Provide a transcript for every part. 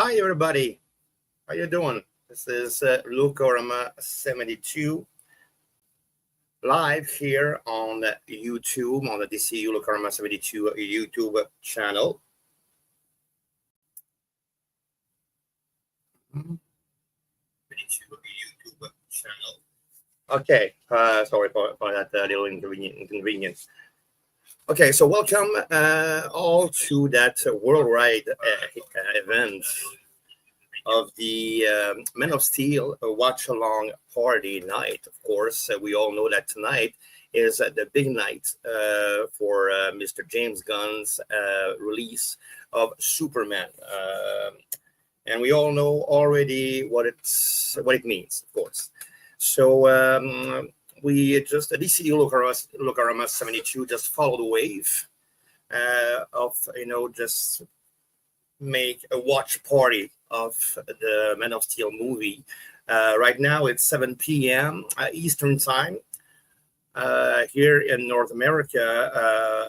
Hi, everybody. How you doing? This is LucOrama72 live here on YouTube, on the DCEU LucOrama72 YouTube channel. Okay, sorry for that little inconvenience. Okay, so welcome all to that worldwide event of the Men of Steel watch-along party night. Of course, we all know that tonight is the big night for Mr. James Gunn's release of Superman. And we all know already what it means, of course. So we just, DCEU LucOrama72 just follow the wave of, just make a watch party of the Man of Steel movie. Right now it's 7 p.m. Eastern time here in North America.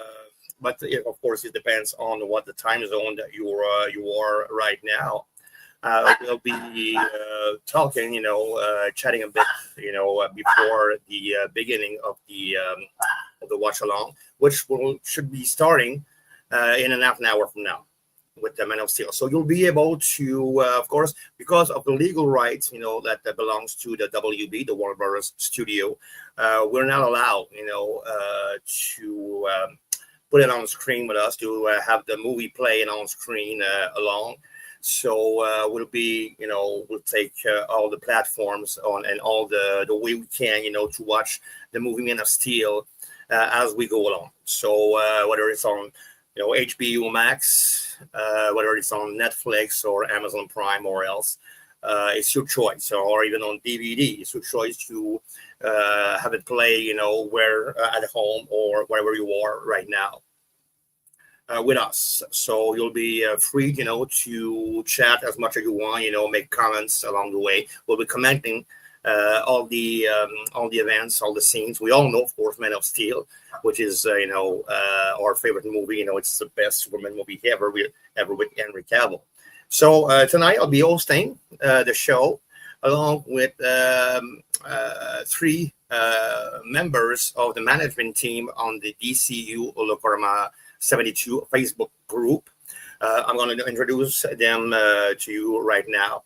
But of course, it depends on what the time zone that you are right now. We'll be talking, chatting a bit, before the beginning of the watch along, which should be starting in half an hour from now with the Man of Steel. So you'll be able to, of course, because of the legal rights, that belongs to the WB, the Warner Brothers studio, we're not allowed, to put it on screen with us, to have the movie playing on screen along. So we'll be, we'll take all the platforms on and all the way we can, to watch the movie Man of Steel as we go along. So whether it's on, HBO Max, whether it's on Netflix or Amazon Prime or else, it's your choice. Or even on DVD, it's your choice to have it play, where at home or wherever you are right now. With us, so you'll be free, to chat as much as you want, make comments along the way. We'll be commenting all the events, all the scenes. We all know, of course, Man of Steel, which is our favorite movie. It's the best Superman movie ever with Henry Cavill. So tonight I'll be hosting the show along with three members of the management team on the DCEU LucOrama72 Facebook group. I'm going to introduce them to you right now.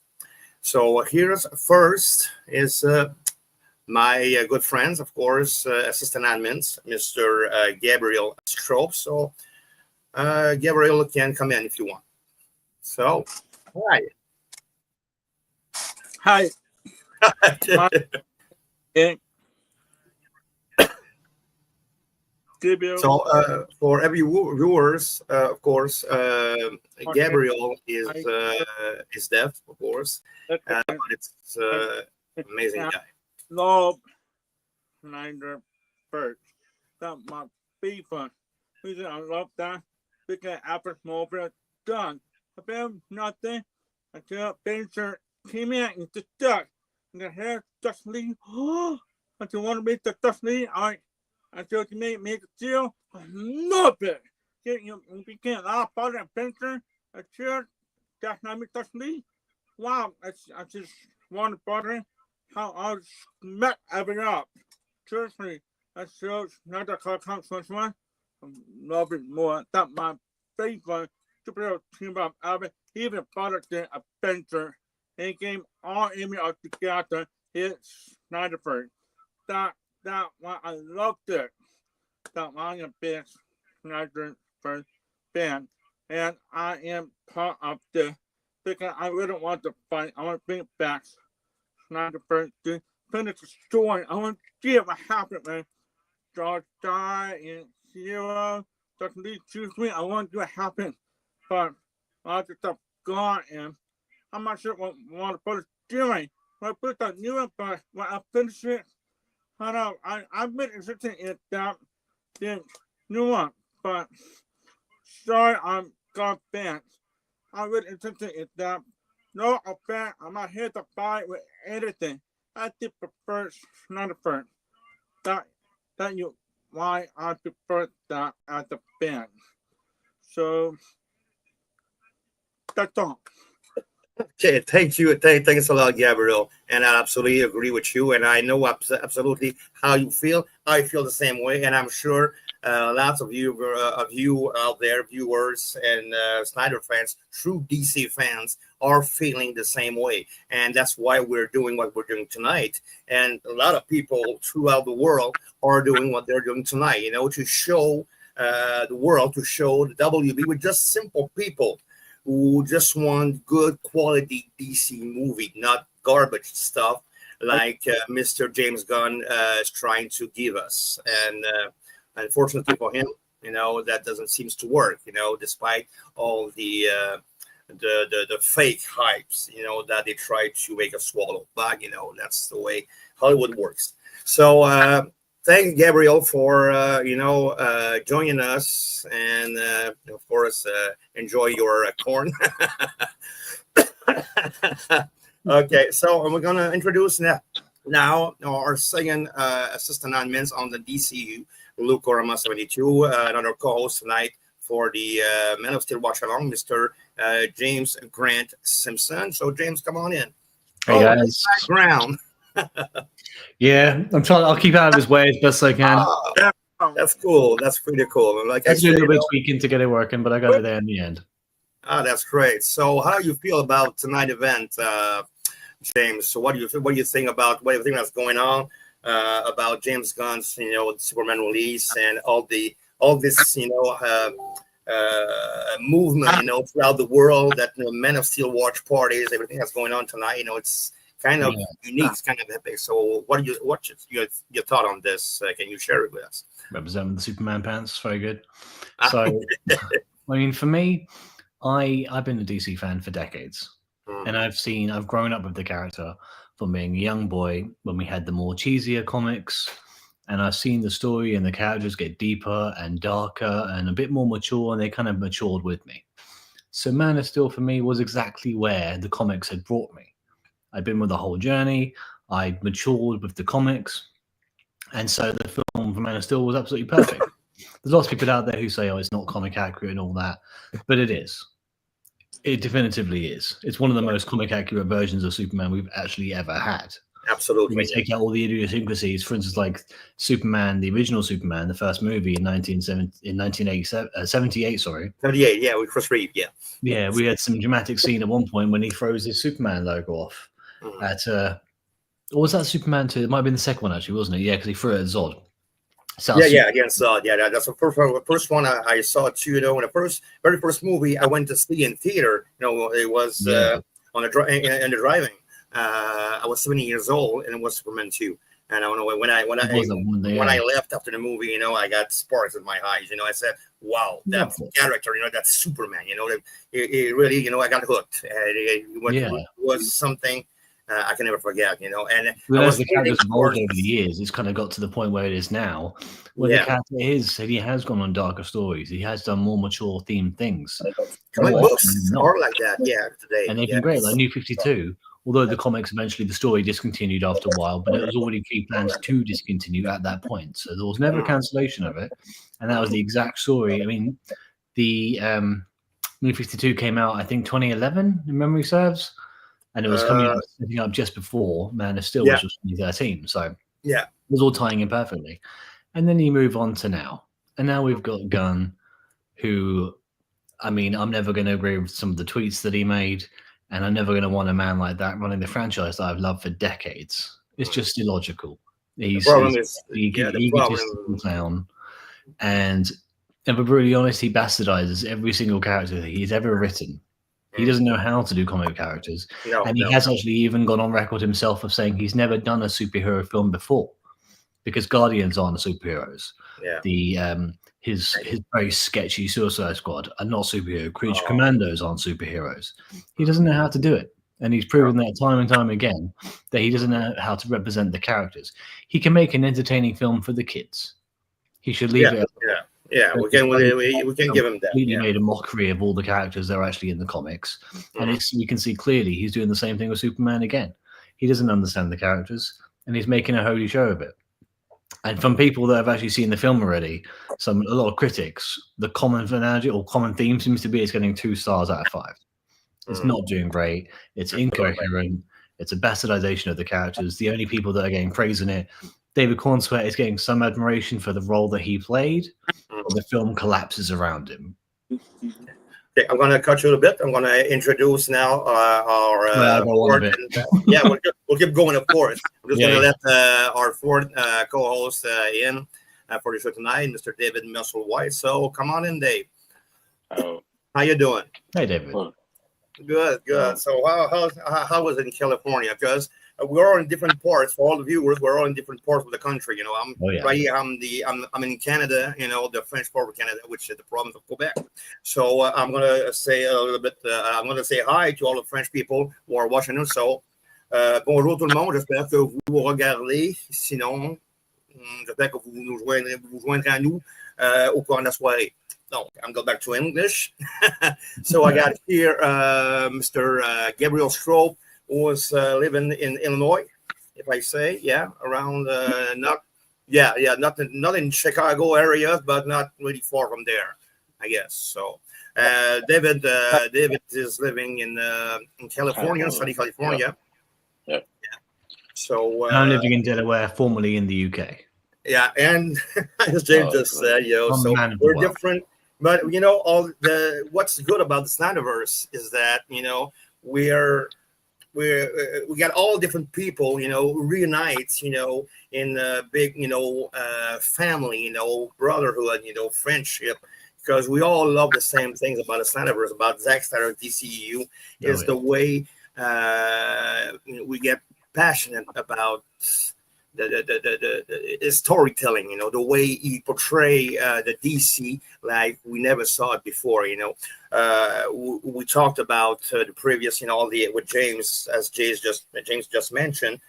So here's first is my good friends, of course, assistant admins, Mr. Gabriel Strope. So Gabriel can come in if you want. So, hi. Hi. So for every viewers, of course, Gabriel is deaf, of course, but it's amazing guy. Love Snyder first. That my FIFA. Reason I love that because after Mobile done. About nothing until Bencher came in and just stuck. And the hair just leave. Oh, I just want to make the dust leave. Until you make a deal, I love it. You can't laugh about it, Bencher. I cheer. That's not me, dust leave. Wow, I just want to bother how I met everything up. Seriously, that shows not the car comes first one. I love it more. That's my favorite superhero team up ever. Even better than a Bencher. They came all in me all together. It's Snyder first. That one, I loved it. That one is best Snyder first band. And I am part of the, because I really want to fight. I want to bring it back. Snyder first to finish the story. I want to see what happened, man. George died in Zero. Dr. Lee choose me. I want to do what happened. But I just have gone and I'm not sure what I want to put it doing. When I put that new one, but when I finish it, I know I've been interested in that the new one, but sorry I'm got banned. I'm really interested in that. No offense, I'm not here to fight with anything. I did prefer Snyder first. That you why I prefer that as a band. So that's all. Okay, thank you. Thanks a lot, Gabriel. And I absolutely agree with you. And I know absolutely how you feel. I feel the same way. And I'm sure lots of you out there, viewers and Snyder fans, true DC fans, are feeling the same way. And that's why we're doing what we're doing tonight. And a lot of people throughout the world are doing what they're doing tonight, to show the world, to show the WB with just simple people who just want good quality DC movie, not garbage stuff like Mr. James Gunn is trying to give us. And unfortunately for him, that doesn't seem to work. Despite all the fake hypes, that they try to make us swallow. But that's the way Hollywood works. So thank Gabriel for joining us, and of course enjoy your corn. Okay, so we're gonna introduce now our second assistant admins on the DCEU, LucOrama72, another co-host tonight for the Man of Steel Watch Along, Mr. James Grant Simpson. So James, come on in. Hey guys. Background. Yeah, I'm trying. I'll keep out of his way as best I can. That's cool. That's pretty cool. Like I do a little bit tweaking to get it working, but I got it there in the end. That's great. So, how do you feel about tonight's event, James? So, what do you think about that's going on about James Gunn's Superman release and all this movement throughout the world, that Men of Steel watch parties, everything that's going on tonight? It's kind of unique, it's kind of epic. So, what's your thought on this? Can you share it with us? Representing the Superman pants, very good. So, I mean, for me, I've been a DC fan for decades, and I've grown up with the character from being a young boy when we had the more cheesier comics, and I've seen the story and the characters get deeper and darker and a bit more mature, and they kind of matured with me. So, Man of Steel for me was exactly where the comics had brought me. I'd been with the whole journey. I'd matured with the comics. And so the film for Man of Steel was absolutely perfect. There's lots of people out there who say, oh, it's not comic accurate and all that. But it is. It definitively is. It's one of the most comic accurate versions of Superman we've actually ever had. Absolutely. We take out all the idiosyncrasies. For instance, like Superman, the original Superman, the first movie in 1978, sorry. 78, yeah, with Chris Reeve, yeah. Yeah, we had some dramatic scene at one point when he throws his Superman logo off. At what was that Superman 2? It might have been the second one, actually, wasn't it? Yeah, because he threw it at Zod. Against Zod. Yeah, that's the first one I saw too. In the very first movie I went to see in theater. It was on the driving. I was 70 years old, and it was Superman 2. And I don't know when I left after the movie, I got sparks in my eyes. I said, "Wow, that character, that's Superman." It really, I got hooked. It was something I can never forget. And as the character's evolved over the years, it's kind of got to the point where it is now, where the character he has gone on darker stories. He has done more mature themed things. Comic books are like that, today, and they've been great. Like New 52. Although the comics eventually, the story discontinued after a while, but it was already pre-planned to discontinue at that point. So there was never a cancellation of it. And that was the exact story. I mean, the New 52 came out, I think, 2011, if memory serves. And it was coming up just before Man of Steel, which was 2013. So it was all tying in perfectly. And then you move on to now. And now we've got Gunn, who, I mean, I'm never going to agree with some of the tweets that he made. And I'm never going to want a man like that running the franchise that I've loved for decades. It's just illogical. He's a clown. And if I'm brutally honest, he bastardizes every single character that he's ever written. He doesn't know how to do comic characters. He has actually even gone on record himself of saying he's never done a superhero film before, because Guardians aren't superheroes. His very sketchy Suicide Squad are not superhero. Creature Commandos aren't superheroes. He doesn't know how to do it. And he's proven that time and time again, that he doesn't know how to represent the characters. He can make an entertaining film for the kids. He should leave it. We can give him that. He made a mockery of all the characters that are actually in the comics. And you can see clearly he's doing the same thing with Superman again. He doesn't understand the characters, and he's making a holy show of it. And from people that have actually seen the film already, a lot of critics, the common analogy or common theme seems to be it's getting 2 stars out of 5. It's not doing great. It's incoherent. It's a bastardization of the characters. The only people that are getting praise in it, David Cornsweet is getting some admiration for the role that he played, but the film collapses around him. Okay, I'm going to cut you a little bit. I'm going to introduce now our fourth. Yeah, we'll keep going, of course. I'm just going to let our fourth co-host in for the show tonight, Mr. David Musselwhite. So come on in, Dave. Oh. How you doing? Hey, David. Good. So how was it in California? Because we're all in different parts. For all the viewers, we're all in different parts of the country. I'm right here. I'm in Canada. The French part of Canada, which is the province of Quebec. So I'm gonna say a little bit. I'm gonna say hi to all the French people who are watching us. So bonjour tout le monde. J'espère que vous regardez. Sinon, j'espère que vous nous joindrez à nous au cours de la soirée. No, I'm going back to English. So I got here Mr. Gabriel Strope, who was living in Illinois, if I say, around not in Chicago area, but not really far from there, I guess. So David is living in California, sunny California. Yeah. So Uh, I'm living in Delaware, formerly in the UK. Yeah, and as James just said, so we're different. But what's good about the Snyderverse is that we got all different people reunite in a big family brotherhood friendship, because we all love the same things about the Snyderverse, about Zack Snyder, DCEU is the way we get passionate about the storytelling, the way he portray the DC like we never saw it before. We talked about the previous, with James, as James just mentioned,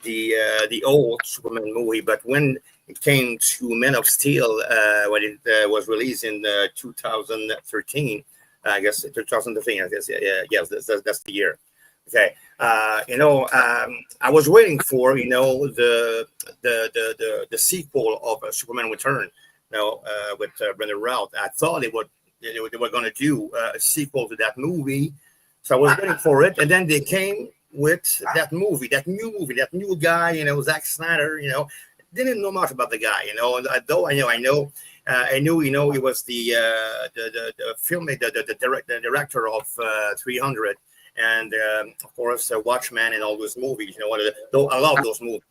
the old Superman movie. But when it came to Man of Steel, when it was released in 2013, I guess 2013. I guess yes, that's the year. Okay, I was waiting for the sequel of Superman Return, with Brendan Routh. I thought they were going to do a sequel to that movie, so I was waiting for it, and then they came with that new guy, Zack Snyder. Didn't know much about the guy, though I knew he was the filmmaker, the director of 300. And of course, Watchmen and all those movies, I love those movies,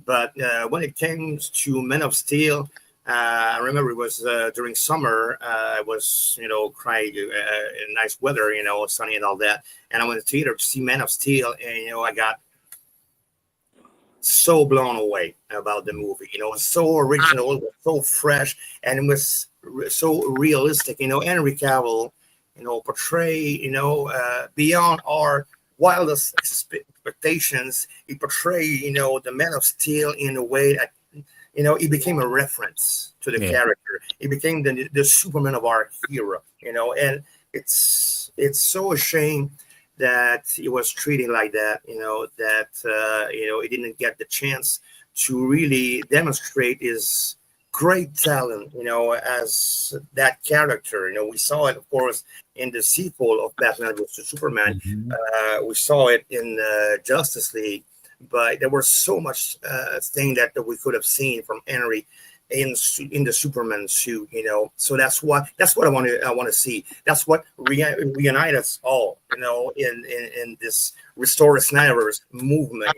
But when it came to Man of Steel, I remember it was during summer. It was, crying, nice weather, sunny and all that. And I went to the theater to see Man of Steel, and I got so blown away about the movie. It was so original, it was so fresh, and it was so realistic. Henry Cavill, portray, beyond our wildest expectations. He portrayed, the Man of Steel in a way that, he became a reference to the character. He became the Superman of our hero, and it's so a shame that he was treated like that, he didn't get the chance to really demonstrate his great talent, as that character. We saw it, of course, in the sequel of Batman vs. Superman. We saw it in Justice League, but there were so much thing that we could have seen from Henry in the Superman suit. So that's what I want to see. That's what reunite us all, in this Restore the Snyderverse movement,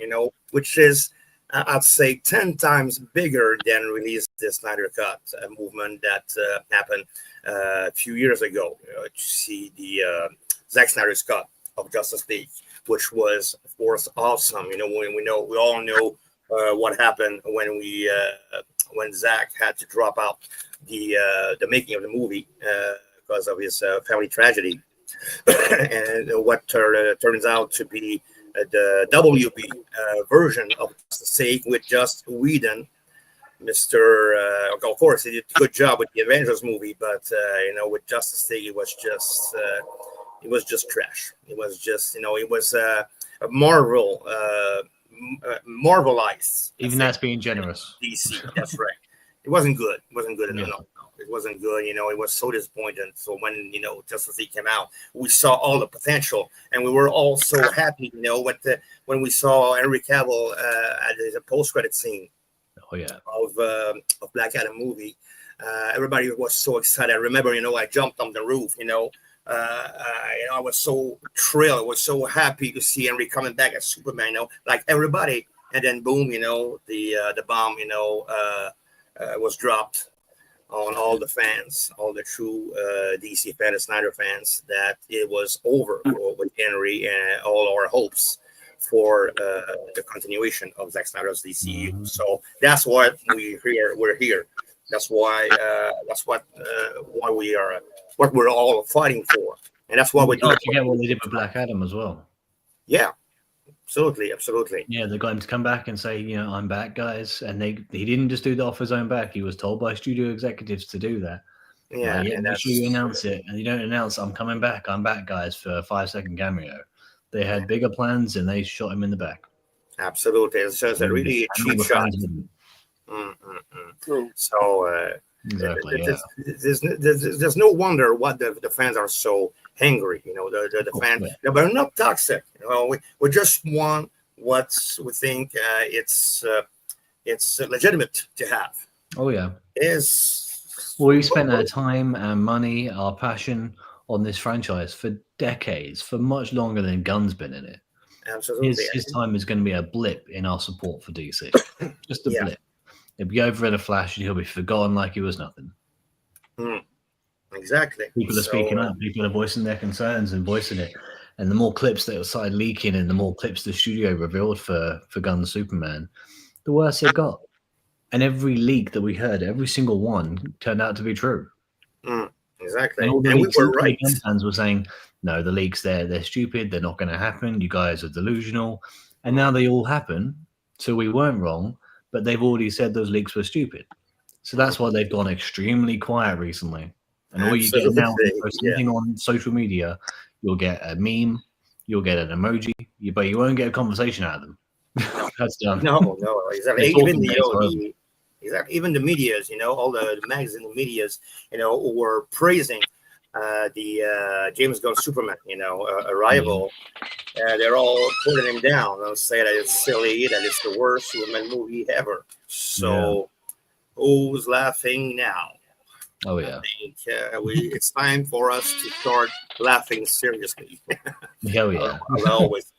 which is, I'd say 10 times bigger than release the Snyder Cut movement that happened a few years ago. To see the Zack Snyder's cut of Justice League, which was, of course, awesome. We all know what happened when Zack had to drop out the making of the movie because of his family tragedy, and what turns out to be the WB version of Justice League with just Whedon. Of course, he did a good job with the Avengers movie, but with Justice League, it was just trash. It was just, it was a Marvel, Marvelized. Even that's being generous. DC, that's right. It wasn't good. It wasn't good. No. It wasn't good. It was so disappointing. So when Justice League came out, we saw all the potential, and we were all so happy. When we saw Henry Cavill at the post-credit scene. Oh yeah. Of Black Adam movie. Everybody was so excited. I remember, I jumped on the roof. I was so thrilled. I was so happy to see Henry coming back as Superman. Like everybody. And then boom, the bomb, was dropped on all the fans, all the true DC fans, and Snyder fans, that it was over with Henry and all our hopes for the continuation of Zack Snyder's DCEU. So that's what we're here. That's why why we are what we're all fighting for, and that's what we do. Don't forget what they did with Black Adam as well. Yeah. Absolutely. Yeah, they got him to come back and say, I'm back, guys. And he didn't just do that off his own back. He was told by studio executives to do that. Yeah, and make sure you announce it, and you don't announce, I'm coming back, guys, for a 5-second cameo. They had bigger plans, and they shot him in the back. Absolutely, it's just a really cheap shot. So exactly, there's no wonder what the fans are so angry. The fans, but they're not toxic. We just want what we think it's legitimate to have. Oh yeah, we spent our time, our money, our passion on this franchise for decades, for much longer than Gunn's been in it. Absolutely, his time is going to be a blip in our support for DC. Just a blip. He'll be over in a flash, and he'll be forgotten like he was nothing. Exactly. People are speaking up. People are voicing their concerns and voicing it. And the more clips that started leaking, and the more clips the studio revealed for Gunn's Superman, the worse it got. And every leak that we heard, every single one, turned out to be true. Exactly. And all the we leaks, were right. Gun fans were saying, no, the leaks, they're stupid. They're not going to happen. You guys are delusional. And now they all happen. So we weren't wrong. But they've already said those leaks were stupid. So that's why they've gone extremely quiet recently. And all you get now, when you post anything on social media, you'll get a meme, you'll get an emoji, but you won't get a conversation out of them. That's done. No, exactly. Even the medias, all the magazine medias, who were praising the James Gunn Superman, arrival. They're all putting him down and say that it's silly, that it's the worst Superman movie ever. So who's laughing now? Oh yeah, I think it's time for us to start laughing seriously. Yeah. Always.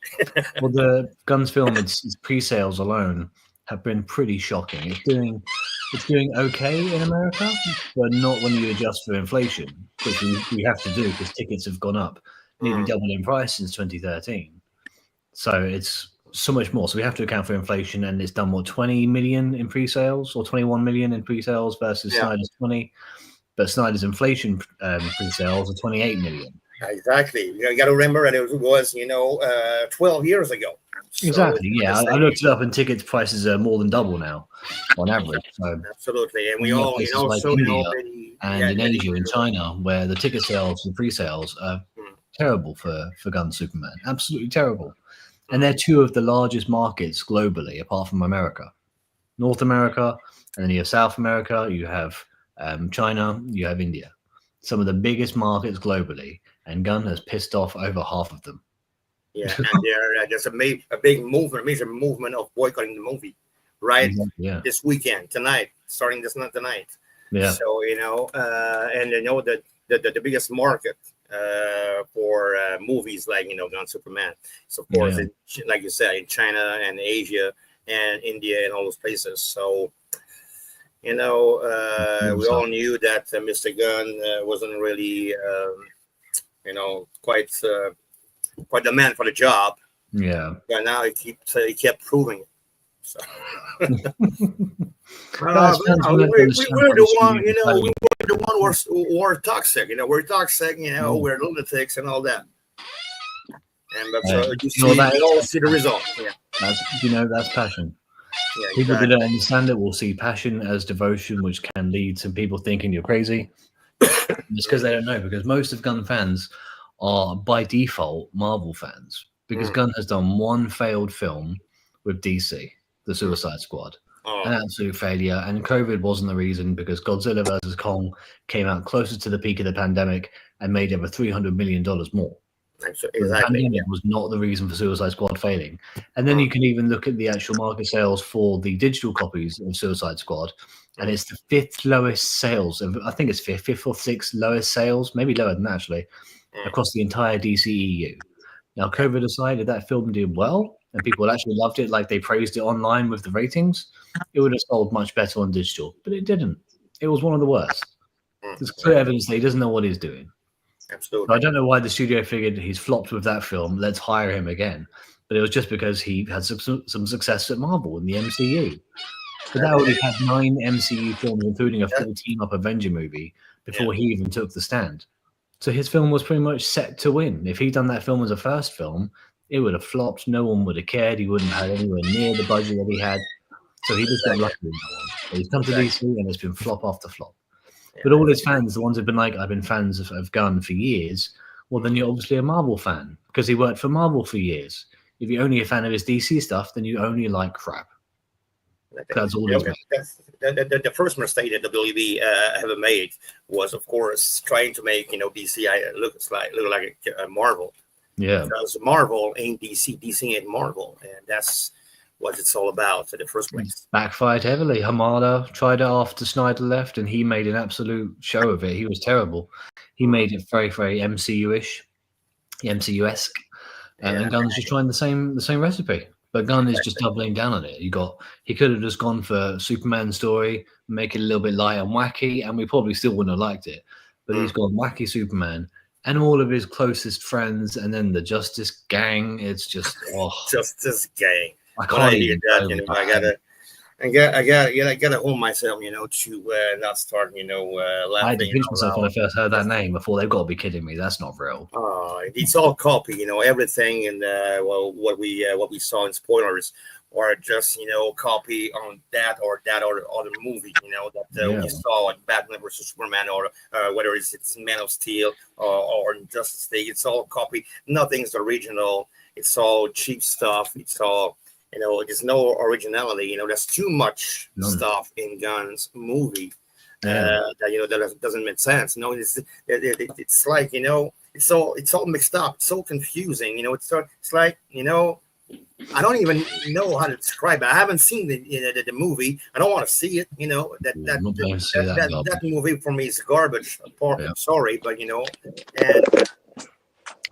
Well, the Gunn's film, its pre-sales alone have been pretty shocking. It's doing okay in America, but not when you adjust for inflation, which we have to do because tickets have gone up, nearly doubled in price since 2013. So it's so much more. So we have to account for inflation, and it's done 20 million in pre-sales or 21 million in pre-sales versus Snyder's 20. But Snyder's inflation pre-sales are 28 million. Exactly. You got to remember that it was 12 years ago. So exactly. Yeah, I looked it up, and ticket prices are more than double now, on average. So absolutely, and we all like India and in Asia, in China, where the ticket sales and pre-sales are terrible for Gunn Superman. Absolutely terrible. And they're two of the largest markets globally, apart from America. North America, and then you have South America, you have China, you have India. Some of the biggest markets globally, and Gunn has pissed off over half of them. Yeah, and there's a major movement of boycotting the movie, right? Exactly, yeah. This weekend, tonight, starting this night tonight. Yeah. So and the biggest market for movies like Gun Superman. So of course, like you said, in China and Asia and India and all those places. So we all knew that Mr. Gunn wasn't really quite the man for the job. Yeah. But now he kept proving it. So we were the one who were toxic. We're toxic. We're lunatics and all that. And but you all see the result. Yeah. That's passion. Yeah, people that don't understand it will see passion as devotion, which can lead to people thinking you're crazy. It's because they don't know. Because most of Gunn fans are by default Marvel fans. Because Gunn has done one failed film with DC, The Suicide Squad. An absolute failure. And COVID wasn't the reason, because Godzilla vs. Kong came out closer to the peak of the pandemic and made over $300 million more. Exactly. The pandemic was not the reason for Suicide Squad failing. And then you can even look at the actual market sales for the digital copies of Suicide Squad, and it's the fifth lowest sales. I think it's fifth or sixth lowest sales, maybe lower than that, actually, across the entire DCEU. Now, COVID aside, if that film did well and people actually loved it, like they praised it online with the ratings, it would have sold much better on digital. But it didn't. It was one of the worst. There's clear evidence that he doesn't know what he's doing. Absolutely. So I don't know why the studio figured he's flopped with that film. Let's hire him again. But it was just because he had some success at Marvel in the MCU. But that already had 9 MCU films, including a full team-up Avenger movie, before he even took the stand. So his film was pretty much set to win. If he'd done that film as a first film, it would have flopped. No one would have cared. He wouldn't have had anywhere near the budget that he had. So he just got lucky in that one. But he's come to DC and it's been flop after flop. But all his fans, the ones who've been like, I've been fans of Gunn for years, well, then you're obviously a Marvel fan because he worked for Marvel for years. If you're only a fan of his DC stuff, then you only like crap. That's all it is. The first mistake that WB ever made was, of course, trying to make DC look like a Marvel. Yeah, because Marvel ain't DC, DC ain't Marvel, and that's what it's all about in the first place. Backfired heavily. Hamada tried it after Snyder left, and he made an absolute show of it. He was terrible. He made it very, very MCU-ish, MCU-esque, and Gunn's just trying the same recipe. But Gunn is just doubling down on it. He could have just gone for Superman story, make it a little bit light and wacky, and we probably still wouldn't have liked it. But he's gone wacky Superman and all of his closest friends, and then the Justice Gang. It's just Justice Gang. I can't hear that. I gotta hold myself, to not start, laughing. I had to pinch myself when I first heard that name. Before they've got to be kidding me. That's not real. It's all copy, everything, and what we saw in spoilers, or just copy on that or other movie, that we saw at Batman versus Superman, or whether it's Man of Steel or Justice League. It's all copy. Nothing's original. It's all cheap stuff. It's all. There's no originality. There's too much stuff in Gunn's movie that doesn't make sense. It's like it's all mixed up. It's so confusing. It's like I don't even know how to describe it. I haven't seen the movie. I don't want to see it. That movie for me is garbage. I'm sorry, but and.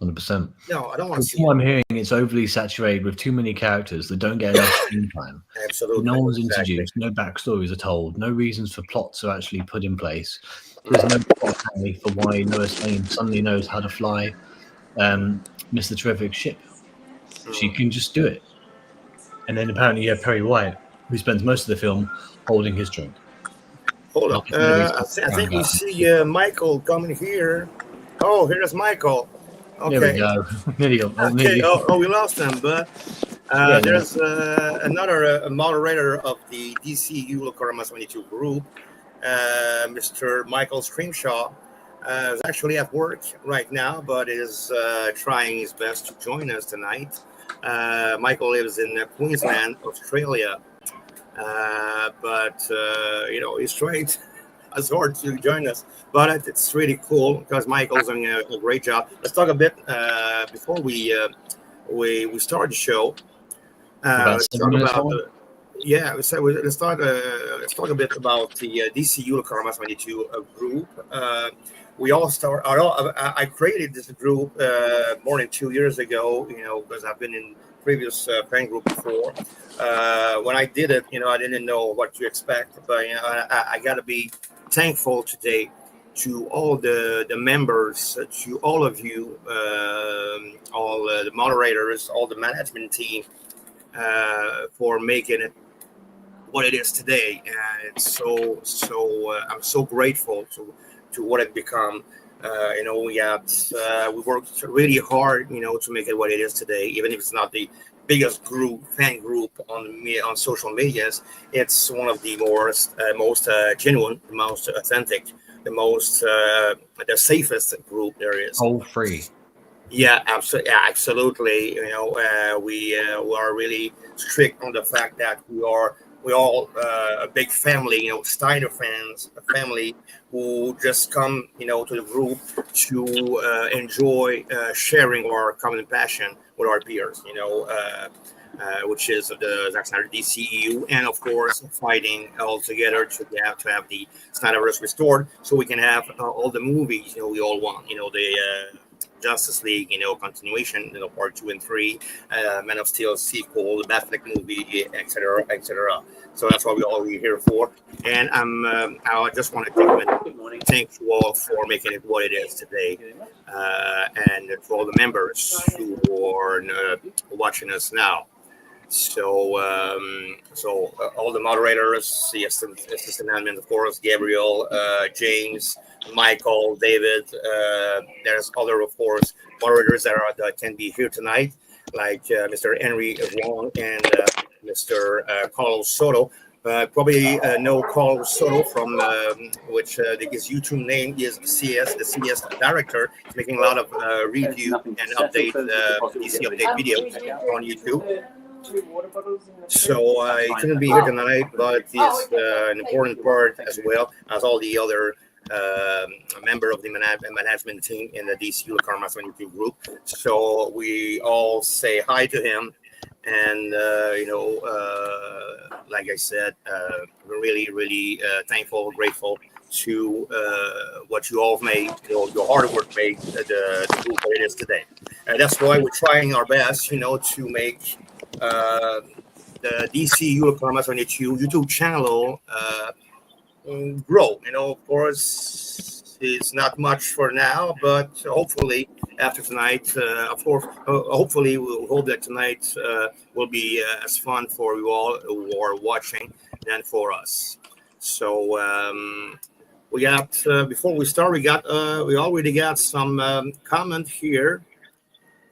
100%. No, I don't want to see. From what I'm hearing, it's overly saturated with too many characters that don't get enough screen time. Absolutely. No one's introduced, no backstories are told, no reasons for plots are actually put in place. There's no plot for why Lois Lane suddenly knows how to fly Mr. Terrific's ship. She can just do it. And then apparently you have Perry White, who spends most of the film holding his drink. Hold up. I think we see Michael coming here. Oh, here's Michael. Okay. There we go. We lost him, but there's another moderator of the DCEU LucOrama72 group, Mr. Michael Screamshaw, is actually at work right now, but is trying his best to join us tonight. Michael lives in Queensland, Australia, but he's trying as hard to join us, but it's really cool because Michael's doing a great job. Let's talk a bit before we start the show. Let's talk a bit about the DCU LucOrama72 group. We all start. I created this group more than 2 years ago. Because I've been in previous fan group before. When I did it, I didn't know what to expect, but I got to be thankful today to all the members, to all of you, all the moderators, all the management team, for making it what it is today. And it's so I'm so grateful to what it become. We worked really hard, to make it what it is today, even if it's not the biggest fan group on social medias. It's one of the most genuine, the most authentic, the most the safest group there is. All free. Yeah, absolutely. We are really strict on the fact that we are we all a big family, Snyder fans, a family who just come, to the group to enjoy sharing our common passion with our peers, which is the Zack Snyder DCEU, and of course fighting all together to have the Snyderverse restored, so we can have all the movies we all want. The Justice League, continuation, part 2 and 3, Man of Steel sequel, the Batfleck movie, etc., etc. So that's what we're here for. And I just want to take a minute. Thank you all for making it what it is today, and to all the members who are watching us now. So, all the moderators, the assistant admin, of course, Gabriel, James, Michael, David. There's other, of course, moderators that can be here tonight, like Mr. Henry Wong and Mr. Carlos Soto. Probably know Carlos Soto from which his YouTube name is CS, the CS director. He's making a lot of review and update DC update videos on YouTube. So he couldn't be here tonight, but he's an important part as well as all the other member of the management team in the DCEU LucOrama72 group. So we all say hi to him, and like I said, we're really, really thankful, grateful to what you all have made, your hard work made the group that it is today. And that's why we're trying our best, to make the DCEU LucOrama72 YouTube channel grow. Of course, it's not much for now, but hopefully after tonight, hopefully we'll hope that tonight will be as fun for you all who are watching than for us. So we got before we start, we already got some comment here.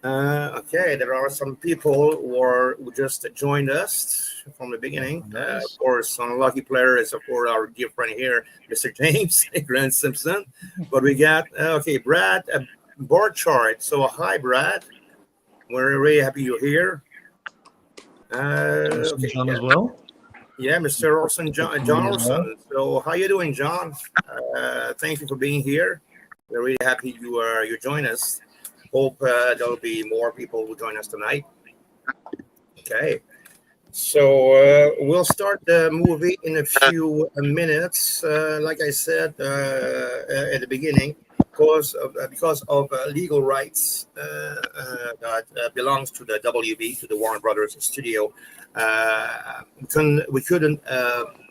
Okay, there are some people who just joined us from the beginning. Of course, one lucky player is, of course, our dear friend here, Mr. James Grant Simpson. But we got, Brad, board chart. So, hi, Brad. We're really happy you're here. John as well. Yeah, Mr. Orson, John Orson. So, how you doing, John? Thank you for being here. We're really happy you join us. Hope there'll be more people who join us tonight. Okay, so we'll start the movie in a few minutes. Like I said at the beginning, because of legal rights that belongs to the WB, to the Warner Brothers studio, we couldn't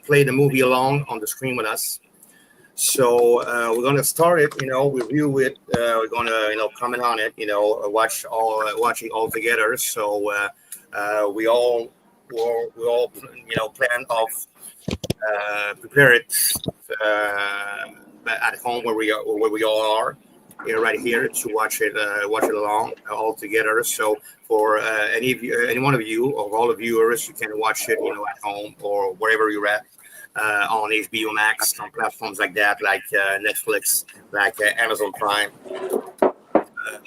play the movie along on the screen with us. So we're gonna start it, review it. We're gonna, comment on it, watching all together. So we all plan of prepare it at home where we all are, right here to watch it along all together. So for any one of you or all the viewers, you can watch it, at home or wherever you're at. On HBO Max, on platforms like that, like Netflix, like Amazon Prime,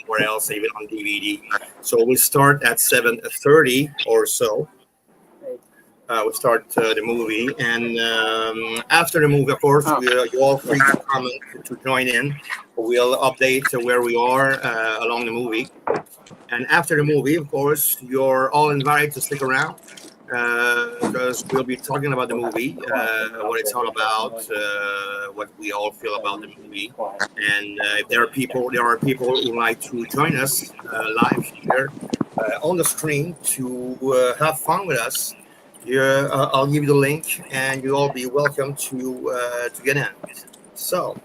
where else, even on DVD. So we start at 7:30 or so. We'll start the movie, and after the movie, of course, you're all free to comment, to join in. We'll update where we are along the movie. And after the movie, of course, you're all invited to stick around. Because we'll be talking about the movie, what it's all about, what we all feel about the movie, and if there are people who like to join us live here on the screen to have fun with us. I'll give you the link, and you'll all be welcome to get in. So,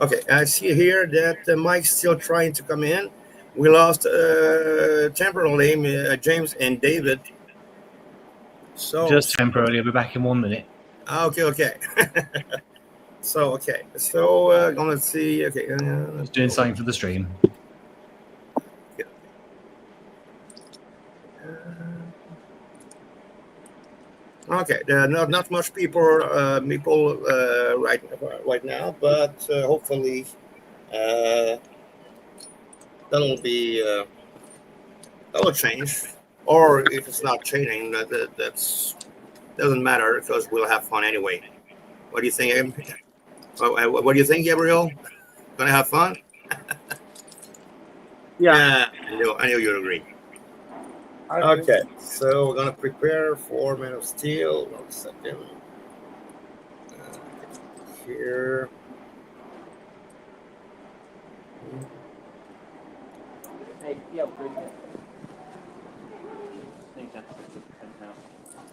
okay, I see here that Mike's still trying to come in. We lost temporarily James and David. So just temporarily, I'll be back in 1 minute. Okay. So gonna see. Okay, doing something for the stream. Okay, not much people right now, but hopefully that'll change. Or if it's not changing, that's doesn't matter because we'll have fun anyway. What do you think? What do you think, Gabriel? Gonna have fun? Yeah. I know you agree. Okay, so we're gonna prepare for Man of Steel. 1 second. Here.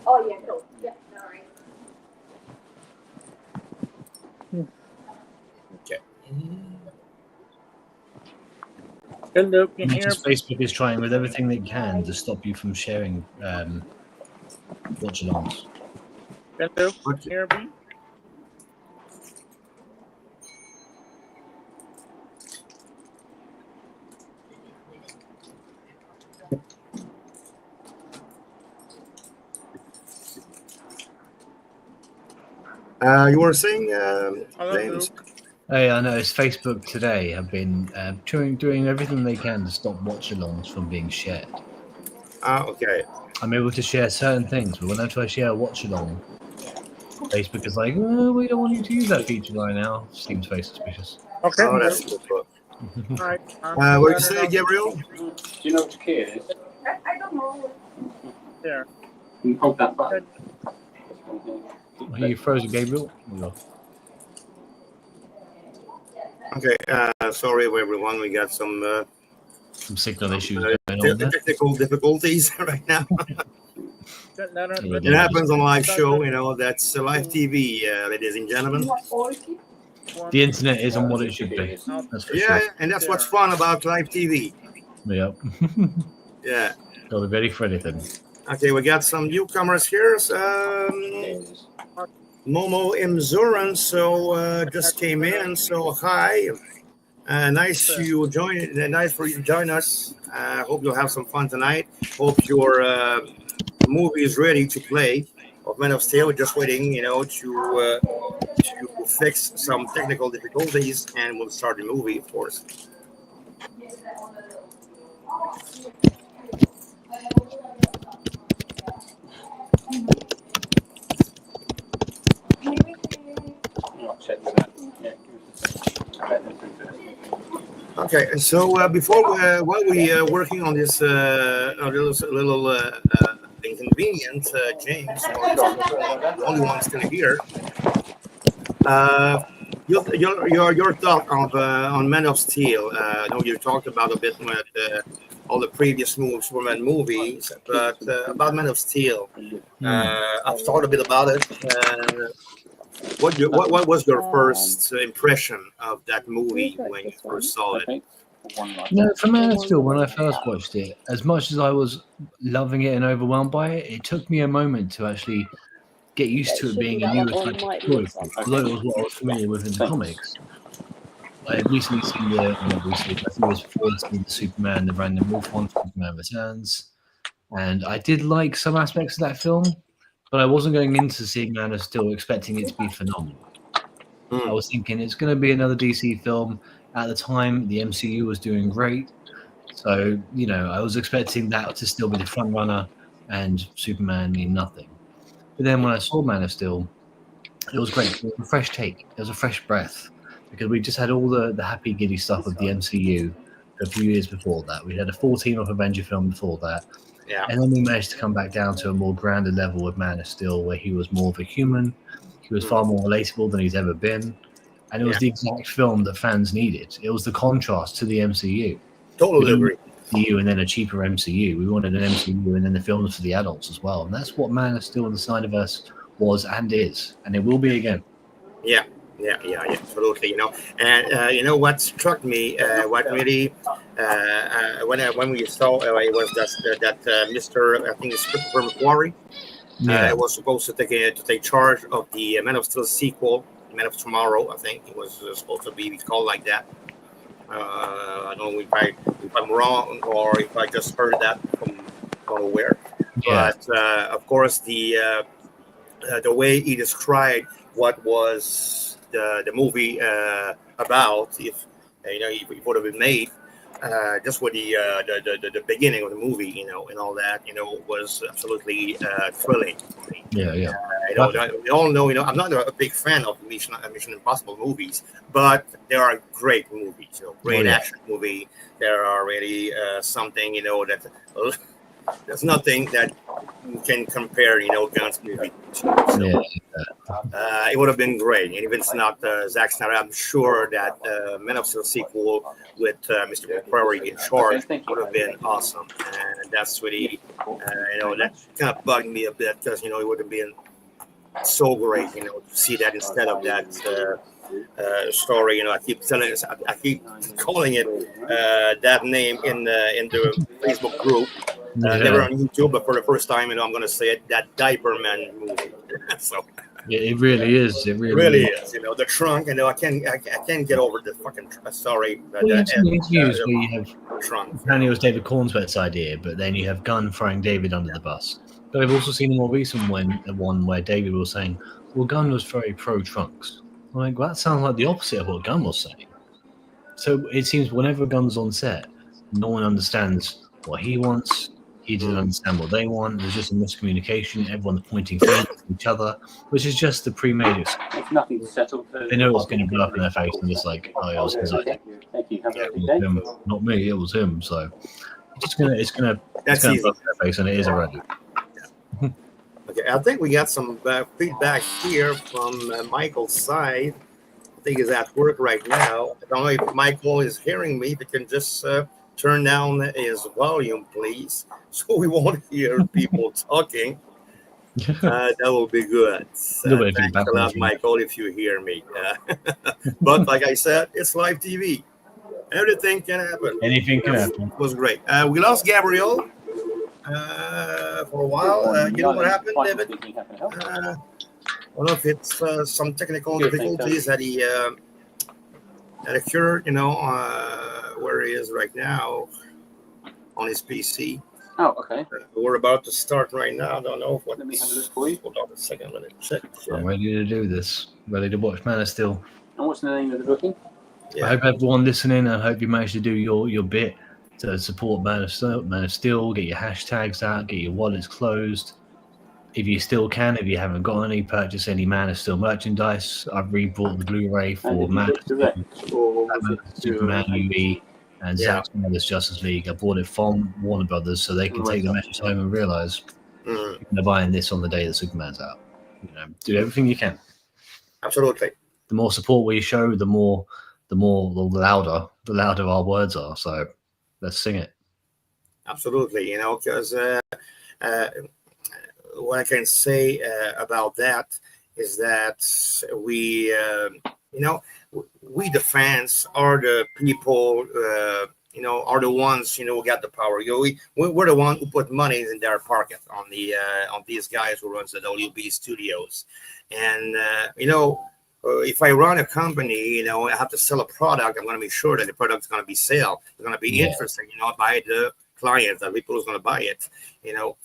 Oh, yeah, cool. Yeah, all right. Okay. Hello, can you hear Because Facebook is trying with everything they can to stop you from sharing watch-alongs. Hello, can you hear me? You were saying, Hello, James? Luke. Hey, I noticed Facebook today have been doing everything they can to stop watch-alongs from being shared. Okay. I'm able to share certain things, but whenever I share a watch-along, Facebook is like, oh, we don't want you to use that feature right now. Seems very suspicious. Okay. Oh, that's good. All right. What did you say, Gabriel? Do you know what key it is? I don't know. There. Can you hold that button? Are you frozen, Gabriel? Okay. Sorry, everyone. We got some signal issues going on there. technical difficulties right now. It It happens on live show. That's live TV, ladies and gentlemen. The internet isn't what it should be. That's for sure. And that's what's fun about live TV. Yep. Yeah. Got to be ready for anything. Okay, we got some newcomers here. Momo Imzuran, just came in. So hi, nice you join. Nice for you to join us. Hope you'll have some fun tonight. Hope your movie is ready to play. Of Man of Steel, we're just waiting, to fix some technical difficulties, and we'll start the movie, of course. Okay, so before while we working on this little inconvenient, James, the only one still here. Your thought on Man of Steel. I know you talked about a bit with all the previous Superman movies, but about Man of Steel, I've thought a bit about it. What was your first impression of that movie when you first saw it? No, for Man of Steel, when I first watched it, as much as I was loving it and overwhelmed by it, it took me a moment to actually get used to it being a new attractive story, although it was what I was familiar with in the comics. I had recently seen I think it was before the Superman, the Brandon Wolf one, Superman Returns, and I did like some aspects of that film, but I wasn't going into seeing Man of Steel expecting it to be phenomenal. I was thinking it's going to be another DC film. At the time, the MCU was doing great, so I was expecting that to still be the front runner, and Superman mean nothing. But then when I saw Man of Steel, it was great. It was a fresh take. It was a fresh breath because we just had all the happy giddy stuff of the MCU a few years before that. We had a 14 Avenger film before that. Yeah. And then we managed to come back down to a more grounded level with Man of Steel, where he was more of a human. He was far more relatable than he's ever been. And it was the exact film that fans needed. It was the contrast to the MCU. Totally agree. MCU and then a cheaper MCU. We wanted an MCU and then the films for the adults as well. And that's what Man of Steel and the Snyderverse was and is. And it will be again. Yeah, absolutely. And what struck me, what really, when we saw it was that Mr. I think it's Christopher McQuarrie. Was supposed to take charge of the Man of Steel sequel, Man of Tomorrow. I think it was supposed to be called like that. I don't know if I'm wrong or if I just heard that from where. Yeah. But of course, the way he described what was the movie about, if it would have been made, just with the beginning of the movie, you know, and all that, you know, was absolutely thrilling. Yeah. You know, we all know, you know, I'm not a big fan of Mission Impossible movies, but there are great movies, you know, great action movie. There are really something, you know, that there's nothing that can compare, you know, Gunn's movie. So, it would have been great. And if it's not Zack Snyder, I'm sure that Man of Steel sequel with Mr. McQuarrie in charge would have been awesome. And that's really, you know, that kind of bugged me a bit because, you know, it would have been so great, you know, to see that instead of that story. You know, I keep calling it that name in the Facebook group. Never on YouTube, but for the first time, you know, I'm going to say it, that Diaper Man movie. So it really is. It really is. You know, the trunk. You know, I can't get over the fucking sorry. Well, you have some interviews where you have trunk. Apparently, it was David Cornswet's idea, but then you have Gunn throwing David under the bus. But I've also seen a more recent one where David was saying, "Well, Gunn was very pro trunks." I'm like, well, that sounds like the opposite of what Gunn was saying. So it seems whenever Gunn's on set, no one understands what he wants. He doesn't understand what they want. There's just a miscommunication. Everyone's pointing fingers at each other, which is just the pre-made excuse. It's nothing settled. They know it's going to blow up in their face, and it's like, oh, it was his idea. Thank you. Have a It good was day. him, not me. It was him. So it's gonna That's blow easy. up in their face, and it is already. Okay, I think we got some feedback here from Michael's side. I think he's at work right now. I don't know if Michael is hearing me. If you can just turn down his volume, please, so we won't hear people talking. That will be good. Thanks a lot, Michael, if you hear me. But like I said, it's live TV. Everything can happen. Anything can happen. It was great. We lost Gabriel for a while. You know what happened, David? I don't know if it's some technical difficulties that he that occurred, you know, where he is right now on his PC. Oh, okay. We're about to start right now. I don't know what. Let me have a look for you. Hold on a second. Let me check. I'm ready to do this. Ready to watch Man of Steel. And what's the name of the booking? I hope everyone listening, I hope you managed to do your bit to support Man of Steel, get your hashtags out, get your wallets closed. If you still can, if you haven't got any, purchase any Man of Steel merchandise. I've re-bought the Blu-ray for Man of Steel, Superman UE, and Zack Snyder's Justice League. I bought it from Warner Brothers so they can take the message home and realize they're buying this on the day that Superman's out. You know, do everything you can. Absolutely. The more support we show, the louder our words are. So let's sing it. Absolutely. You know, because what I can say about that is that we, you know, we the fans are the people, you know, are the ones, you know, who got the power. You know, we're the one who put money in their pocket on these guys who runs the WB studios, and you know. If I run a company, you know, I have to sell a product. I'm going to be sure that the product is going to be sale. It's going to be interesting, you know, by the client, the people who's going to buy it. You know,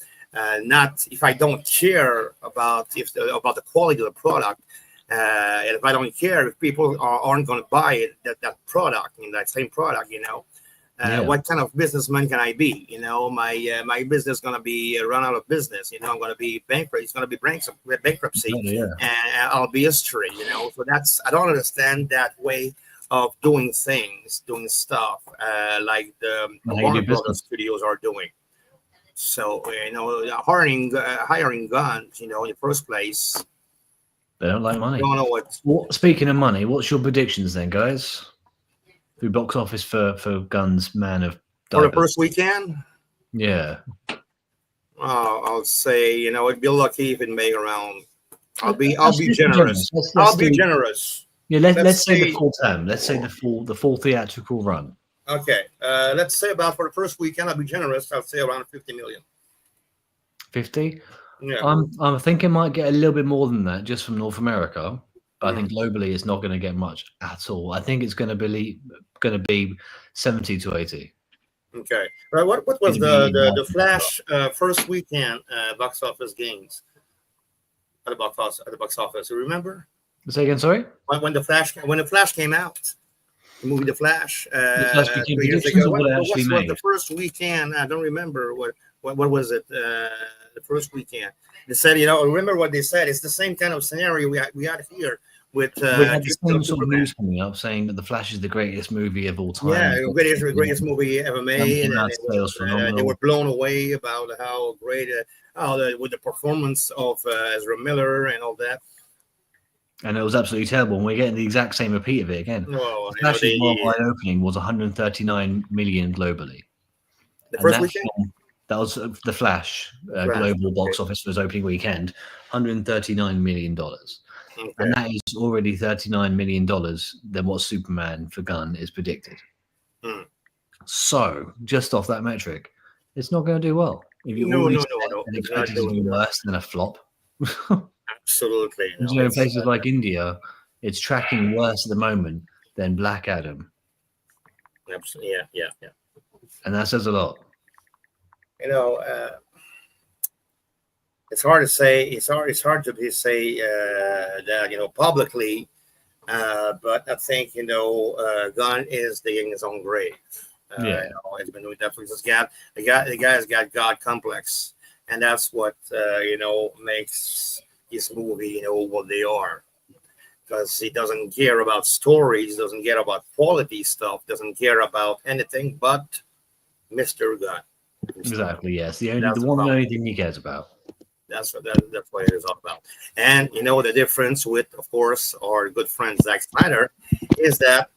not if I don't care about about the quality of the product. And if I don't care if people aren't going to buy it, that product, in that same product, you know. What kind of businessman can I be? You know, my business is going to be run out of business. You know, I'm going to be bankrupt. It's going to be bankruptcy, and I'll be history. You know, so I don't understand that way of doing things, doing stuff like the Warner Brothers studios are doing. So you know, hiring guns. You know, in the first place, they don't like money. I don't know what. Well, speaking of money, what's your predictions then, guys? Through box office for Gunn's Man of Diapers. For the first weekend? Yeah. I'll say, you know, it'd be lucky if it made around. I'll be generous. I'll be generous. Yeah, let's say the full term. Let's say the full theatrical run. Okay. Let's say about for the first weekend, I'll be generous. I'll say around 50 million. 50? Yeah. I'm thinking it might get a little bit more than that just from North America. But I think globally it's not going to get much at all. I think it's going to be 70 to 80. Okay. Right. What was the Flash first weekend box office gains at the box office? You remember? Say again, sorry. When the Flash came out, movie The Flash The first weekend 2 years predictions ago. of what it actually What made. the first weekend? I don't remember what was it. The first weekend. They said, remember what they said? It's the same kind of scenario we had here with. We had the same sort of Superman. news coming up saying that The Flash is the greatest movie of all time. Yeah, greatest movie ever made, and they were blown away about how great, with the performance of Ezra Miller and all that. And it was absolutely terrible. And we're getting the exact same repeat of it again. Well, The Flash's worldwide opening was 139 million globally. The first weekend? That was The Flash, global box office for his opening weekend, $139 million. Okay. And that is already $39 million than what Superman for Gunn is predicted. So, just off that metric, it's not going to do well. If you expect it to do worse than a flop. Absolutely. In places like India, it's tracking worse at the moment than Black Adam. Absolutely. Yeah. And that says a lot. It's hard to say. It's hard to say that publicly, but I think Gunn is digging his own grave. It's been doing Netflix. The guy's got God complex, and that's what makes his movie what they are. Because he doesn't care about stories, doesn't care about quality stuff, doesn't care about anything but Mr. Gunn. Exactly. Yes, the only thing he cares about. That's what it is all about. And the difference with, of course, our good friend Zack Snyder is that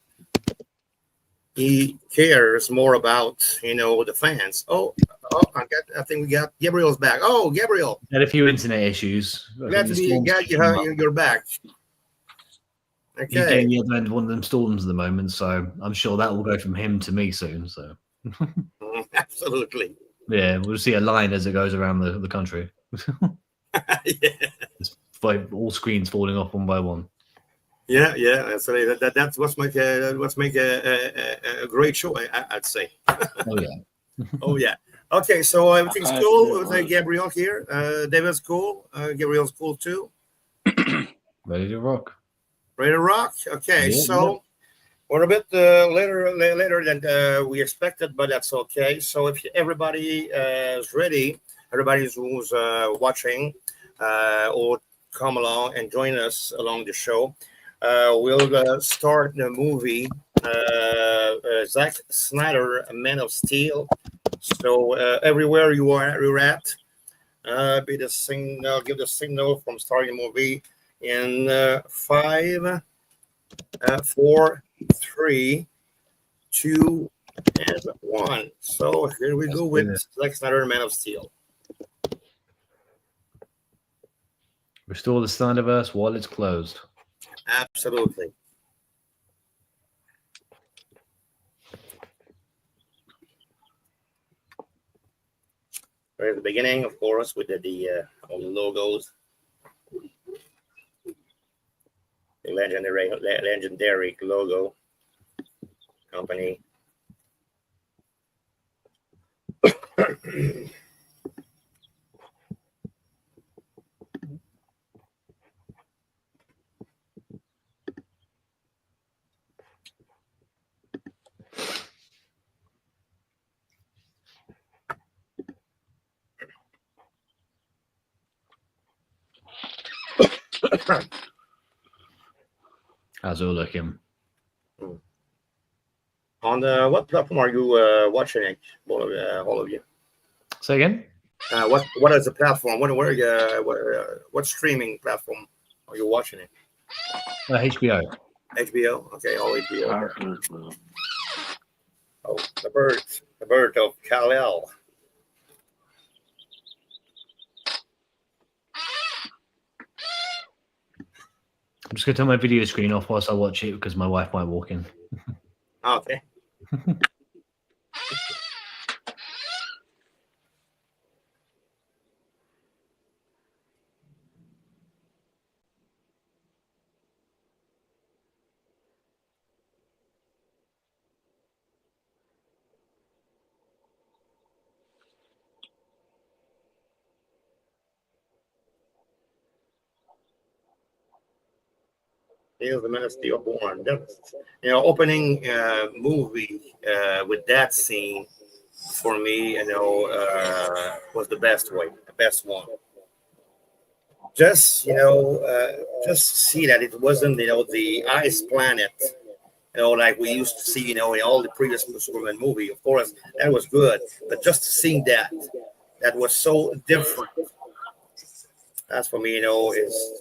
he cares more about the fans. I think we got Gabriel's back. Oh, Gabriel, had a few internet issues. Glad to be you're back. Okay. He's getting one of them storms at the moment, so I'm sure that will go from him to me soon. So absolutely. Yeah, we'll see a line as it goes around the country. It's like all screens falling off one by one. Yeah. So that's what's make a great show. I'd say. Oh yeah. Okay, so everything's cool with Gabriel here. David's cool. Gabriel's cool too. Ready to rock. Ready to rock. Okay, so we're a bit later than we expected, but that's okay. So if everybody is ready, everybody who's watching or come along and join us along the show, we'll start the movie Zack Snyder, Man of Steel. So everywhere you're at, give the signal from starting the movie in 5, 4, 3, 2, and 1. So here we go with Zack Snyder, Man of Steel. Restore the Snyderverse while it's closed. Absolutely. Right at the beginning, of course, with all the logos, the legendary logo company. How's it all looking? On what platform are you watching it? All of you. Say again. What is the platform? What streaming platform are you watching it? HBO. HBO. Okay, all HBO. Oh, the bird of Kal-El. I'm just going to turn my video screen off whilst I watch it because my wife might walk in. Okay. He's the Ministry of Born. That's, opening movie with that scene for me, was the best one. Just just see that it wasn't the ice planet, like we used to see, in all the previous Superman movie. Of course, that was good, but just seeing that was so different. That's for me, is.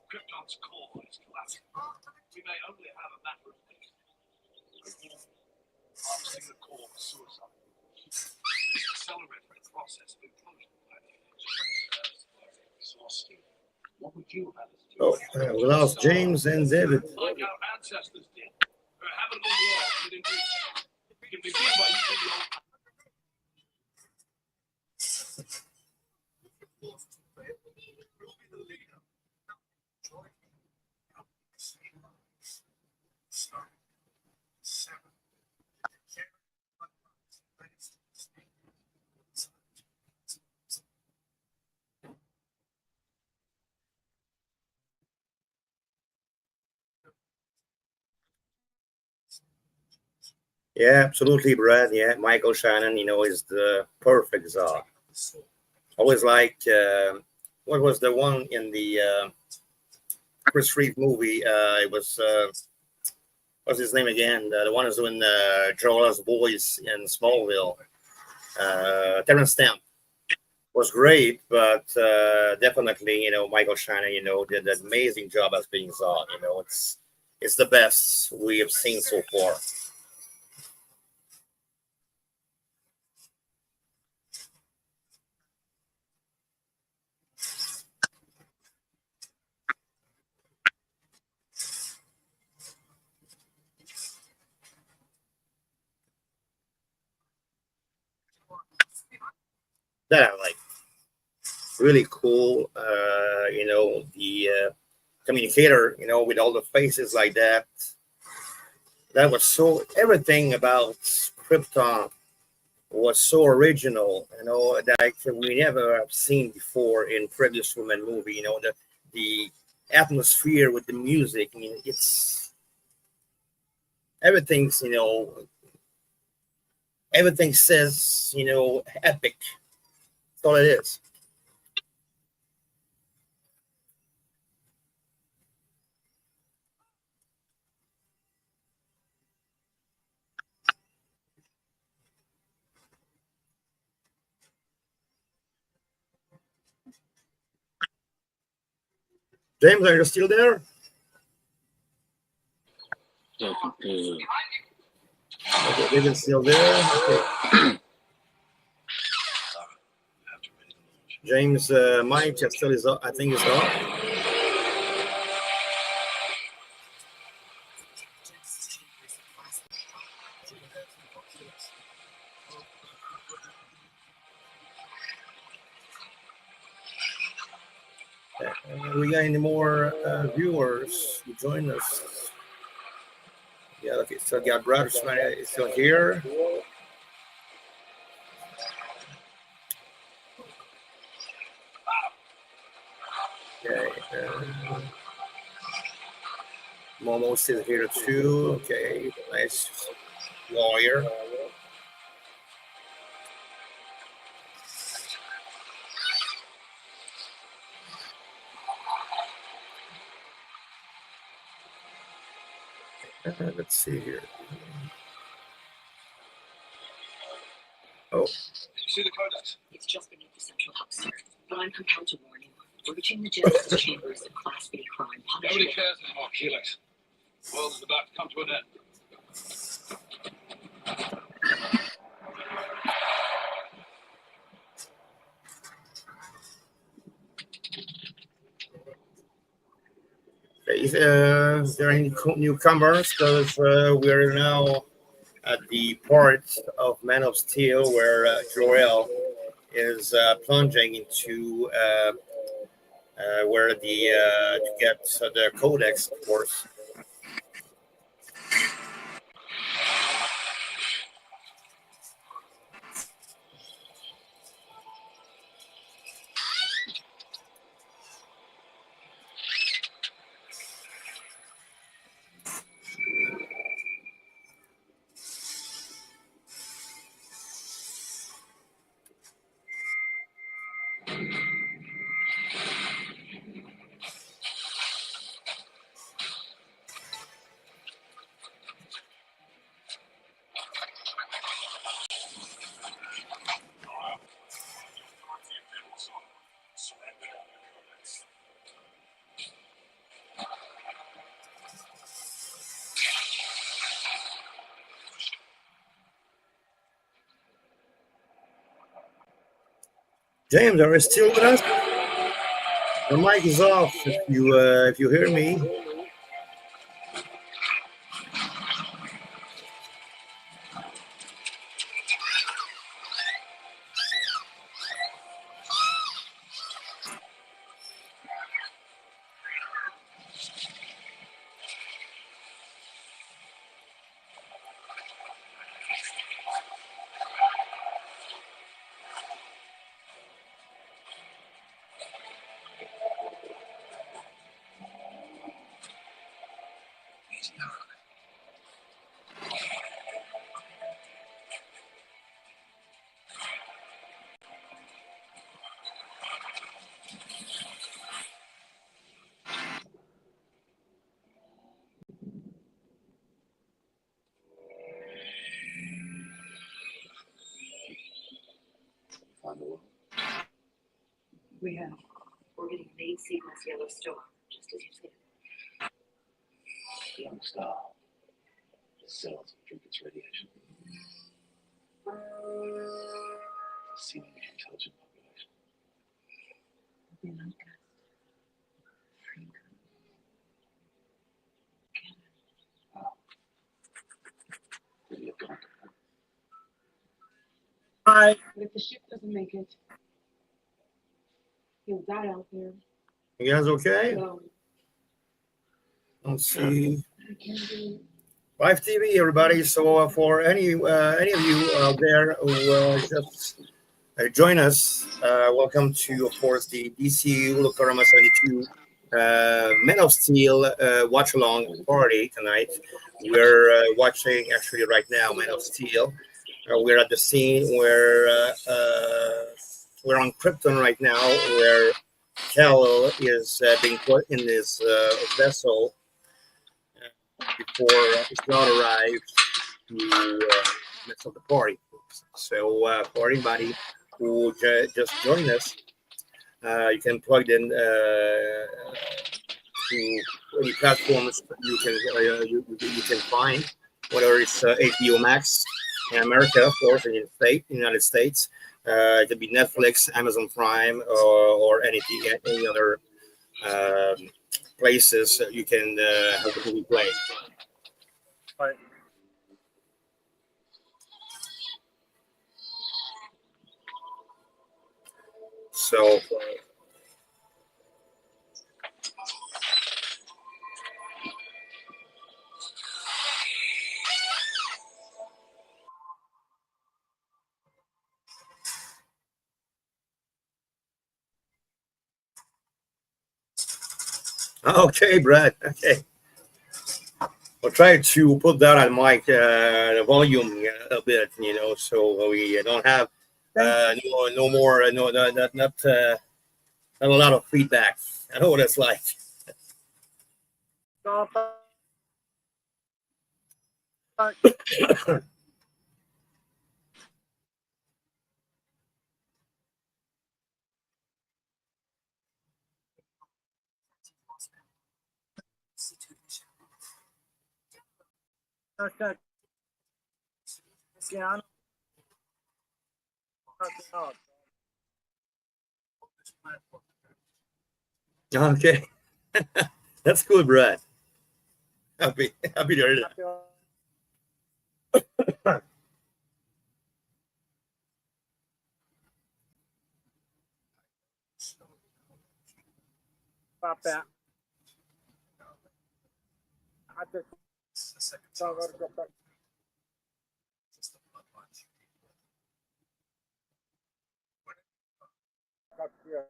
Krypton's core is collapsing. We may only have a matter of weeks. Harvesting the core for suicide. Accelerating the process of implosion. Exhausting. What would you have us do? Oh, we lost James and David. Like our ancestors did. A habitable world within reach. We can begin by using the old. Yeah, absolutely, Brad. Yeah, Michael Shannon, is the perfect Zod. Always like, what was the one in the Chris Reeve movie? It was, what's his name again? The one who's doing Joel's voice in Smallville. Terrence Stamp was great, but definitely, Michael Shannon, did an amazing job as being Zod. It's the best we have seen so far. That I like. Really cool. The communicator, with all the faces like that. That was so, everything about Krypton was so original, that we never have seen before in previous Superman movie. The atmosphere with the music. I mean, it's everything's, everything says, epic. That's all it is. James, are you still there? Okay, David's still there. Okay. James, Mike still is up. I think is off. We got any more viewers who join us? Yeah, okay. So got Brother Snyder is still here. Okay. Momo's still here too. Okay, nice lawyer. Let's see here. Oh. Did you see the codex? It's just beneath the central hub, sir. But I'm compelled to warn you. breaching the justice chambers of Class B crime Nobody punishment. cares anymore, Felix. The world is about to come to an end. Is there any newcomers? Because we're now at the part of Man of Steel where Jor-El is plunging into where the to get the codex, of course. James, are you still with us? The mic is off. If you hear me. We have. We're getting main sequence yellow storm, just as you said. Young star. The cells drink its radiation. Seemingly intelligent population. We've been outcast. Wow. Really have gone. Hi. But if the ship doesn't make it, he'll die out there. You guys okay? So Let's see. I can't do Live TV, everybody. So for any of you out there who just join us, welcome to, of course, the DCEU LucOrama72 Men of Steel watch-along party tonight. We're watching, actually, right now, Men of Steel. We're at the scene where we're on Krypton right now, where Kal is being put in this vessel before Scott arrives to mess up the party. So for anybody who just joined us, you can plug in to any platforms you can find, whether it's HBO Max in America, of course, in the United States. It could be Netflix, Amazon Prime, or any other places you can have the movie play. Right. So okay, Brad. Okay. I'll try to put down on mic the volume a bit, so we don't have no more, not a lot of feedback. I know what it's like. Okay. Keanu. Okay, that's cool, Brad. Happy to hear that. Stop that. I just saw her go back. Up here.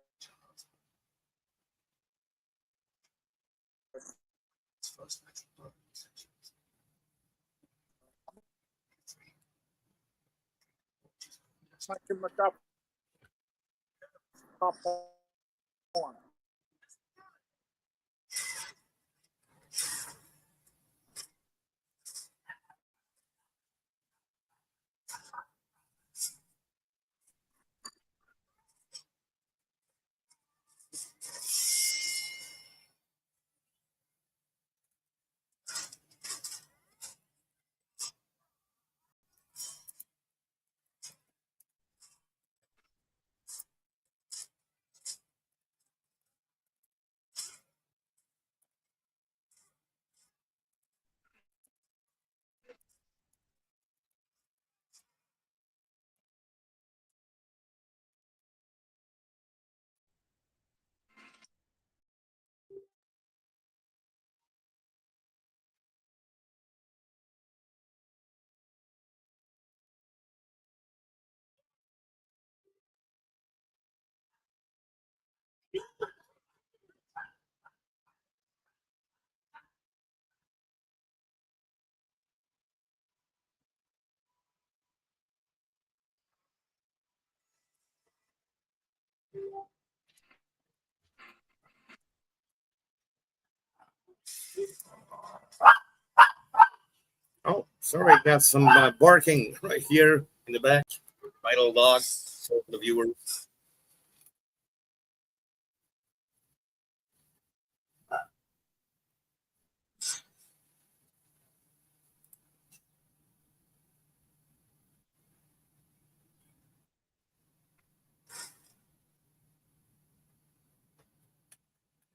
Much too much up. Top on. Oh, sorry, got some barking right here in the back. My little dog. So for the viewers.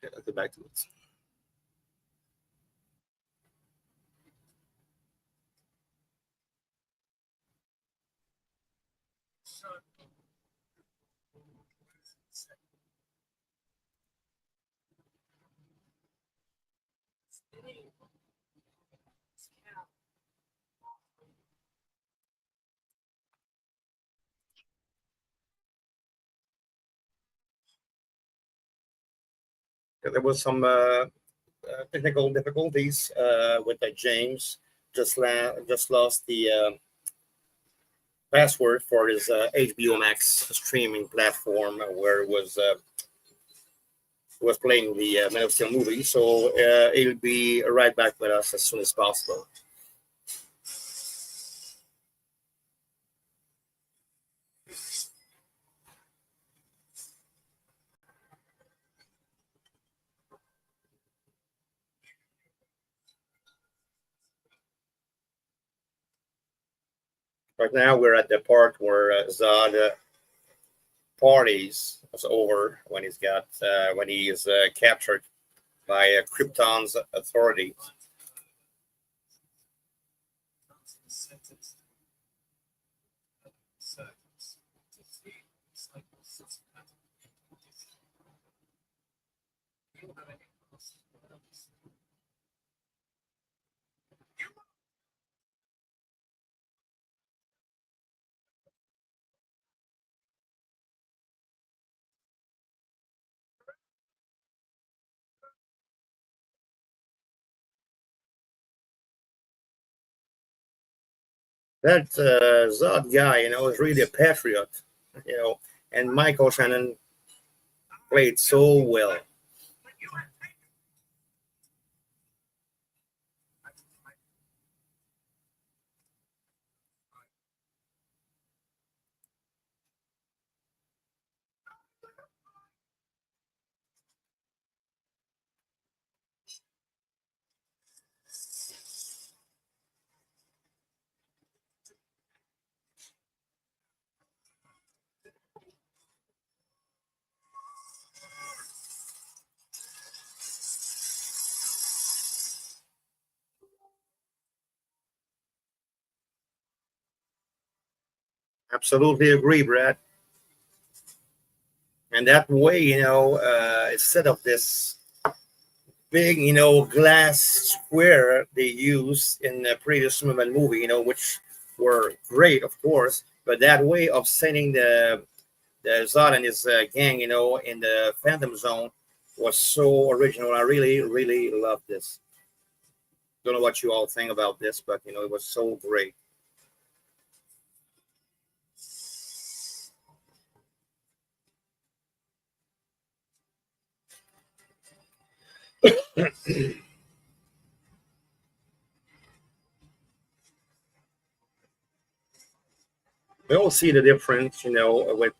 Yeah, let's get back to it. Yeah, there was some technical difficulties with James. Just lost the password for his HBO Max streaming platform where it was playing the Man of Steel movie. So he'll be right back with us as soon as possible. Right now, we're at the part where Zod parties is over when when he is captured by Krypton's authority. That Zod guy, is really a patriot, and Michael Shannon played so well. Absolutely agree, Brad. And that way, instead of this big, glass square they used in the previous Superman movie, which were great, of course, but that way of sending the Zod and his gang, in the Phantom Zone was so original. I really, really love this. Don't know what you all think about this, but it was so great. We all see the difference, with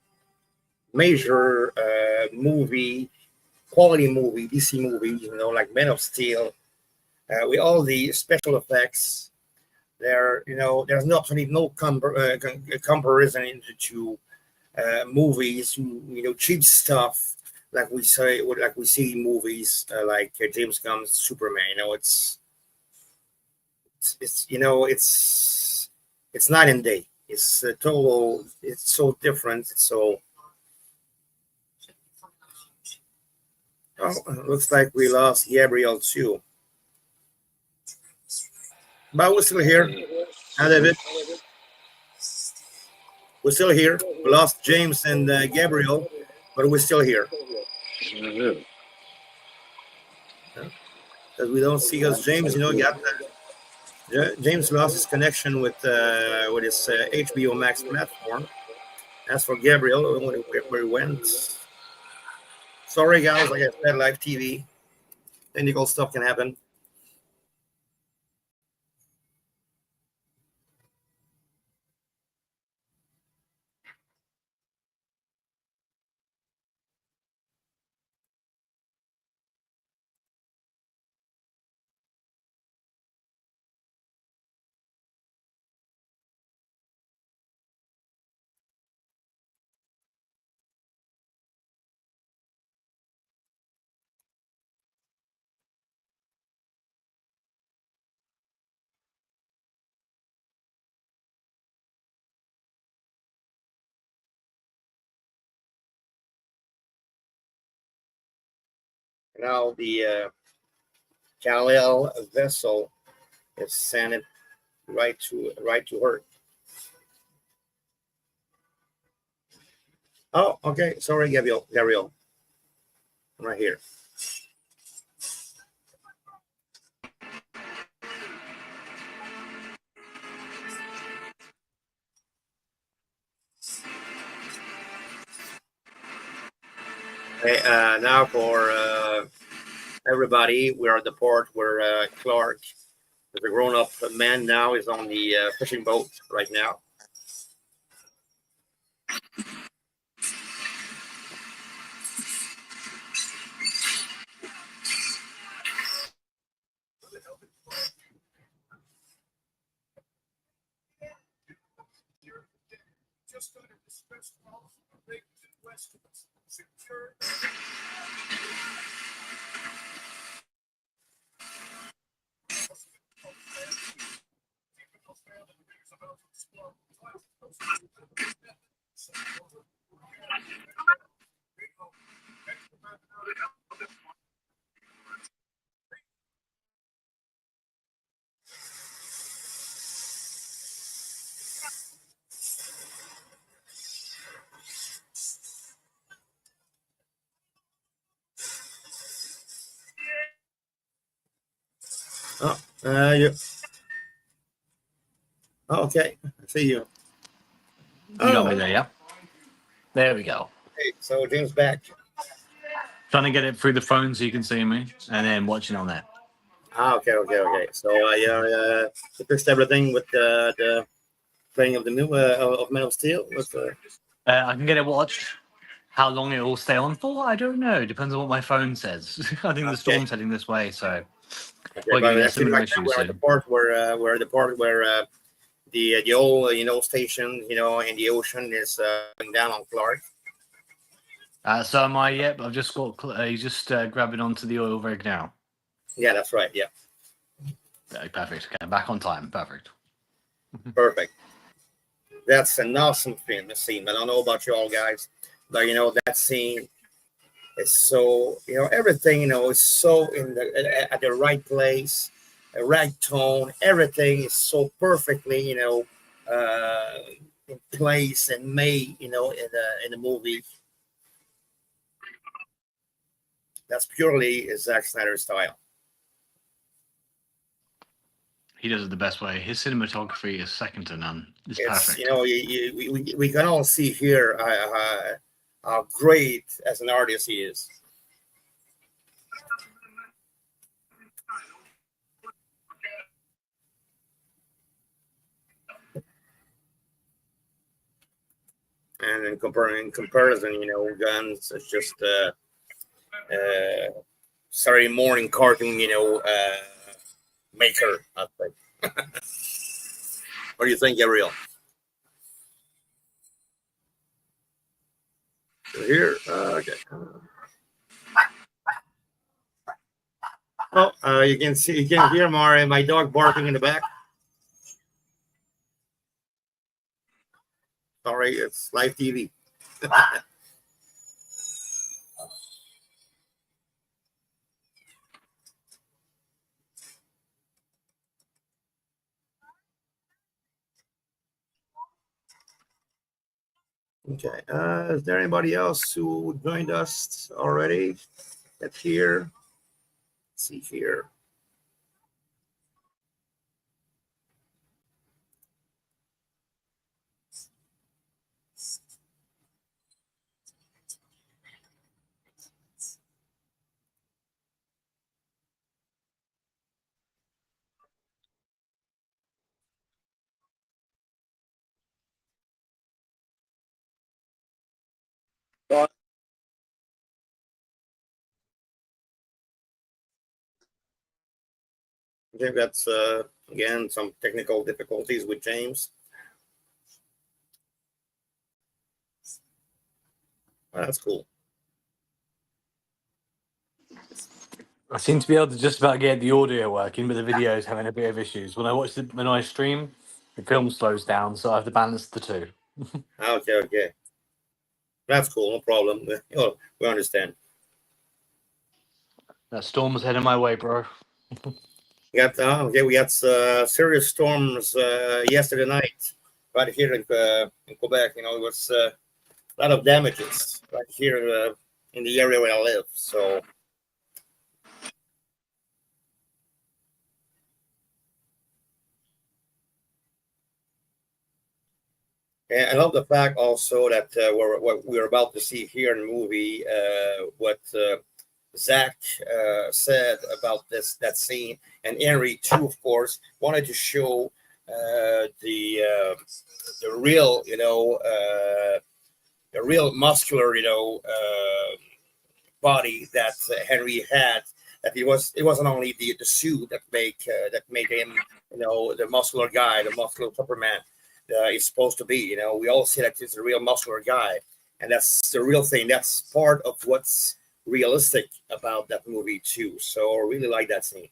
major quality movie, DC movies, like Man of Steel, with all the special effects. There's absolutely no comparison to movies, cheap stuff like we see in movies like James Gunn's Superman. It's night and day. It's total. It's so different. Looks like we lost Gabriel too. But we're still here. Hi, David. We're still here. We lost James and Gabriel, but we're still here. Because we don't see us, James. James lost his connection with his HBO Max platform. As for Gabriel, where he went. Sorry, guys. Like I said, live TV. Technical stuff can happen. Now the Kal-El vessel is sent right to Earth. Oh, okay. Sorry, Gabriel. I'm right here. Okay, now for everybody, we're at the port where Clark, the grown-up man now, is on the fishing boat right now. Just under the stress secure. Yeah. Oh, okay. I see you. You got me there, yeah? There we go. Okay, so James back. Trying to get it through the phone so you can see me, and then watching on there. Okay. So you fixed everything with the playing of the new of Man of Steel. I can get it watched. How long it will stay on for, I don't know. Depends on what my phone says. I think the storm's heading this way, so. Okay, Well, but you actually, similar right now issues we're at soon. the part where the old station in the ocean is going down on Clark. So am I. Yep, I've just got. He's just grabbing onto the oil rig now. Yeah, that's right. Yeah, Perfect. Okay, back on time. Perfect. perfect. That's an awesome film scene. I don't know about you all guys, but that scene is so everything is so in the at the right place, the right tone. Everything is so perfectly in place and made in the movie. That's purely Zack Snyder style. He does it the best way. His cinematography is second to none. It's perfect. We can all see here how great as an artist he is. And in comparison, Guns is just Saturday morning cartoon, maker, I think. What do you think, Gabriel? Here, okay. Oh, you can hear my dog barking in the back. Sorry, it's live TV. Okay. Is there anybody else who joined us already? That's here. Let's see here. I think that's again some technical difficulties with James. Oh, that's cool. I seem to be able to just about get the audio working, but the video is having a bit of issues. When I stream, the film slows down, so I have to balance the two. Okay. That's cool. No problem. We understand. That storm was heading my way, bro. We got serious storms yesterday night right here in Quebec. It was a lot of damages right here in the area where I live. So. And I love the fact also that what we're about to see here in the movie, what Zack said about that scene, and Henry too, of course, wanted to show the real, the real muscular, body that Henry had. That it wasn't only the suit that made him, the muscular guy, the muscular Superman. Is supposed to be. We all see that he's a real muscular guy, and that's the real thing. That's part of what's realistic about that movie too. So I really like that scene.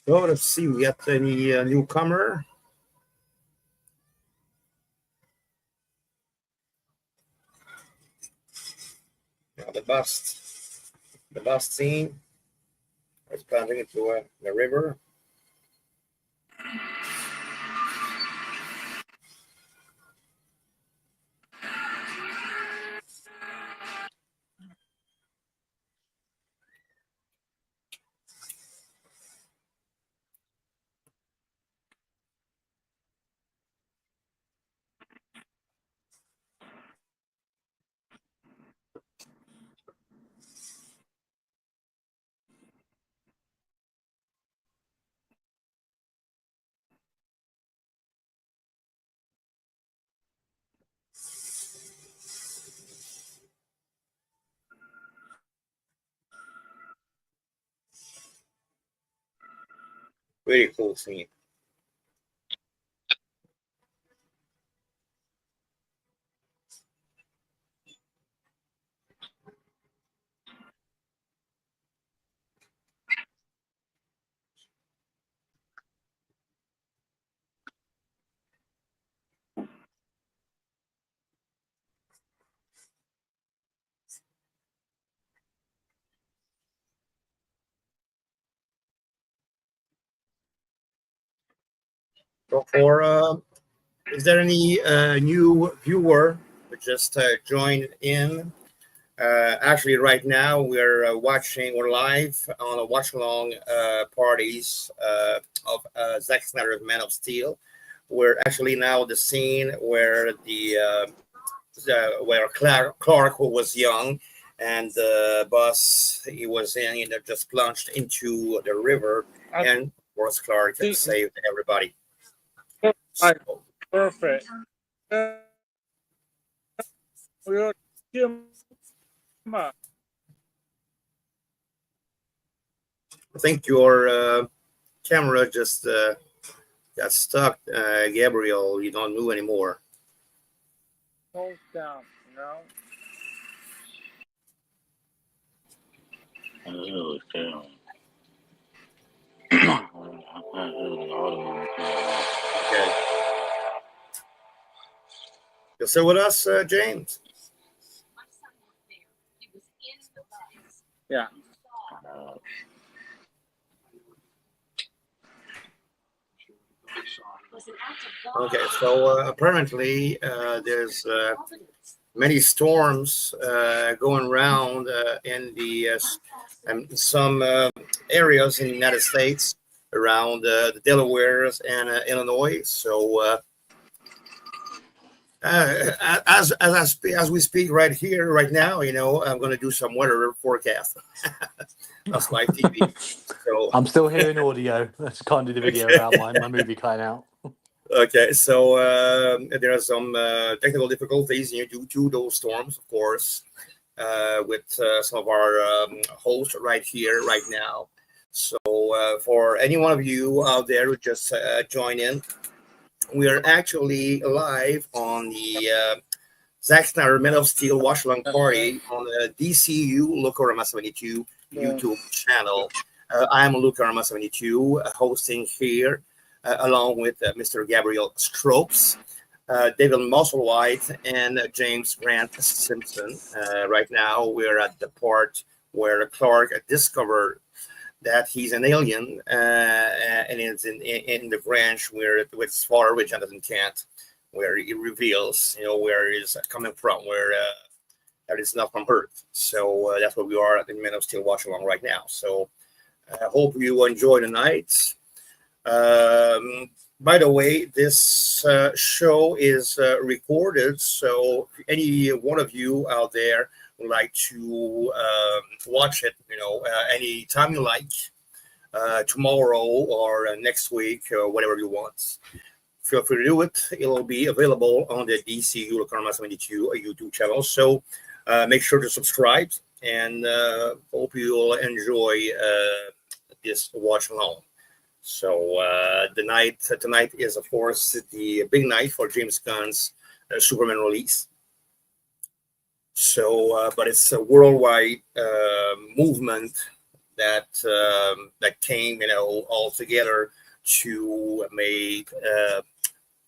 So let's see, we got any newcomer. Now the bust scene. It's plunging into the river. Really cool scene. So is there any new viewer who just joined in? Actually, right now we're live on a watch along parties of Zack Snyder's Man of Steel. We're actually now the scene where where Clark, who was young, and the bus he was in, just plunged into the river, and of course Clark saved everybody. So, Perfect. We'll I think your camera just got stuck, Gabriel. You don't move anymore. hold down, no. Okay. You're still with us, James? Yeah. Okay, so apparently there's many storms going around in the some areas in the United States around the Delawares and Illinois. So as we speak right here, right now, I'm going to do some weather forecast. That's live TV. So I'm still hearing audio. Let's can't do the video without my movie cutting out. okay, so there are some technical difficulties due to those storms, of course, with some of our hosts right here, right now. So for any one of you out there who just joined in, we are actually live on the Zack Snyder Man of Steel Watch Along Party on the DCEU LucOrama72 YouTube channel. I'm LucOrama72 hosting here along with Mr. Gabriel Stropes, David Musselwhite, and James Grant Simpson. Right now, we're at the part where Clark discovered that he's an alien, and it's in the branch where with his father, which Jonathan can't, where he reveals, where he's coming from, where that is not from Earth. So that's where we are at the Man of Steel Watch Along right now. So I hope you enjoy the night. By the way, this show is recorded, so if any one of you out there would like to watch it, any time you like, tomorrow or next week, or whatever you want, feel free to do it. It'll be available on the DCEU LucOrama72 YouTube channel. So make sure to subscribe, and hope you'll enjoy this watch along. So tonight is, of course, the big night for James Gunn's Superman release. So, but it's a worldwide movement that came, all together to make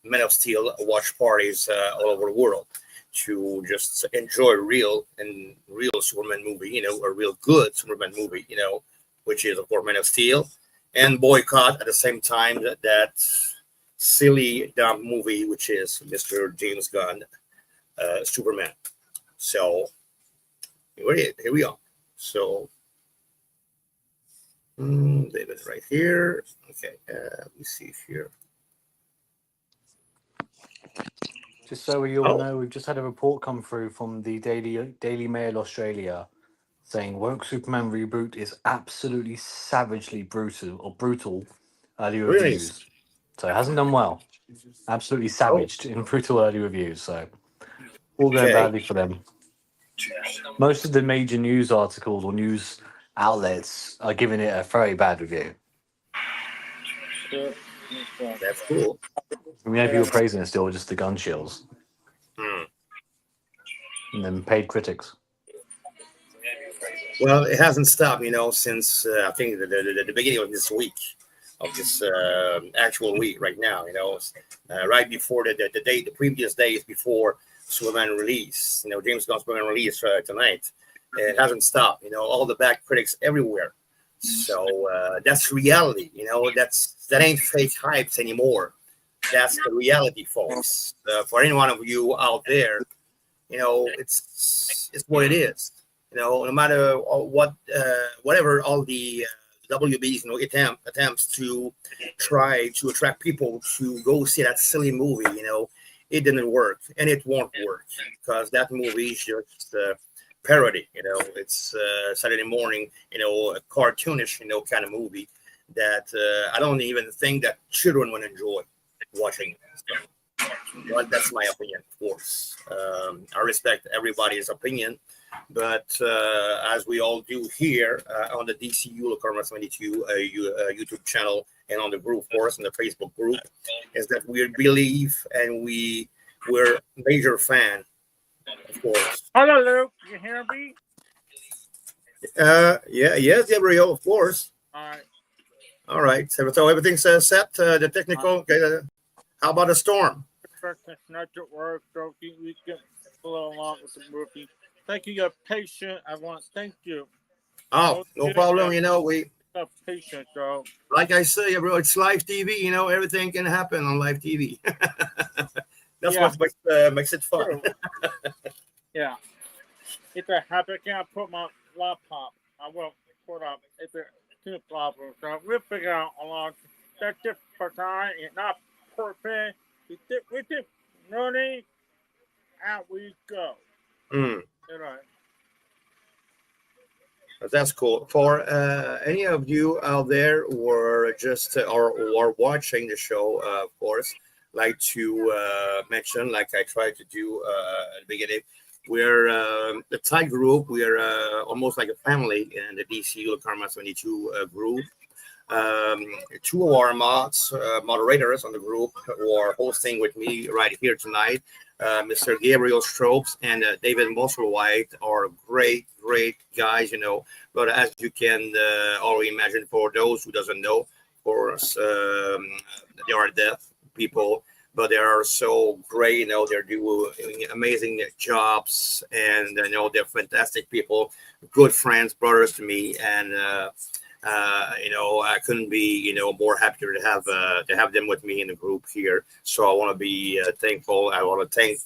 Men of Steel watch parties all over the world to just enjoy real Superman movie, a real good Superman movie, which is, of course, Men of Steel. And boycott at the same time that silly, dumb movie, which is Mr. James Gunn, Superman. So here we are. So David's right here. Okay, let me see here. Just so you all know, we've just had a report come through from the Daily Mail Australia saying woke Superman reboot is absolutely savagely brutal early reviews. So it hasn't done well. Absolutely savaged in brutal early reviews. So all going badly for them. Most of the major news articles or news outlets are giving it a very bad review. That's cool. I mean, people praising it still, just the gun chills. Hmm. And then paid critics. Well, it hasn't stopped, since I think the beginning of this week, of this actual week right now, right before the previous days before Superman release, James Gunn's Superman release tonight. It hasn't stopped, all the bad critics everywhere. So that's reality, that ain't fake hypes anymore. That's the reality, folks. For any one of you out there, it's what it is. No matter what, whatever all the WB's attempts to try to attract people to go see that silly movie, it didn't work, and it won't work because that movie is just parody. It's Saturday morning, a cartoonish, kind of movie that I don't even think that children would enjoy watching. Well, that's my opinion, of course. I respect everybody's opinion, but as we all do here on the DCEU LucOrama72 YouTube channel and on the group, of course, in the Facebook group, is that we believe and we're major fan, of course. Hello, Luke. You hear me? Yes, Gabriel, of course. All right. So everything's set. The technical. Okay, how about a storm? It's not your work, so we can follow along with the movie. Thank you, your patient. I want to thank you. Oh, no problem. We patient, so like I say, bro, it's live TV. Everything can happen on live TV. That's what makes it fun. Yeah. If I have, I can't put my laptop. I will put up. It's a two problems. So we'll figure out along. That's just for time. It's not perfect. We just running. Out we go. Right. That's cool. For any of you out there who are just or watching the show, of course, like to mention, like I tried to do at the beginning, we're a tight group. We're almost like a family in the DCEU LucOrama72 group. Two of our moderators on the group who are hosting with me right here tonight, Mr. Gabriel Strobes and David Moser-White, are great guys, But as you can already imagine, for those who doesn't know, of course, they are deaf people, but they are so great. They're doing amazing jobs, and they're fantastic people, good friends, brothers to me, and I couldn't be more happier to have them with me in the group here. So I want to be thankful. I want to thank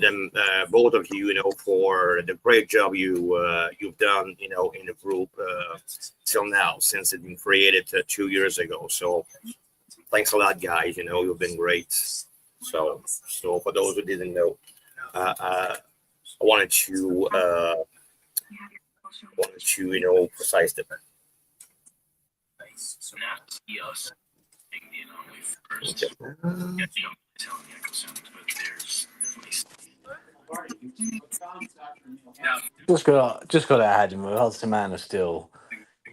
them, both of you, for the great job you've done, in the group till now, since it's been created 2 years ago. So thanks a lot, guys. You've been great. So for those who didn't know, I wanted to precise that. Just gotta add, in regards to Man of Steel,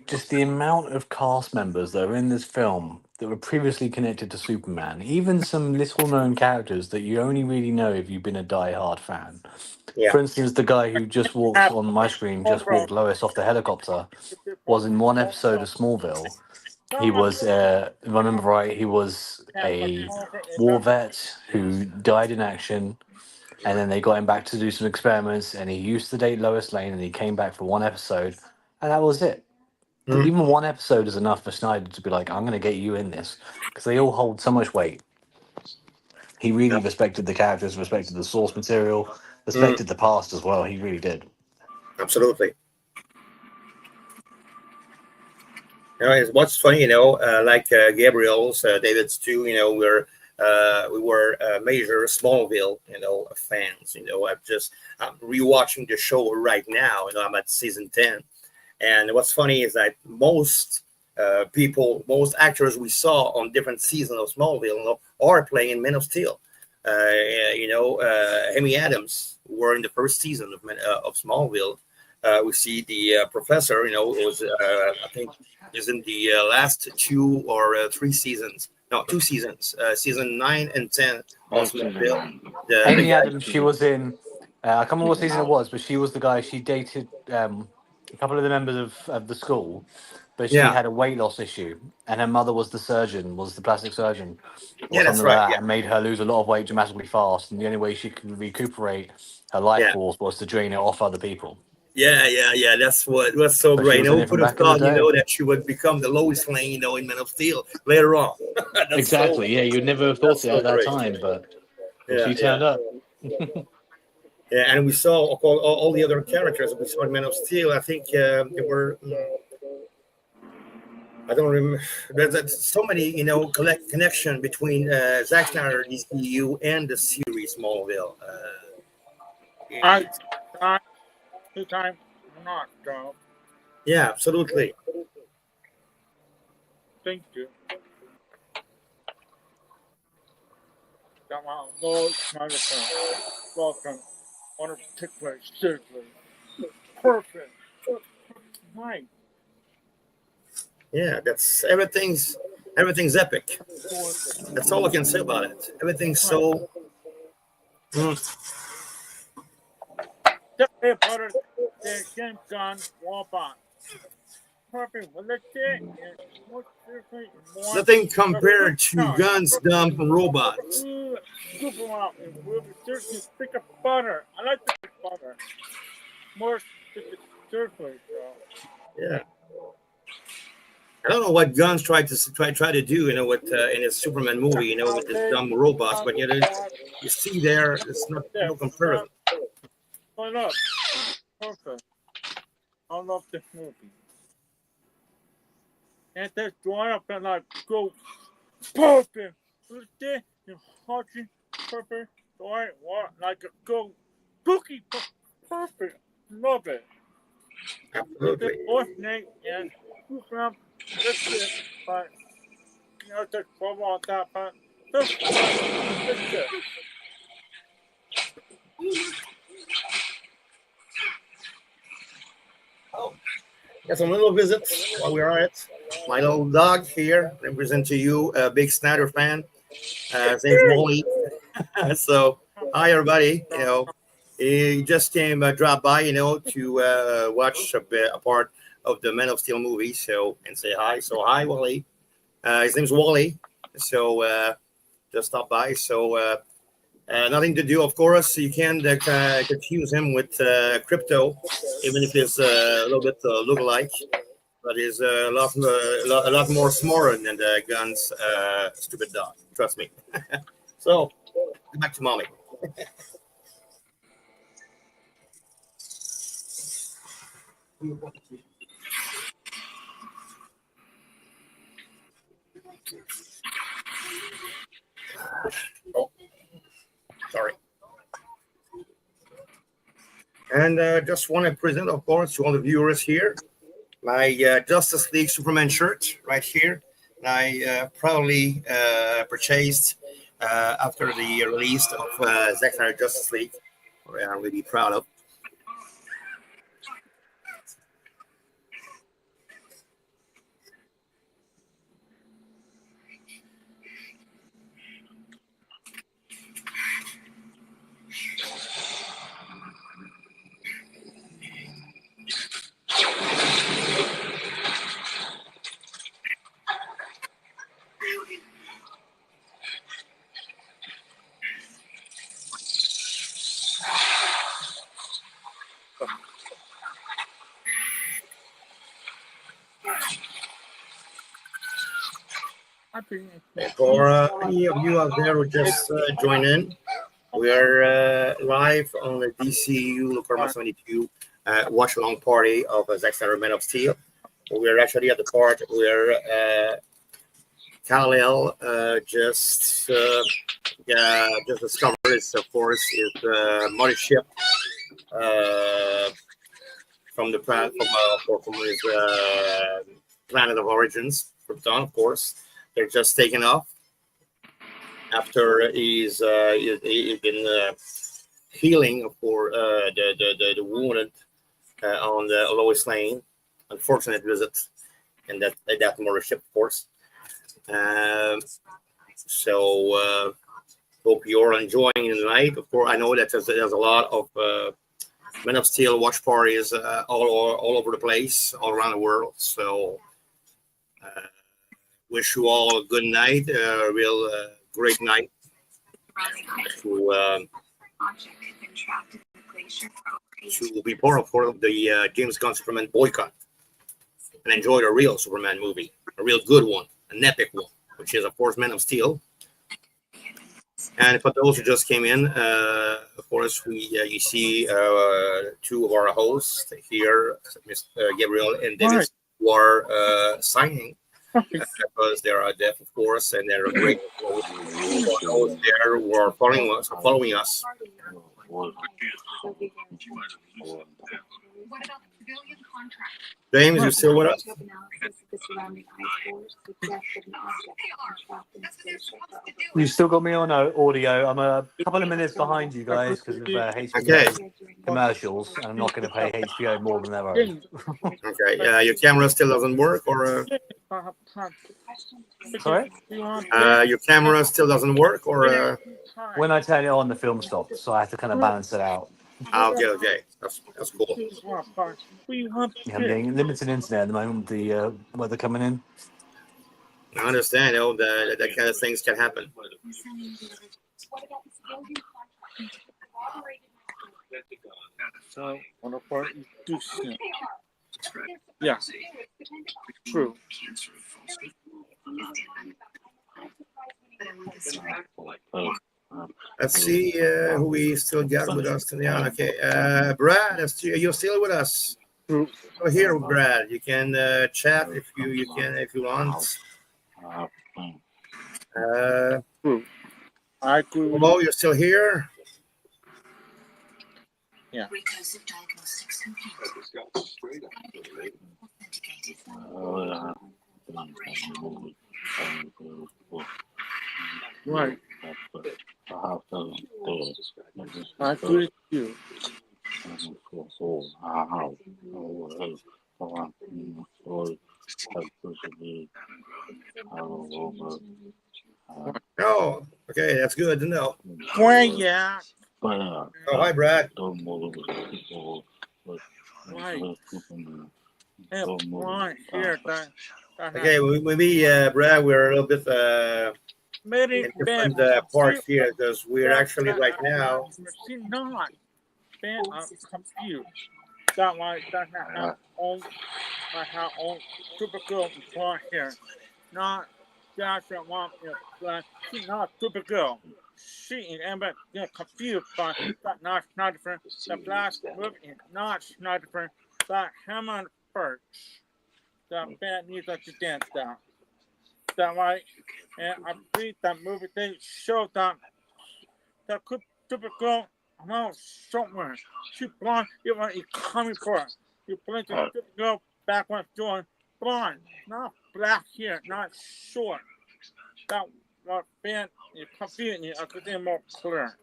just the amount of cast members that are in this film that were previously connected to Superman, even some little known characters that you only really know if you've been a die-hard fan. Yeah. For instance, the guy who just walked on my screen, just walked Lois off the helicopter, was in one episode of Smallville. He was, if I remember right, he was a war vet who died in action, and then they got him back to do some experiments, and he used to date Lois Lane, and he came back for one episode, and that was it. Even one episode is enough for Snyder to be like, I'm going to get you in this, because they all hold so much weight. He really respected the characters, respected the source material, respected the past as well. He really did. Absolutely. What's funny, like Gabriel's, David's too, we were major Smallville, fans. I'm rewatching the show right now. I'm at season 10. And what's funny is that most actors we saw on different seasons of Smallville, are playing Men of Steel. Amy Adams were in the first season of Smallville. We see the professor. It was I think is in the last 2 or 3 seasons. No, 2 seasons. Season 9 and 10 on Smallville. The big Amy guy. Adams, she was in. I can't remember what season it was, but she was the guy. She dated a couple of the members of the school, but she Yeah, had a weight loss issue, and her mother was the surgeon, was the plastic surgeon, or yeah, that's something like right. that, Yeah, and made her lose a lot of weight dramatically fast. And the only way she could recuperate her life yeah. force was to drain it off other people. Yeah. That's what was so But she great. was in Who it from could have back in the thought, day. that she would become the Lois Lane, in Man of Steel later on. Exactly. Yeah, you'd never have thought That's it so at that great. time, but Yeah, she turned up. yeah. And we saw all the other characters we saw in Man of Steel. I think there were. I don't remember. There's so many, connection between Zack Snyder, DCEU, and the series Smallville. I time not go. Yeah, absolutely. Thank you. Come on, Lord Snyder. Welcome. Want to take place seriously. Perfect. Right. Yeah, that's everything's epic. That's all I can say about it. Everything's so. Just be a part of the James Gunn Wallbot. Perfect. Well, let's get more seriously. Nothing compared to guns, dump, and robots. Super out and we'll be seriously stick of butter. I like the stick of butter. More seriously, Yeah. I don't know what Guns tried to do, with in his Superman movie, with his dumb robots, but you see there, it's no comparison. Why not? Perfect. I love this movie. And this drawing up and like go perfect. Look there, watching perfect. Drawing what like a go cookie perfect. Love it. Absolutely. The Nate and Superman. That's it. But just trouble on that part. That's it. Got some little visits while we are at it. My little dog here represent to you, a big Snyder fan. His name's Wally. So, hi everybody. He just came drop by, to watch a part of the Man of Steel movie. So and say hi. So hi, Wally. His name's Wally. So just stop by. So nothing to do, of course. You can confuse him with Crypto, even if it's a little bit look-alike. But he's a lot more smarter than the Guns stupid dog. Trust me. So, back to mommy. Oh, sorry. And just want to present, of course, to all the viewers here, my Justice League Superman shirt right here. I proudly purchased after the release of Zack Snyder Justice League, which I'm really proud of. And for any of you out there who just joined in, we are live on the DCEU LucOrama72 watch-along party of Zack Snyder Man of Steel. We're actually at the part where Kal-El just discovered his, of course, his mothership from the planet from his planet of origins, Krypton, of course. They're just taken off after he's been healing for the wounded on the Lois Lane. Unfortunate visit in that mothership, of course. So hope you're enjoying the night. Of course, I know that there's a lot of Men of Steel watch parties all over the place, all around the world. So wish you all a good night, a real great night to be part of the James Gunn Superman boycott and enjoy the real Superman movie, a real good one, an epic one, which is, of course, Man of Steel. And for those who just came in, of course, you see two of our hosts here, Mr. Gabriel and Dennis, who are signing because they are deaf, of course, and they're great. For those there who are following us. James, you still with us? You still got me on audio. I'm a couple of minutes behind you guys because of HBO commercials, and I'm not going to pay HBO more than their own. Okay, your camera still doesn't work, or sorry? Your camera still doesn't work, or when I turn it on, the film stops, so I have to kind of balance it out. Okay, that's cool. Yeah, I'm getting limited internet at the moment. The weather coming in. I understand, that kind of things can happen. So, on the part you do. Yeah, true. Let's see who we still got with us today. Okay, Brad, you're still with us. So here, Brad, you can chat if you want. I agree. Hello, you're still here? Yeah. Right. I agree with you. Oh, okay, that's good to know. Where yeah. Oh, hi, Brad. Right. Hey, right here. Okay, maybe Brad, we're a little bit in different parts here because we're actually right now. She's not. Man, I'm confused. That like that's not how old, like how old typical part here. Not that's one. Like she's not typical. She and but confused by that not different. The last movie is not different. That Hammond first. That bad needs to dance down. That right, and I believe that movie they showed that could typical amount somewhere. She blind, you want it coming for her. You blink the typical back when it's doing blind, not black here, not short. That what band is confusing you. I could be more clear.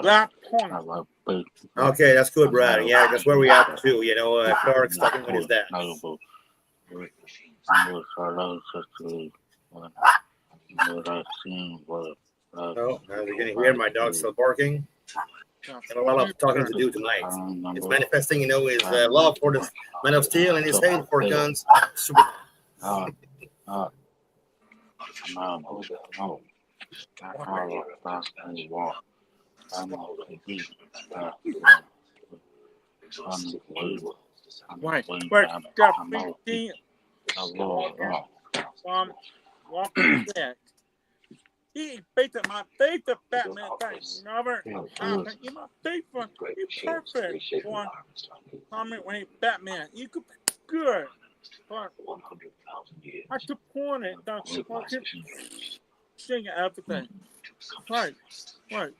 That point. Okay, that's good, Brad. Yeah, that's where we at too. Clark's talking with his dad. Oh, as you can hear, my dog's still barking. Got a lot of talking to do tonight. It's manifesting, his love for the Man of Steel and his hate for guns. Right, but walking dead. He beat my favorite Batman thing. Never happened. You my favorite. You perfect one. Comment when he Batman. You could be good. But I disappointed. Don't you want to sing everything? Right. Right.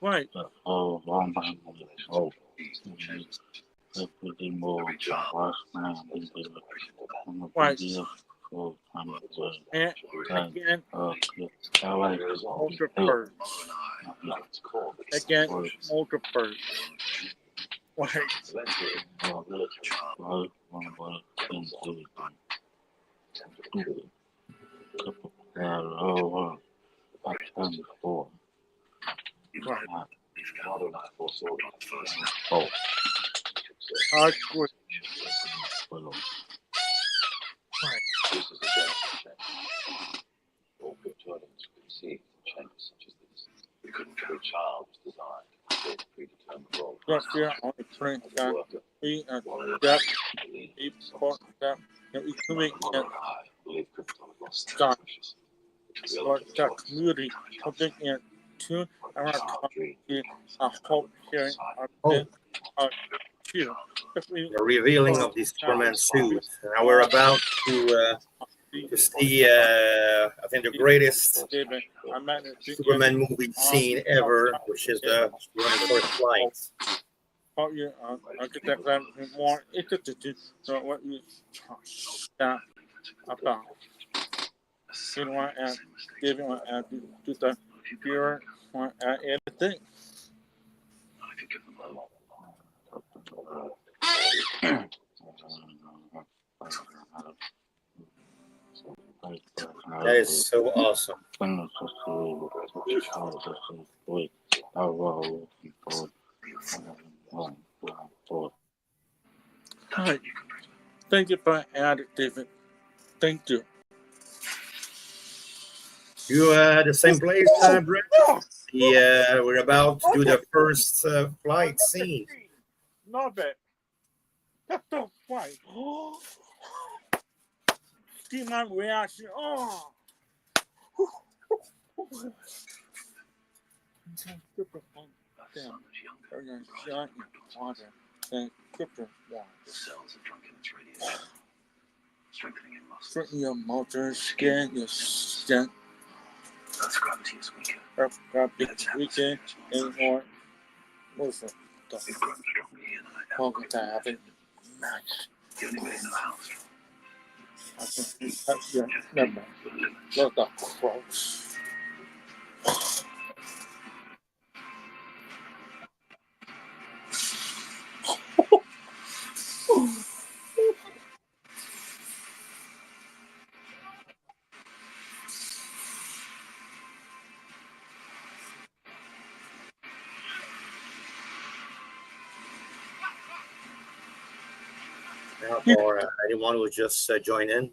Right. Right. And again, multiverse. Again, multiverse. Like, I quit. This is a delicate check. All good toilets conceive changes such as this. We couldn't go. A child was designed to play a predetermined role. Just here on the train that we and that we support that we commit I believe crypto lost Zack. precious. But that community something in to our community. I hope hearing our cheer. If we The revealing of the Superman suit. Now we're about to see, I think, the greatest I managed to Superman movie scene ever, which is the one of the first flights. how you I get that more interested in what you that about. You know what? And giving what to the pure everything. That is so awesome. Hi. Thank you for adding, David. Thank you. You the same place, Brett? We're about to do the first flight scene. Not bad. That's so funny. See my reaction. Oh. Damn. Shot in water. And crypto water. Cells are drunk in its radiation, strengthening your muscles. Straighten your motor, scan your stent. Earth's gravity is weaker. Earth gravity weekend and more. What's it? We've grown stronger here than I ever Welcome to having nice. The only way in the house. I can touch your number. Look up close. Now, for anyone who just joined in,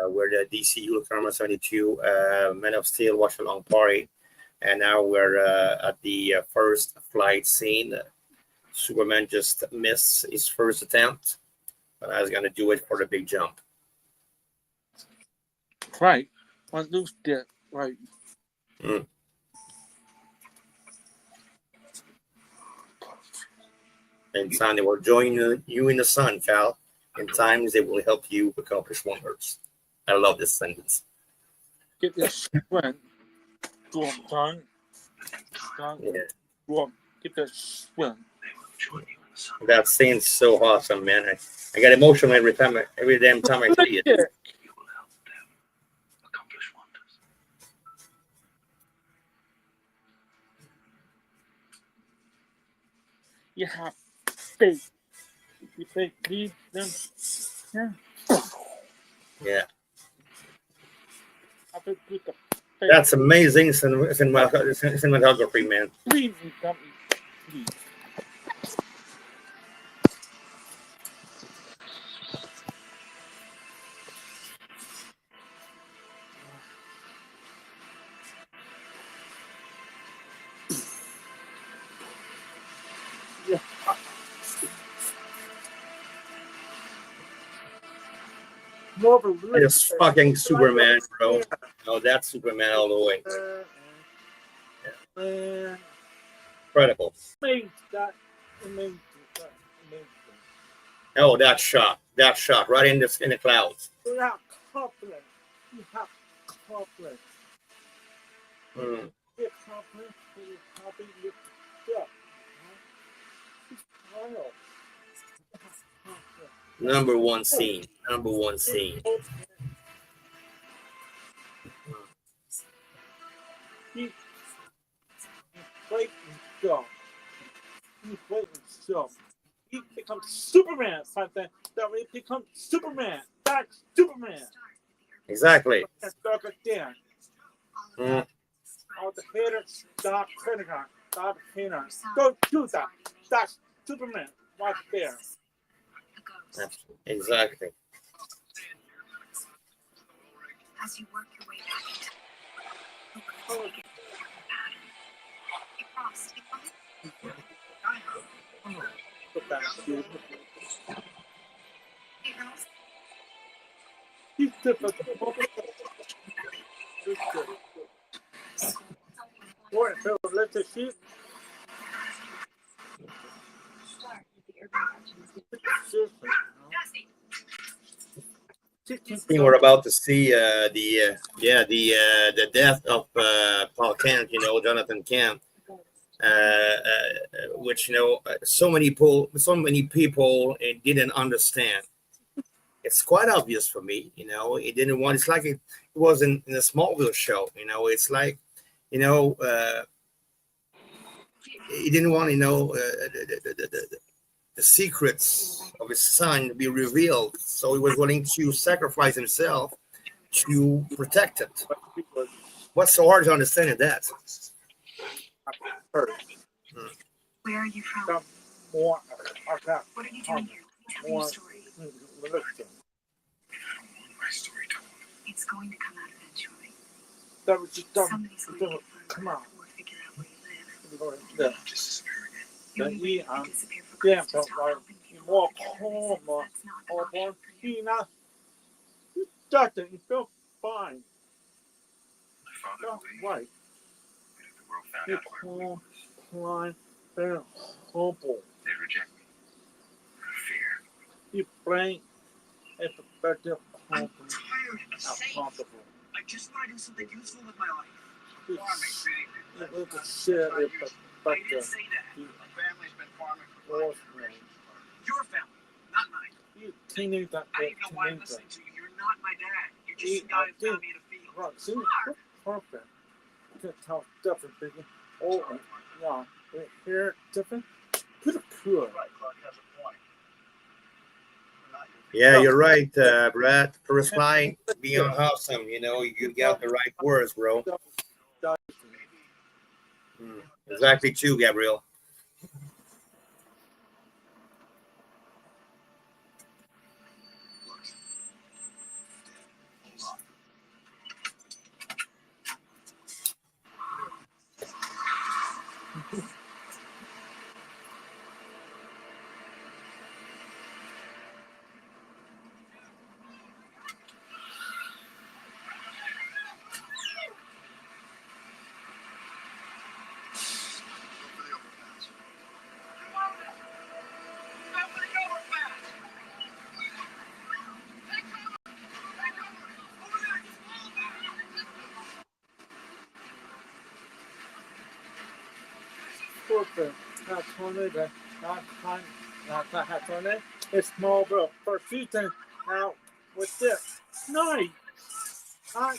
we're the DCEU LucOrama72 Men of Steel watch-along party, and now we're at the first flight scene. Superman just missed his first attempt, but I was going to do it for the big jump. Right. I lose that. Right. And time they will join you in the sun, Cal. In times they will help you accomplish wonders. I love this sentence. Get this strength. Go on, time. Yeah. Go on. Get that strength. That scene's so awesome, man. I get emotional every damn time I see it. You will help them accomplish wonders. You have faith. You say lead them. Yeah. Yeah. I think with the faith. That's amazing cinematography, man. Lead me, dummy. Lead. Yeah. More of a It's fucking Superman, bro. No, that's Superman all the way. Incredible. Amazing. Oh, that shot right in the clouds. You have confidence. You have confidence. Mm. Get confidence. You confidence. You step. Number one scene. become Superman. Something that we become Superman. That's Superman. Exactly. That's dark again. Mm. All the haters, stop criticizing. Stop haters. Go do that. That's Superman right there. Exactly. As you work your way back into Oh, it crossed. put that dude. It crossed. He's different. What? Let's just shoot. Start with the urban legends. I think we're about to see the death of Paul Kent, Jonathan Kent, which so many people didn't understand. It's quite obvious for me, it didn't want. It's like it was in the Smallville show, it's like, he didn't want, the secrets of his son to be revealed, so he was willing to sacrifice himself to protect it. What's so hard to understand in that? Where are you from? What are you doing here? Tell your story. My story told. It's going to come out eventually. That was just dumb. Somebody's going to come out. Or figure out where you live. Yeah. Just disappear again. You disappear for Yeah, good. but Stop like, helping people walk together. home, That's not an option for you. You got it. You feel fine. My father Felt believed right. that if the world found You out where we calm, fine, very humble. they'd reject me. Out of fear. You brain is effective, I'm humble, tired of saying uncomfortable. I just want to do something useful with my life. It's- Farming, it was a shit I didn't effective. say that. You My family's been farming for 5 lost me. generations. Your family, not mine. You teenage that I don't even know why I'm listening to you. You're not my dad. You're just a guy who found me in a field. Right, see, perfect. You can tell different people. Oh, yeah, here different. Pretty cool. Right, Clark has a point. We're not your Yeah, you're right, Brad. First line, being awesome. You got the right words, bro. Exactly, too, Gabriel. It's small, bro. First season. Now with this, nice. I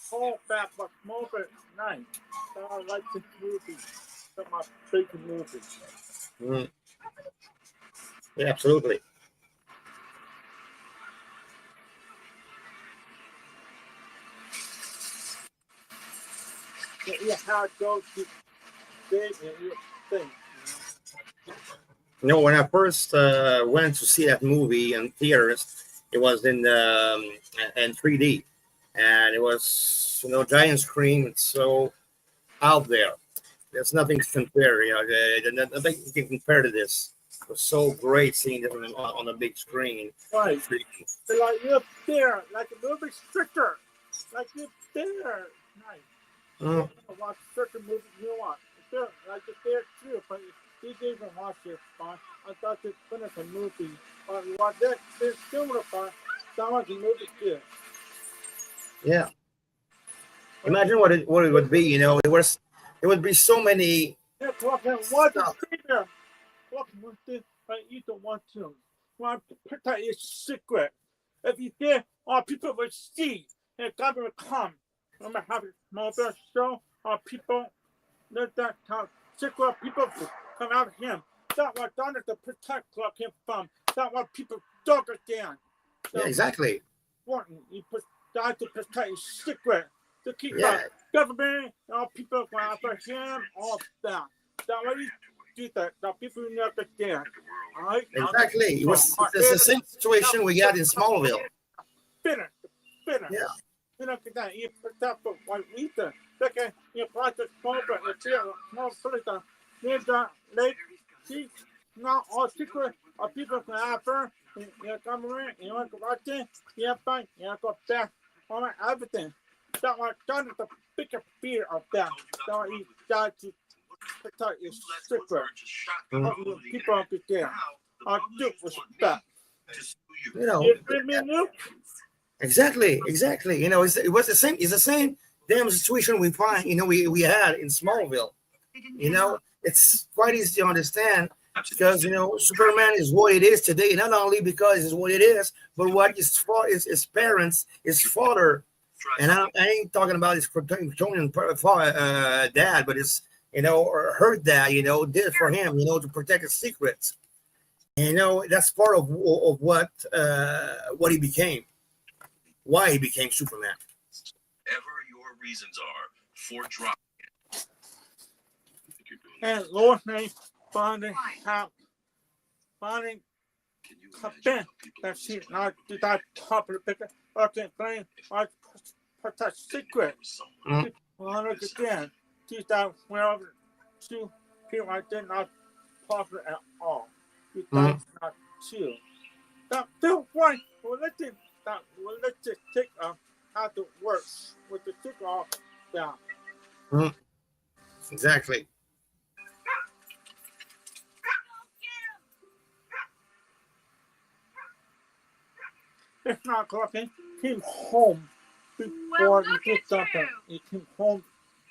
call back, but small, but nice. So I like this movie. That's my favorite movie. Mm. Yeah, absolutely. Yeah, how it goes to big and you think. When I first went to see that movie in theaters, it was in 3D, and it was giant screen. It's so out there. There's nothing to compare. Nothing you can compare to this. It was so great seeing it on a big screen. Right. They're like you're there, like a little bit stricter, like you're there. Nice. Mm. Watch certain movies you want. There, like it's there too, but you didn't even watch it. I thought they finished a movie. But you watch that, it's similar, but sound like the movie too. Yeah. Imagine what it would be. It would be so many. Yeah, talking what the there. Talking with this, but you don't want to. Want to protect your secret. If you did, all people would see. And God will come. I'm gonna have a small bit show. People let that secret people come out of him. That's what done it to protect Clark Kent from. That's what people don't understand. Yeah, exactly. Important. You put that to protect his secret. To keep Yeah. government, all people for him, all that. That's why you do that. That people never understand. All right? Exactly. It's the same situation we got in Smallville. Bitter. Yeah. You know, that you protect the white leader. Look at you apply the small but the small filter. There's that lake. See, not all secret of people from Africa. You government, you want to watch it, you fight, you go back, all that everything. That was done the bigger fear of that. That was you got to protect your secret. People up there. I do respect. You know. You feel me, Luke? Exactly. You know, it was the same. It's the same damn situation we find. You know, we had in Smallville. You know, it's quite easy to understand because you know Superman is what it is today. Not only because it's what it is, but what his parents, his father, and I ain't talking about his Kryptonian dad, but his or her dad. You know, did for him. You know, to protect his secrets. And, you know, that's part of what he became. Why he became Superman. Whatever your reasons are for dropping it. And Lord name finding Ben that she not do that popular picture or can claim or protect secret. Again, 2012 two people I did not popular at all. That's not true. That feel right religion that religious take how to work with the took off down. Exactly. It's not cooking. Came home before you did something. You came home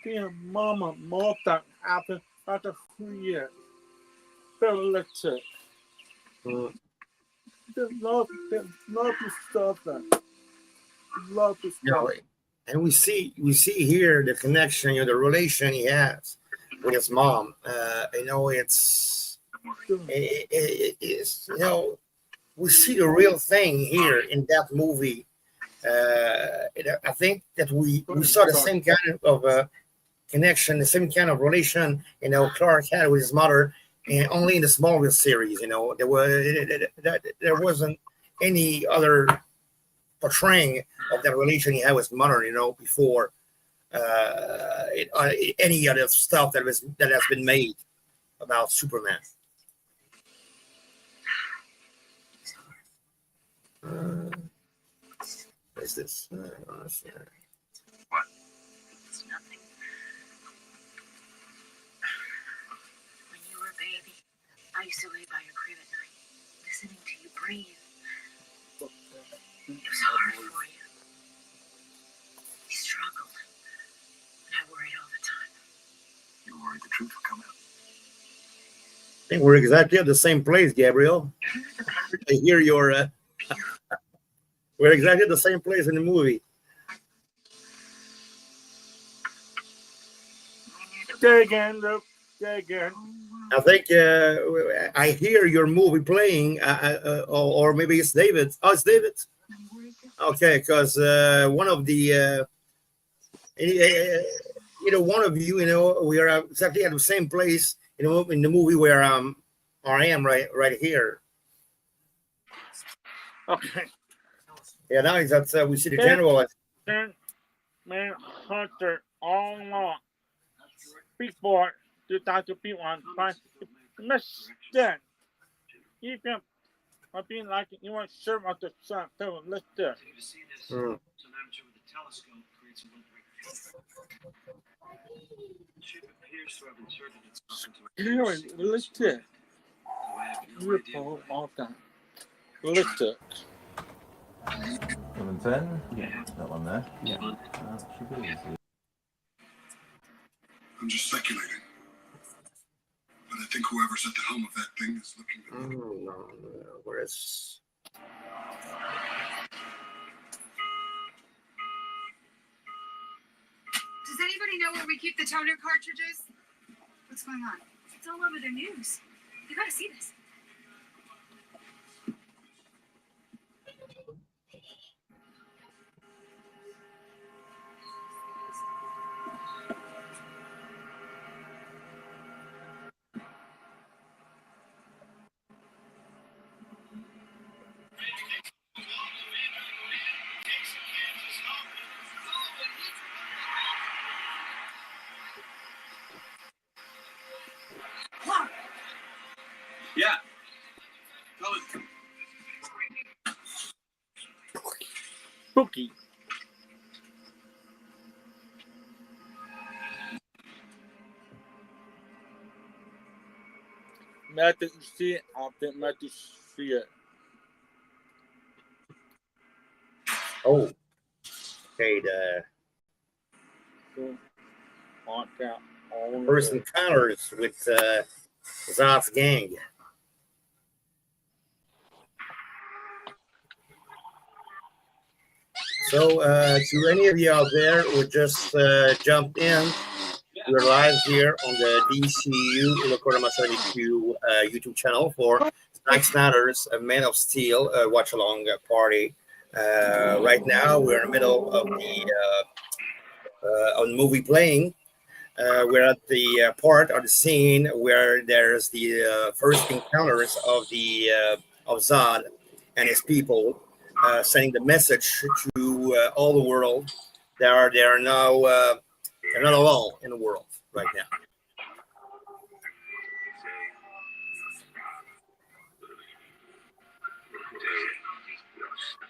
being mama moved that after 3 years. Very legit. The love is stuff that love is stuff. And we see here the connection, the relation he has with his mom. You know, it's we see the real thing here in that movie. I think that we saw the same kind of connection, the same kind of relation, Clark had with his mother, and only in the Smallville series, there wasn't any other portraying of that relation he had with his mother, before any other stuff that has been made about Superman. What is this? What? It's nothing. When you were a baby, I used to lay by your crib at night, listening to you breathe. It was hard for you. You struggled, and I worried all the time. You worried the truth would come out. I think we're exactly at the same place, Gabriel. I hear your. We're exactly at the same place in the movie. Say again, Luke. Say again. I think I hear your movie playing, or maybe it's David. Oh, it's David. Okay, because one of the, one of you, we are exactly at the same place, in the movie where I am right here. Okay. Yeah, now that's we see the general. Man, Hunter, all along. Before 2001, but Mr. Even I've been like you want to serve out the sun, so let's do it. Let's do it. Ripple all that. Let's do it. 710? Yeah. That one there? Yeah. Should be easy. I'm just speculating. But I think whoever's at the helm of that thing is looking to me. Where is... Does anybody know where we keep the toner cartridges? What's going on? It's all over the news. You gotta see this. Yeah. Tell us. Spooky. Mad that you see it, I think mad that you see it. Oh, okay. The So, on down. All first encounters with Zack's gang. So, to any of you out there who just jumped in, we're live here on the DCEU LucOrama72 YouTube channel for Zack Snyder's Man of Steel watch-along party. Right now, we're in the middle of the movie playing. We're at the part of the scene where there's the first encounters of Zod and his people, sending the message to all the world. They are now they're not alone in the world right now.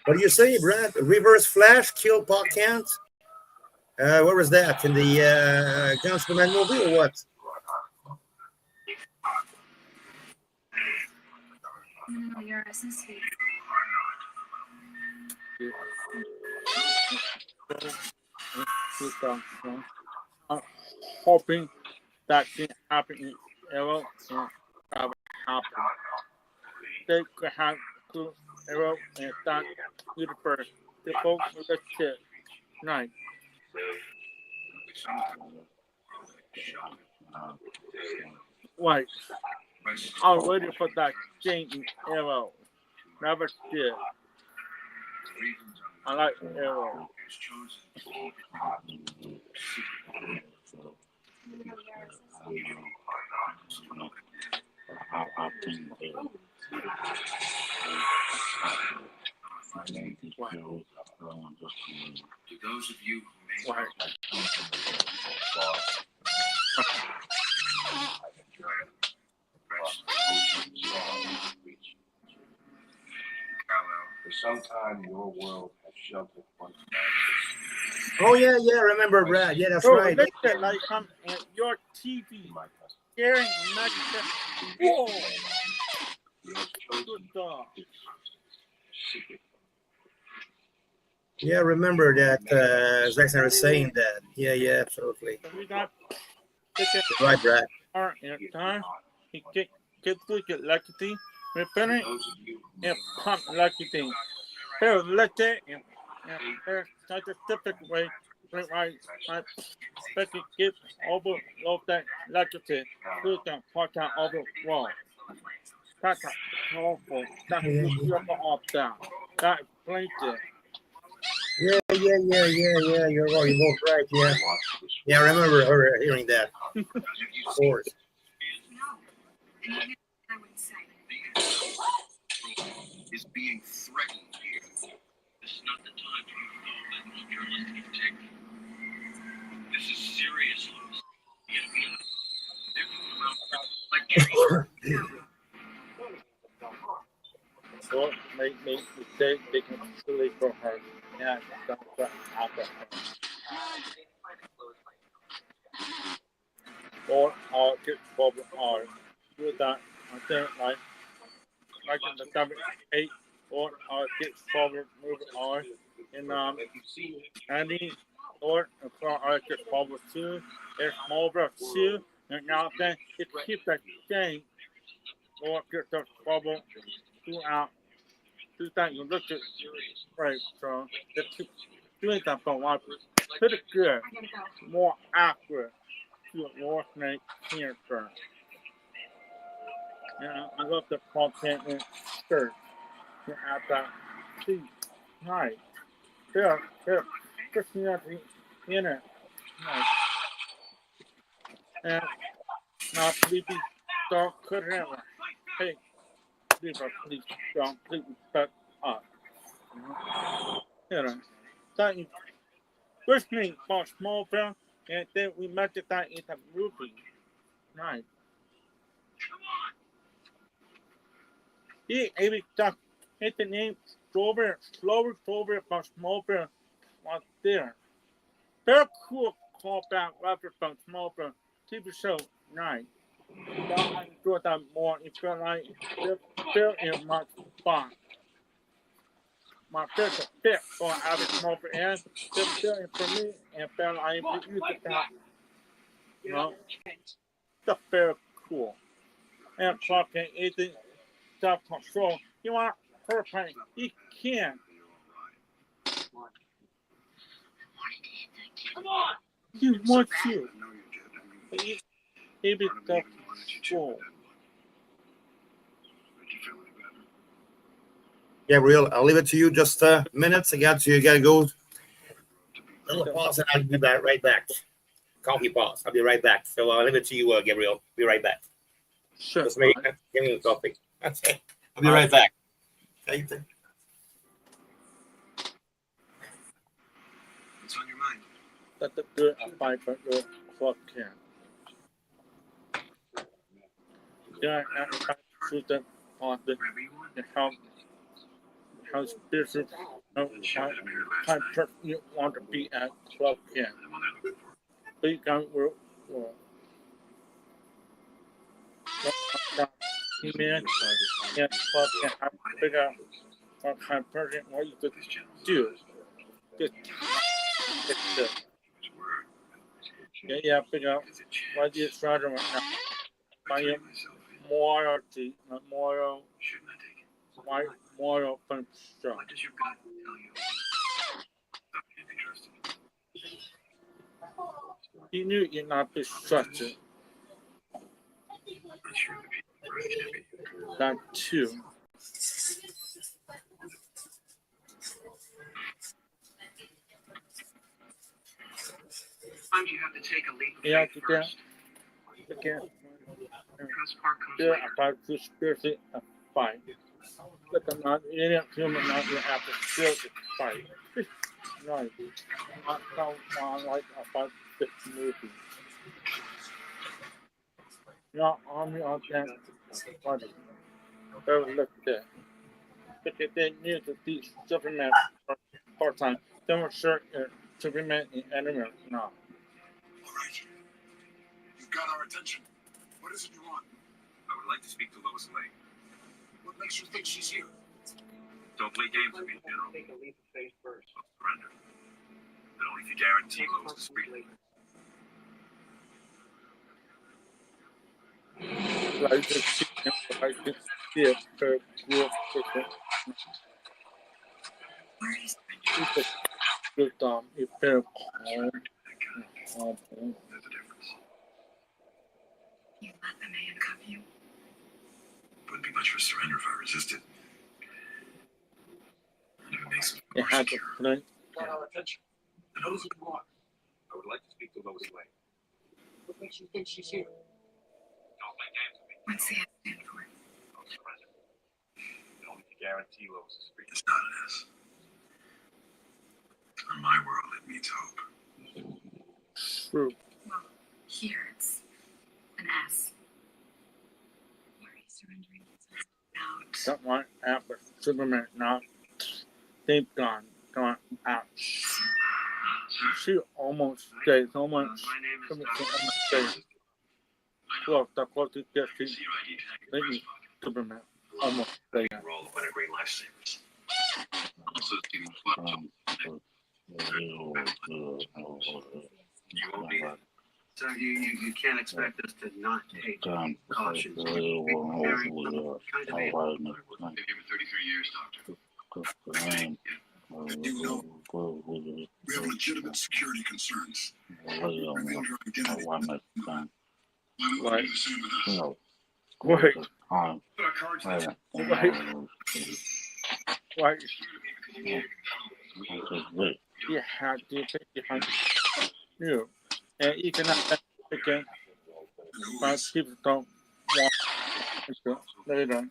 What do you say, Brad? Reverse Flash killed Paul Kent? Where was that? In the Gunstman movie or what? No, you're a sensitive. I'm hoping that didn't happen in Arrow and that would happen. They could have to Arrow and that universe. The folks with the kid. Night. Wait. I was waiting for that change in Arrow. Never did. I like Arrow. To those of you who may For some time, your world has sheltered one. Oh yeah, remember Brad? Yeah, that's right. Look at like I'm at your TV, staring at the wall. Good dog. Yeah, remember that Zack Snyder was saying that. Yeah, absolutely. We got ticket Right, Brad. in time. He get lucky thing, repairing and pump lucky thing. Here, let it and there's such a typical way. Right, expected give over of that lucky thing. You can part out over wall. That's powerful. That's your up down. That explains it. Yeah. You're both right. Yeah. I remember her hearing that. Of course. Is being threatened here. This is not the time for you to go let those journalistic integrity. This is serious, Louis. Don't make me mistake they can silly for her. Yeah, don't happen. Or I'll get problem or do that. I think like in the W8 or I'll get problem move on in Andy or I'll get problem 2. There's more 2 and now then it keeps that game or get the problem 2 out. Do that you look at right, so the two doing that but one pretty good, more accurate to more snake cancer. I love the Paul Canton skirt. At that seat. Nice. There. Pushing at the inner. Nice. And not sleepy. Don't cut it out. Hey, please don't please back up. That is first name for small film, and then we match that in the movie. Nice. Every time it's the name slower for small film was there. Very cool callback reference from small film TV show. Nice. I enjoy that more. It felt like the film is much fun. My favorite fit for average smoker and the film for me and felt like I used it that. You know, that's very cool. And talking isn't self-control. You want her playing. You can. Come on! He wants you. He be self-control. Gabriel, I'll leave it to you just minutes. You gotta go. Little pause and I'll be back right back. Coffee pause. I'll be right back. So I'll leave it to you, Gabriel. Be right back. Sure. Just give me a coffee. That's it. I'll be right back. What's on your mind? That's a good fight for your club can. Yeah, I shoot them on the how spiritual, how person you want to be at club can. But you can't work. Man, yeah, club can have to figure out what kind of person what you could do. Just yeah, figure out what you're trying to right now. By your morality, moral function. What does your gut tell you? Stop being trusted. You knew you'd not be trusted. That too. Sometimes you have to take a leap of Yeah, faith first. again. Trust part comes There later. about conspiracy and fight. Look, I'm not in it, human, not in after spiritual fight. Nice. Not so long like about this movie. Not army on that body. Never looked at. But they knew to teach Superman part time. They were sure Superman in anime now. All right. You've got our attention. What is it you want? I would like to speak to Lois Lane. What makes you think she's here? Don't play games with me, General. Take a leap of faith first. I'll surrender. But only if you guarantee Lois is free. Like this, see it, her group, good dom, if they're calm. There's a difference. You let them handcuff you. Wouldn't be much of a surrender if I resisted. And if it makes it They more had to secure. play. Got our attention. Then I'll look. I would like to speak to Lois Lane. What makes you think she's here? Don't play games with me. What's the S stand for? I'll surrender. But only if you guarantee Lois is free. It's not an S. In my world, it means hope. True. Well, here it's an S. Why are you surrendering? Out. Someone after Superman now. They've gone out. She almost stayed. Someone My name is almost stayed. Close, the closest gets to See your ID tag in Thank your you. breast pocket. Superman. Almost stayed. We're all winner great lifesavers. Also, see the you won't be. So you can't expect us to not take cautions. We're very kind of able. They've given 33 years, Doctor. You know, we have legitimate security concerns. Revealed your identity. Why don't Right. you do the same with us? Wait. But our cards Right. You have to pick behind you. And you cannot again. But people don't want to later.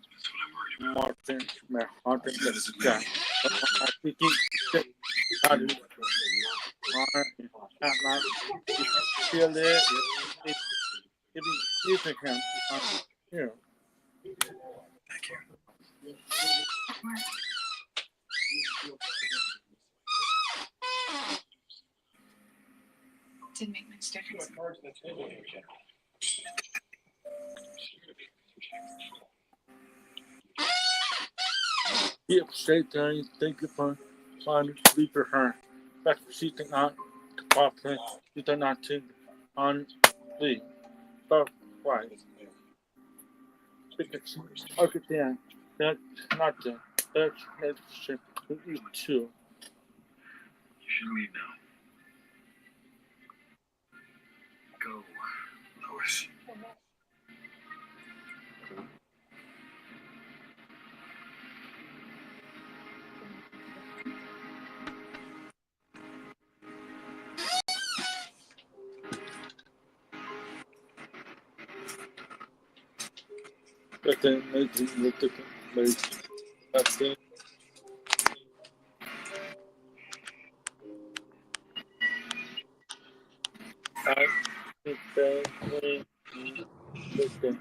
Martin, my heart is Jack. But I think that feel it. It is a him. You. Thank you. Didn't make much difference. He upset there. Thank you for finding sleep for her. That's what she did not to properly. She did not think on sleep. But why? Because understand that's nothing. That's relationship with you too. You should leave now. Go, Lois. But then maybe look at maybe that's it. I think that we look at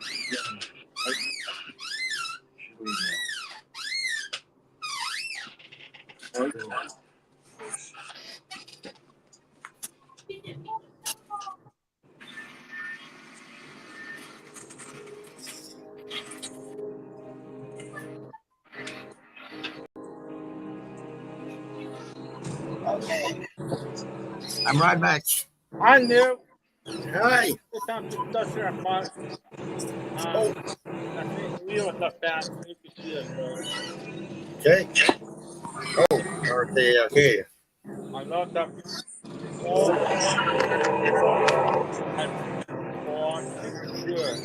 Okay. I'm right back. I knew Hi. it's time to touch your part. Oh. I think we were the fast. You can see it. Okay. Oh, okay. I love that. Oh, I'm good.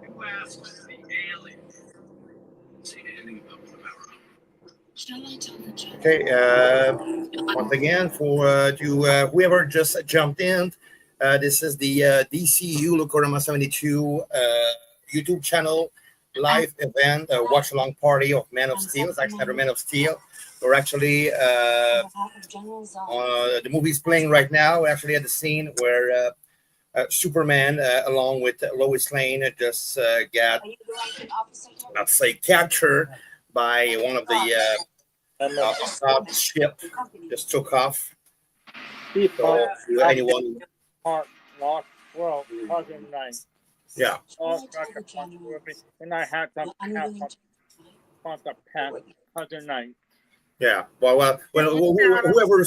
Who asks the alien? Say anything about the power. Shall I tell the judge? Okay. Once again, for whoever just jumped in, this is the DCEU LucOrama72 YouTube channel live event, watch along party of Man of Steel, Zack Snyder Man of Steel. We're actually the movie's playing right now. We're actually at the scene where Superman, along with Lois Lane, just got, not say captured by one of the ship, just took off. So, anyone? Lost World, 2009. Yeah. And I had some on the pen, 2009. Yeah. Well, whoever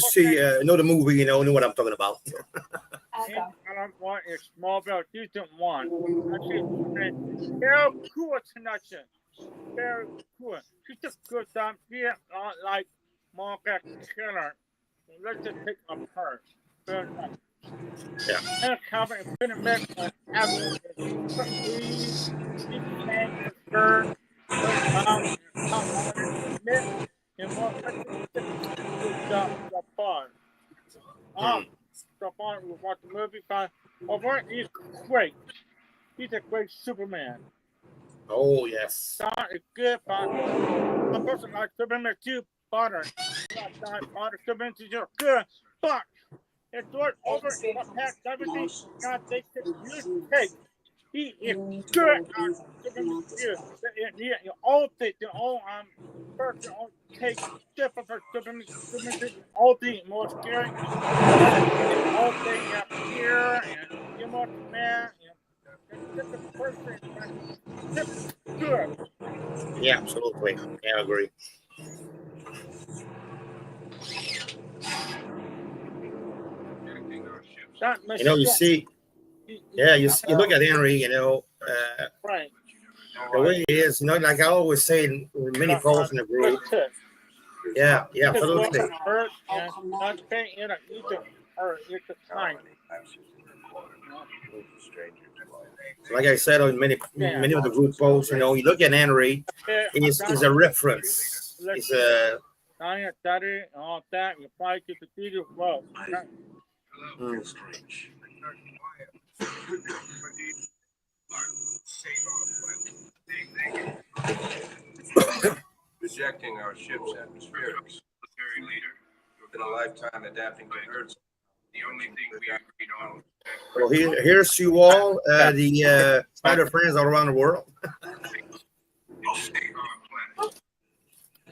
know the movie, know what I'm talking about. I don't want a small belt season 1. Actually, very cool connection. Very cool. She's a good time. Yeah, like Margaret Killer. Let's just pick up her. Very nice. Yeah. And having been a mix on everything. Please, you can concern. And more the bar. The bar will watch the movie by over. He's great. He's a great Superman. Oh yes. That is good, but a person like Superman too, butter. Butter Superman is good, but it's all over in the past everything. God, they you take. He is good on Superman too. All things, the all person all take different for Superman. All things more scary. All things up here and you more man and different person. Good. Yeah, absolutely. Yeah, I agree. That You see, Yeah, you look at Henry, Right. the way he is, like I always say in many posts in the group. Yeah, absolutely. Hurt and not paying it. You can hurt. It's a time. Like I said on many of the group posts, you look at Henry, is a reference. It's a Saturday and all that. You probably get the video well. Rejecting our ship's atmospherics. Within a lifetime adapting to Earth's. The only thing we agreed on. Well, here's to you all, the Snyder friends all around the world.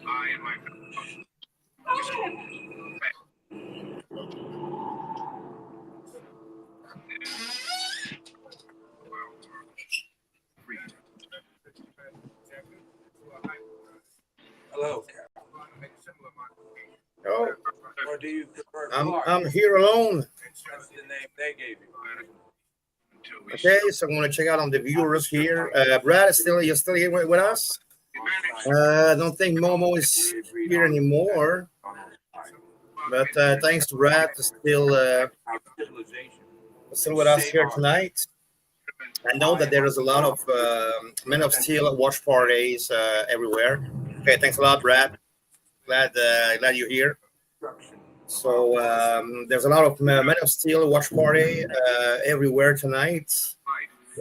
I and my Hello, Carol. Oh, Or do you prefer I'm here alone. That's the name they gave you. Okay, so I'm gonna check out on the viewers here. Brad, you're still here with us? I don't think Momo is here anymore, but thanks to Brad, still with us here tonight. I know that there is a lot of Men of Steel watch parties everywhere. Okay, thanks a lot, Brad. Glad you're here. So there's a lot of Men of Steel watch party everywhere tonight,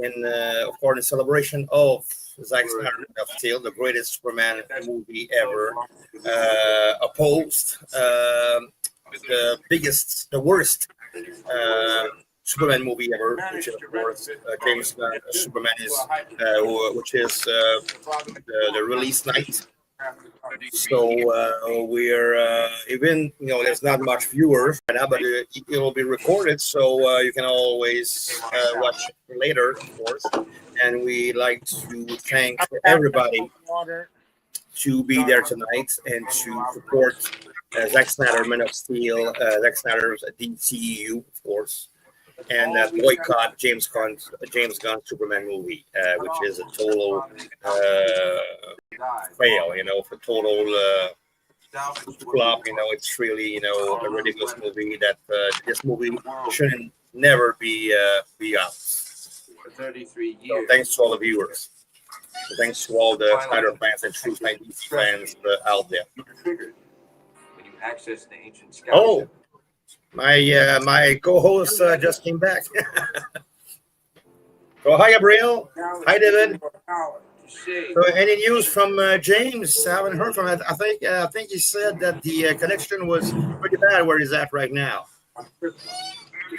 in of course in celebration of Zack Snyder of Steel, the greatest Superman movie ever. Opposed the worst Superman movie ever, which is of course James Gunn Superman is, which is the release night. So we're even there's not much viewers right now, but it will be recorded, so you can always watch it later, of course. And we like to thank everybody to be there tonight and to support Zack Snyder, Man of Steel, Zack Snyder's DCEU, of course, and boycott James Gunn Superman movie, which is a total fail, for total flop. It's really a ridiculous movie that this movie shouldn't never be out. For 33 years. So thanks to all the viewers. Thanks to all the Snyder fans and true Snyder fans out there. When you access the ancient scholarship. Oh, my co-host just came back. Oh, hi, Gabriel. Hi, David. So, any news from James? I haven't heard from him. I think he said that the connection was pretty bad where he's at right now. The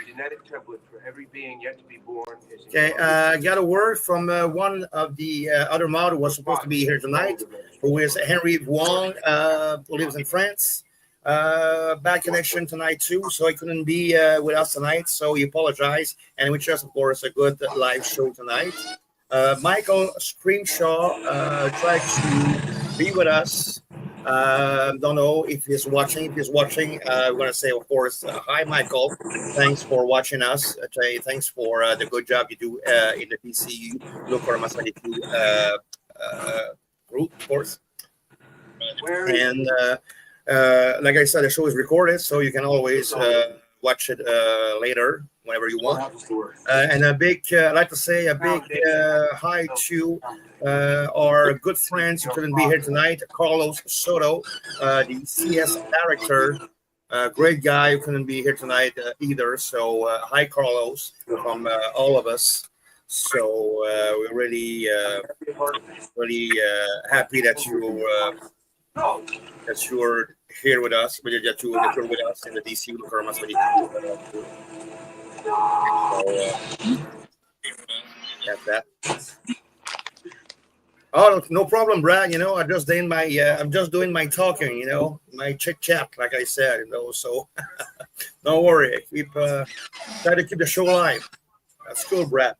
genetic template for every being yet to be born is. Okay, I got a word from one of the other mod who was supposed to be here tonight, who is Henry Wong, who lives in France. Bad connection tonight too, so he couldn't be with us tonight, so he apologized, and we just, of course, a good live show tonight. Michael Screamshaw tried to be with us. Don't know if he's watching. If he's watching, we're going to say, of course, hi, Michael. Thanks for watching us. Thanks for the good job you do in the DCEU LucOrama72 group, of course. And like I said, the show is recorded, so you can always watch it later, whenever you want. And a big, I'd like to say a big hi to our good friends who couldn't be here tonight, Carlos Soto, the CS director, great guy who couldn't be here tonight either. So hi, Carlos, from all of us. So we're really happy that you're here with us, that you're with us in the DC LucOrama72. So that's that. Oh, no problem, Brad. I'm just doing my talking. My chit chat, like I said. So don't worry. Try to keep the show alive. That's cool, Brad.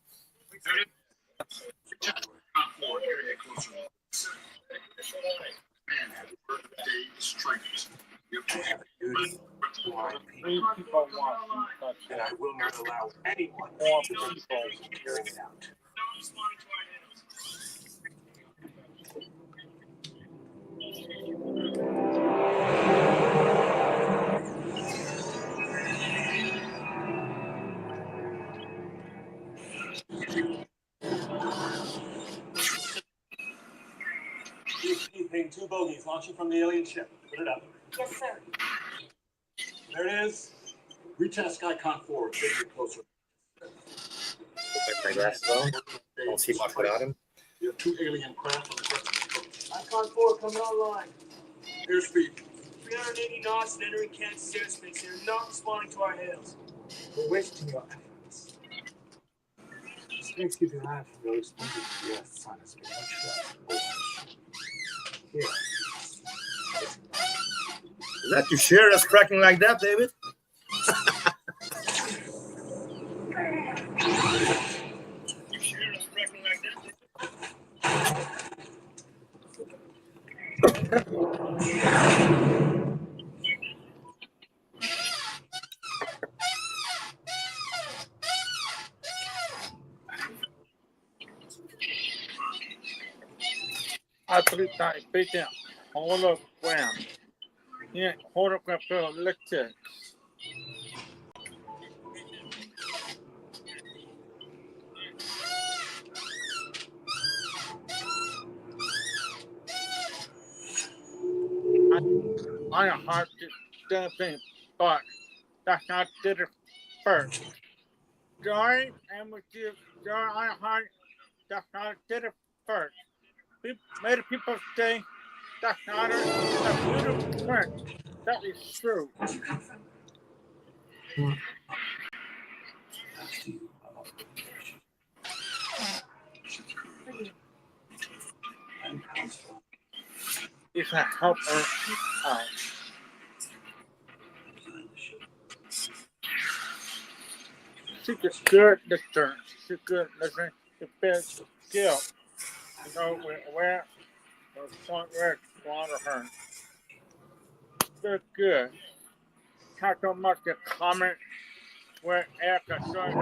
And I will not allow anyone More to people. carry it out. Ping 2 bogeys launching from the alien ship. Put it up. Yes, sir. There it is. Retest Skycon 4. Getting closer. Put my glasses on. Don't see much without him. You have 2 alien craft on the surface. Icon 4 coming online. Airspeed. 380 knots and entering Kansas airspace. They are not responding to our hails. We're wasting your efforts. Space gives you life from those things to the Earth, sun is very much here. Is that your share that's cracking like that, David? I believe that big hologram. Yeah, hologram electric. I hard to do thing, but that's not did it first. Joy, and with you, Joy, I hard that's not did it first. Made people say that's not a beautiful print. That is true. It's a help her out. She's a good listener. She's a good listener. The best skill. You know where the front red water her. They're good. Not so much to comment where Erica joined.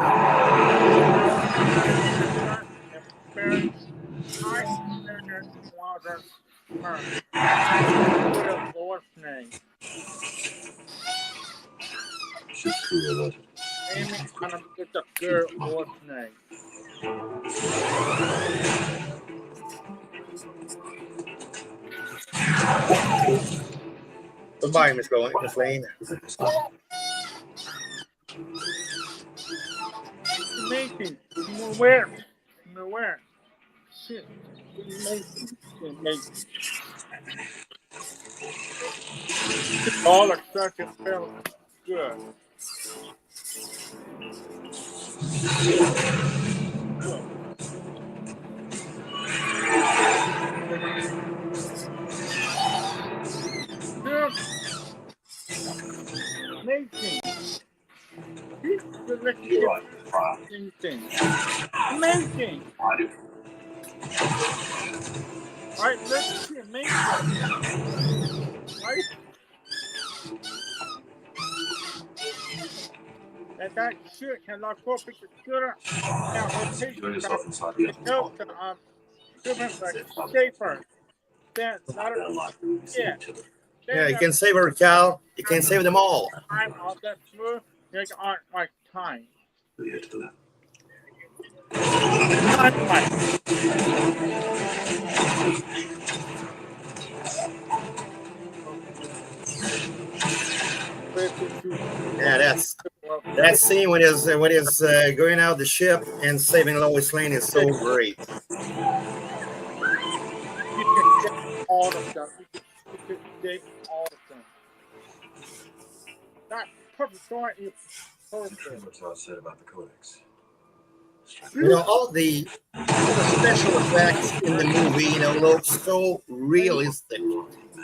Very high standard water her. With a voice name. Amy kind of gets a good voice name. Goodbye, Miss Lane. Amazing. Where? Shit. Amazing. All the such a felt good. Amazing. Amazing. Right, let's see, amazing. Right? That shit cannot go pick the scooter. Now, rotation stuff. It tells the different like safer. Then, not a, yeah. Yeah, you can save her, Cal. You can save them all. Time on that smooth, they aren't like time. Yeah, that scene when he's going out the ship and saving Lois Lane is so great. All of them. You could take all of them. That perfect story is perfect. Pretty much all said about the codex. You know, all the special effects in the movie, look so realistic.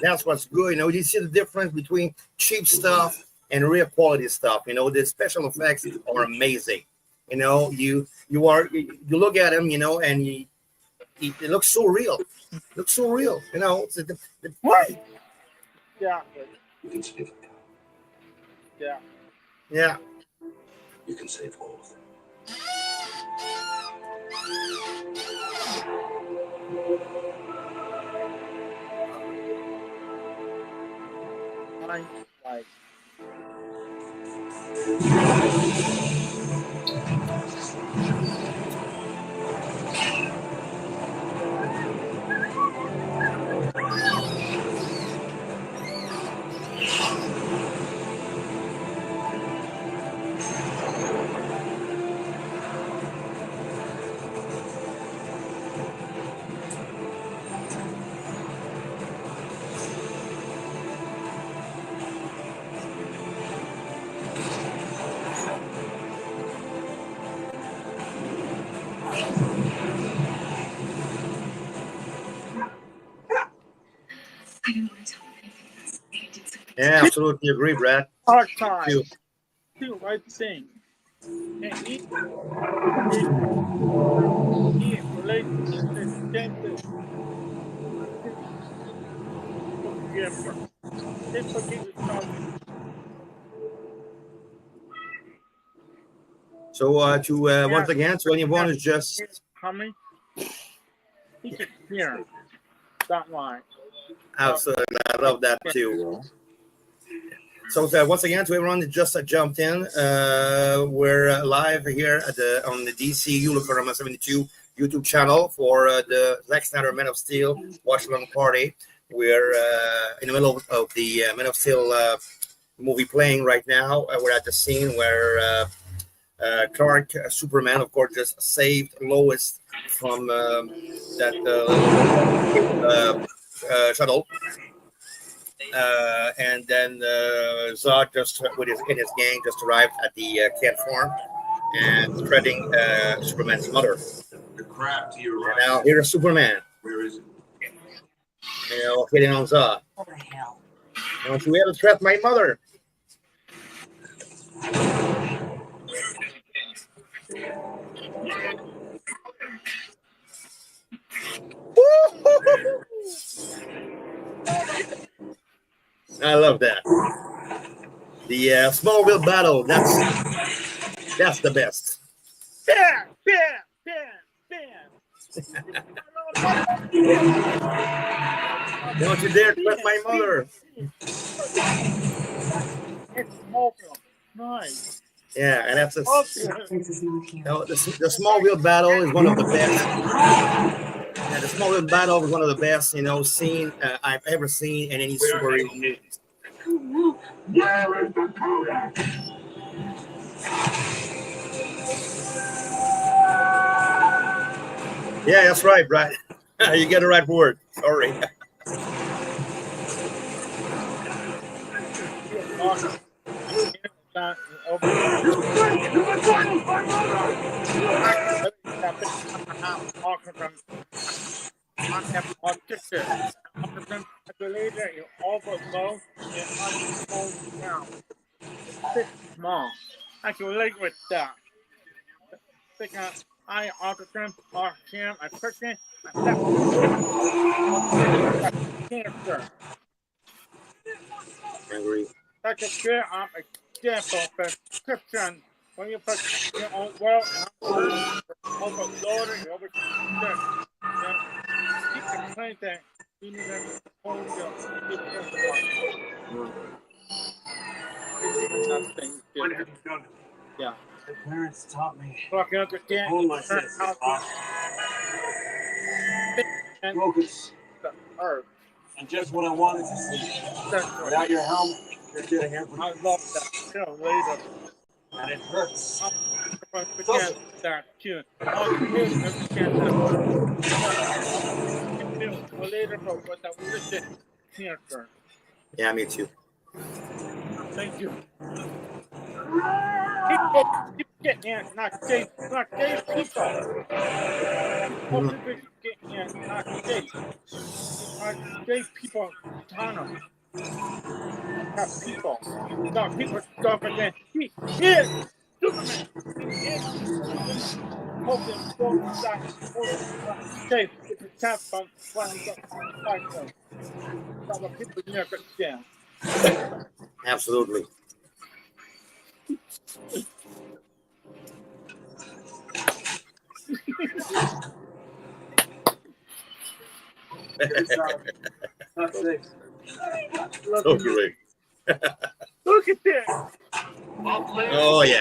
That's what's good. You see the difference between cheap stuff and real quality stuff. The special effects are amazing. You look at them, and it looks so real. It looks so real. What? Yeah. Yeah. Yeah. You can save all of them. Like, I don't want to tell him anything else. He did something. Yeah, absolutely agree, Brad. hard time. Too. Do the right thing. And he relates to the dentist. They forgive yourself. So to once again, so anyone is just coming. He can hear that line. absolutely. I love that too. So once again, to everyone that just jumped in, we're live here at on the DCEU LucOrama72 YouTube channel for the Zack Snyder Man of Steel watch-along party. We're in the middle of the Man of Steel movie playing right now. We're at the scene where Clark, Superman, of course, just saved Lois from that shuttle. And then Zack just with his gang just arrived at the camp farm and threatening Superman's mother. The crap to your And right. now here's Superman, Where is it? hitting on Zack. What the hell? Don't you ever threaten my mother? I love that. The Smallville battle. That's the best. Bam, bam, bam, bam. Don't you dare threaten my mother. It's Smallville. Nice. Yeah, and that's Prince is not here. the Smallville battle is one of the best. Yeah, the Smallville battle is one of the best, scene I've ever seen in any superhero movie. Where is the Kodak? Yeah, that's right, Brad. You get the right word. Sorry. Awesome. Small. I can relate with that. Because I autism or him a person cancer. Agree. Such a good example of prescription when you put your own well overloaded, you overstressed. You can claim that you need to hold your When have you done it? Yeah. My parents taught me Fucking up again. hold myself And focus. the earth. And just what I wanted to see. Without your helmet, you're getting everything. I love that. Later. And it hurts. That too. Later, but that was it. Cancer. Yeah, me too. Thank you. Keep getting in, not gay people. People getting in, not gay. Gay people, Tana. Have people. Got people stuck again. He is Superman. He is hoping for that. Safe. It's a tap from fight. Some people never stand. Absolutely. Not safe. Totally. Look at this. Oh yeah,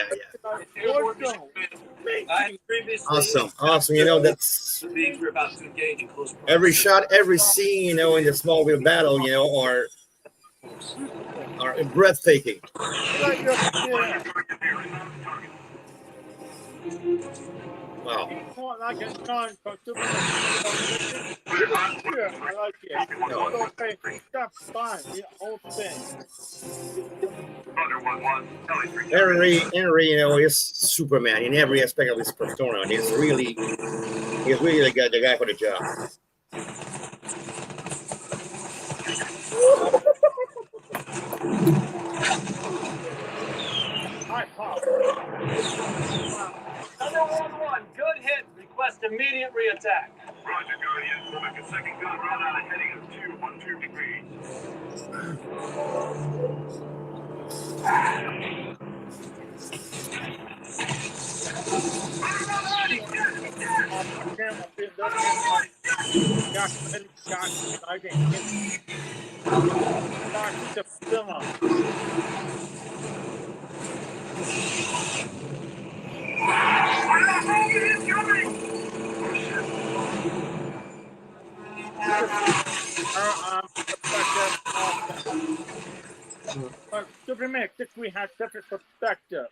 awesome. You know, that's We're about to engage in close every shot, every scene, you know, in the Smallville battle, you know, are breathtaking. Wow. Like a gun from Superman. Yeah, I like it. No. Okay, that's fine. The whole thing. Henry, you know, is Superman in every aspect of his persona. He's really the guy for the job. Another 1-1. Good hit. Request immediate reattack. Roger, Guardian. Make a second gun run out of heading of 212 degrees. Superman, since we have such a perspective,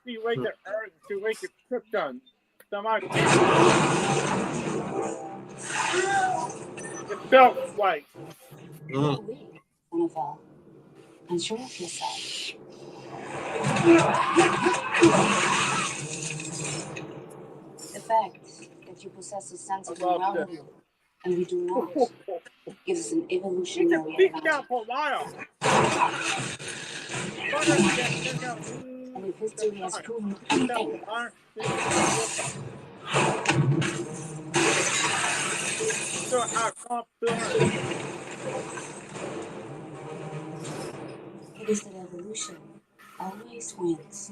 see way the earth, see way the Krypton. So my it felt right. Annabelle, unsure of yourself. The fact that you possess a sense of morality and we do not gives us an evolutionary advantage. And if history has proven anything, it is that evolution always wins.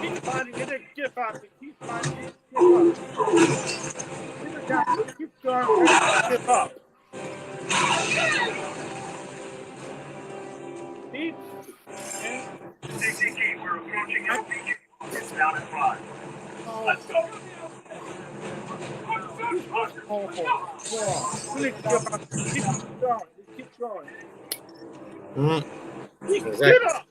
Keep finding it, give up. Keep finding it, give up. Keep going, give up. Keep. DCG, we're approaching LPG. It's down at 5. Let's go. Keep going. Exactly. Get up.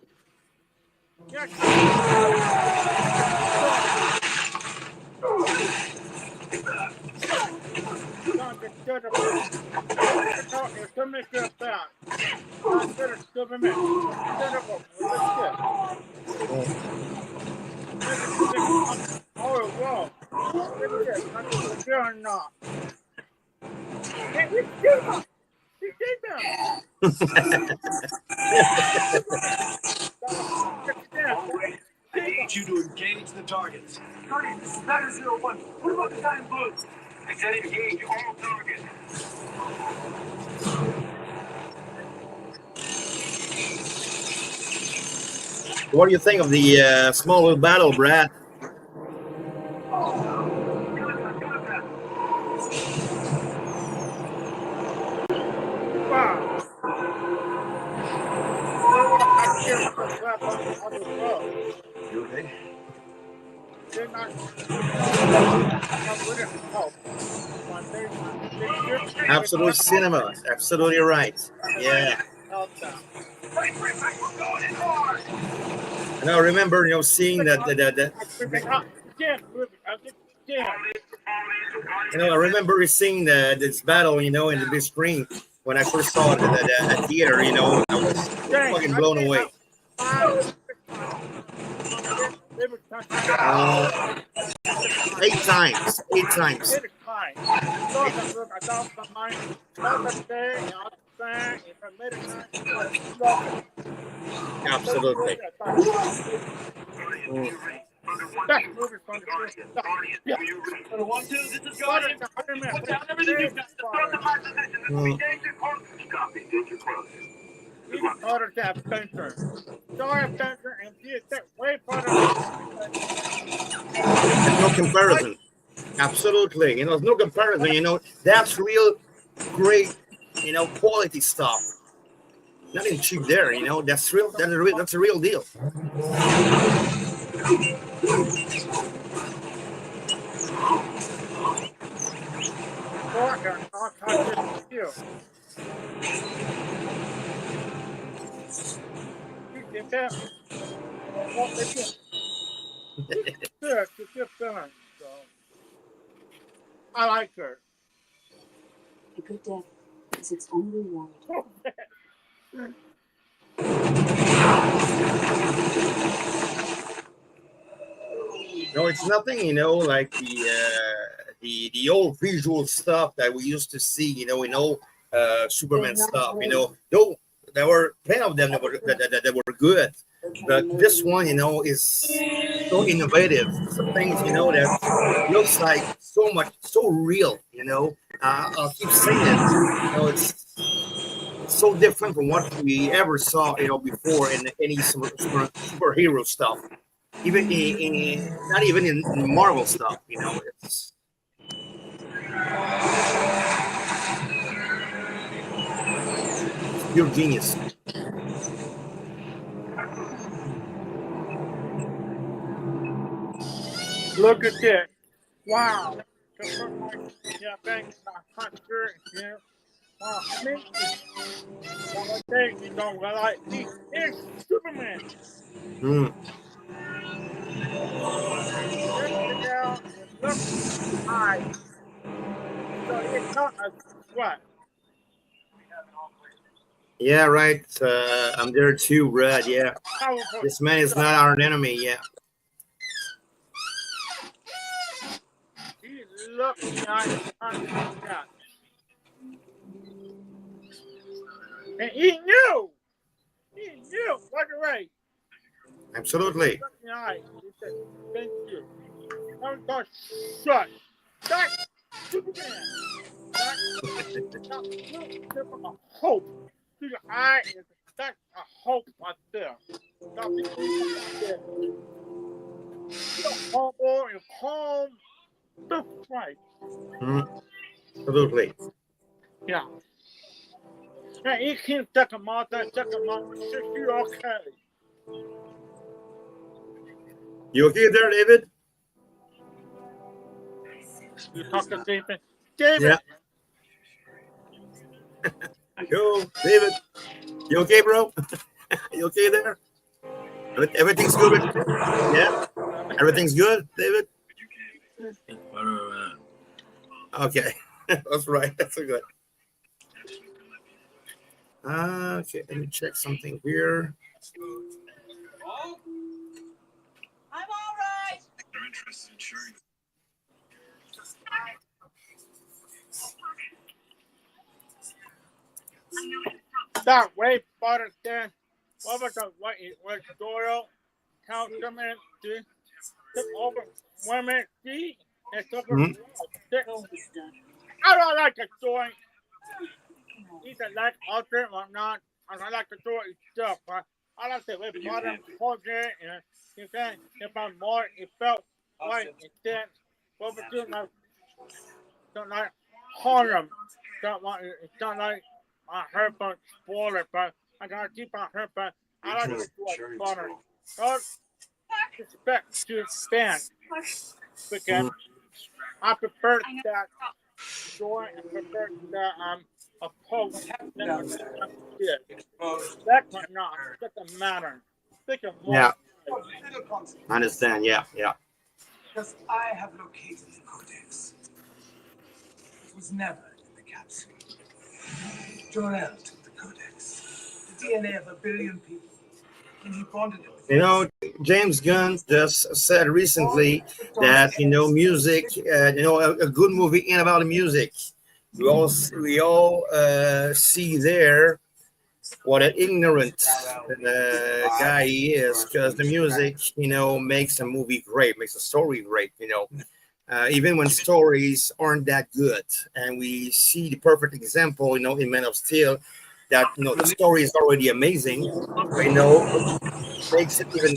I need you to engage the targets. Guardian, this is Snyder 01. What about the guy in blue? I said engage all targets. What do you think of the Smallville battle, Brad? You okay? Absolute cinema. Absolutely right. Yeah. And I remember, you know, seeing that. You know, I remember seeing this battle, you know, in the big screen when I first saw it at the theater. You know, I was fucking blown away. 8 times. 8 times. Absolutely. Best movie from the yeah. For the 1-2, this is Guardian. Put down everything you've got. Stop, engage your close. He's harder to adventure. Story adventure and he's way harder. There's no comparison. Absolutely. You know, there's no comparison. You know, that's real great, you know, quality stuff. Nothing cheap there, you know. That's real. That's a real deal. I'll touch it too. It's a good feeling. So I like her. A good death is its own reward. No, it's nothing, you know, like the old visual stuff that we used to see, you know, in old Superman stuff, you know. Though there were plenty of them that were good, but this one, you know, is so innovative. Some things, you know, that looks like so real, you know. I'll keep saying it, you know, it's so different from what we ever saw, you know, before in any superhero stuff. Even not even in Marvel stuff, you know, it's pure genius. Look at this. Wow. Yeah, thanks. Hunter here. Wow, I mean, one thing you don't realize, he is Superman. Check it out. Look, high. So it's not a sweat. Yeah, right. I'm there too, Brad. Yeah, this man is not our enemy. Yeah. He looked nice. And he knew what to write. Absolutely. Nice. He said, thank you. I'm going to shut. That's Superman. That's a hope. That's a hope right there. You're humble and calm. That's right. Absolutely. Yeah. Yeah, he can't check him out. You're okay. You okay there, David? You talk to David. David. Yeah. Yo, David. You okay, bro? You okay there? Everything's good with you? Yeah? Everything's good, David? Okay. That's right. That's a good. Okay, let me check something here. I'm all right. They're interested in sharing. That way better than what was the what Doyle Councilman did took over women feet and took her. I don't like the story. Either like alter or not. I don't like the story stuff, but I like the way modern culture and you can if I'm more it felt like instead what we're doing like don't like harm. It's not like I heard about spoiler, but I gotta keep on her, but I like to do like butter. Don't respect to fans because I prefer that story and prefer that a post than a kid. That not doesn't matter. Think of more. Yeah. I understand. Yeah. Because I have located the codex. It was never in the capsule. Jor-El took the codex, the DNA of 1 billion people, and he bonded it with. You know, James Gunn just said recently that, you know, music, you know, a good movie ain't about the music. We all see there what an ignorant guy he is, because the music, you know, makes a movie great, makes a story great, you know. Even when stories aren't that good, and we see the perfect example, you know, in Man of Steel, that the story is already amazing. Makes it even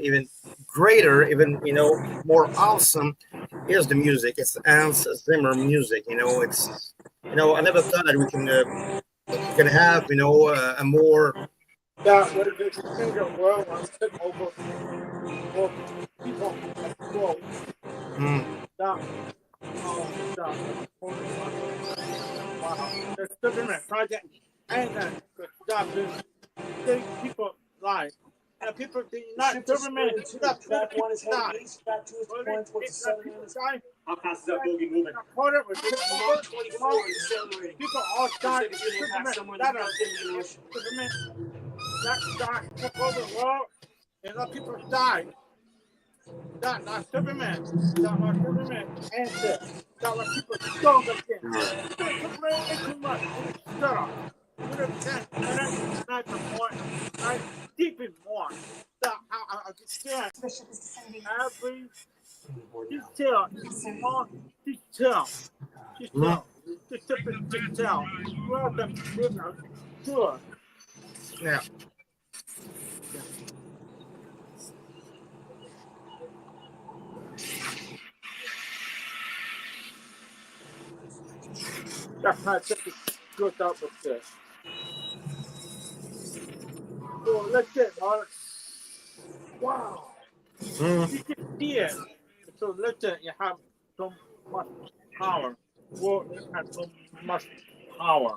even greater, even more awesome. Is the music. It's Hans Zimmer music. It's I never thought that we can have a more That what is it? Things are well took over for people at school. That wow. There's Superman project and then stop this thing people like. And people think not Superman. Stop Track one is die. heading east, track 2 is deploying towards the southern end. How fast is that bogey moving? Quarter was Mach 24 and accelerating. people all die. Looks like it's gonna impact somewhere in the South Indian Ocean. Superman. That took over the world and let people die. Not Superman. Not like Superman. Answer. Not like people don't again. Superman ain't too much. Shut up. Not the point. Right? Deep in more. I understand. Every detail. Detail. Well, the business. Sure. Yeah. That's not just good up with this. So let's get Mark. Wow. You can see it. So let's say you have so much power. Well, you have so much power.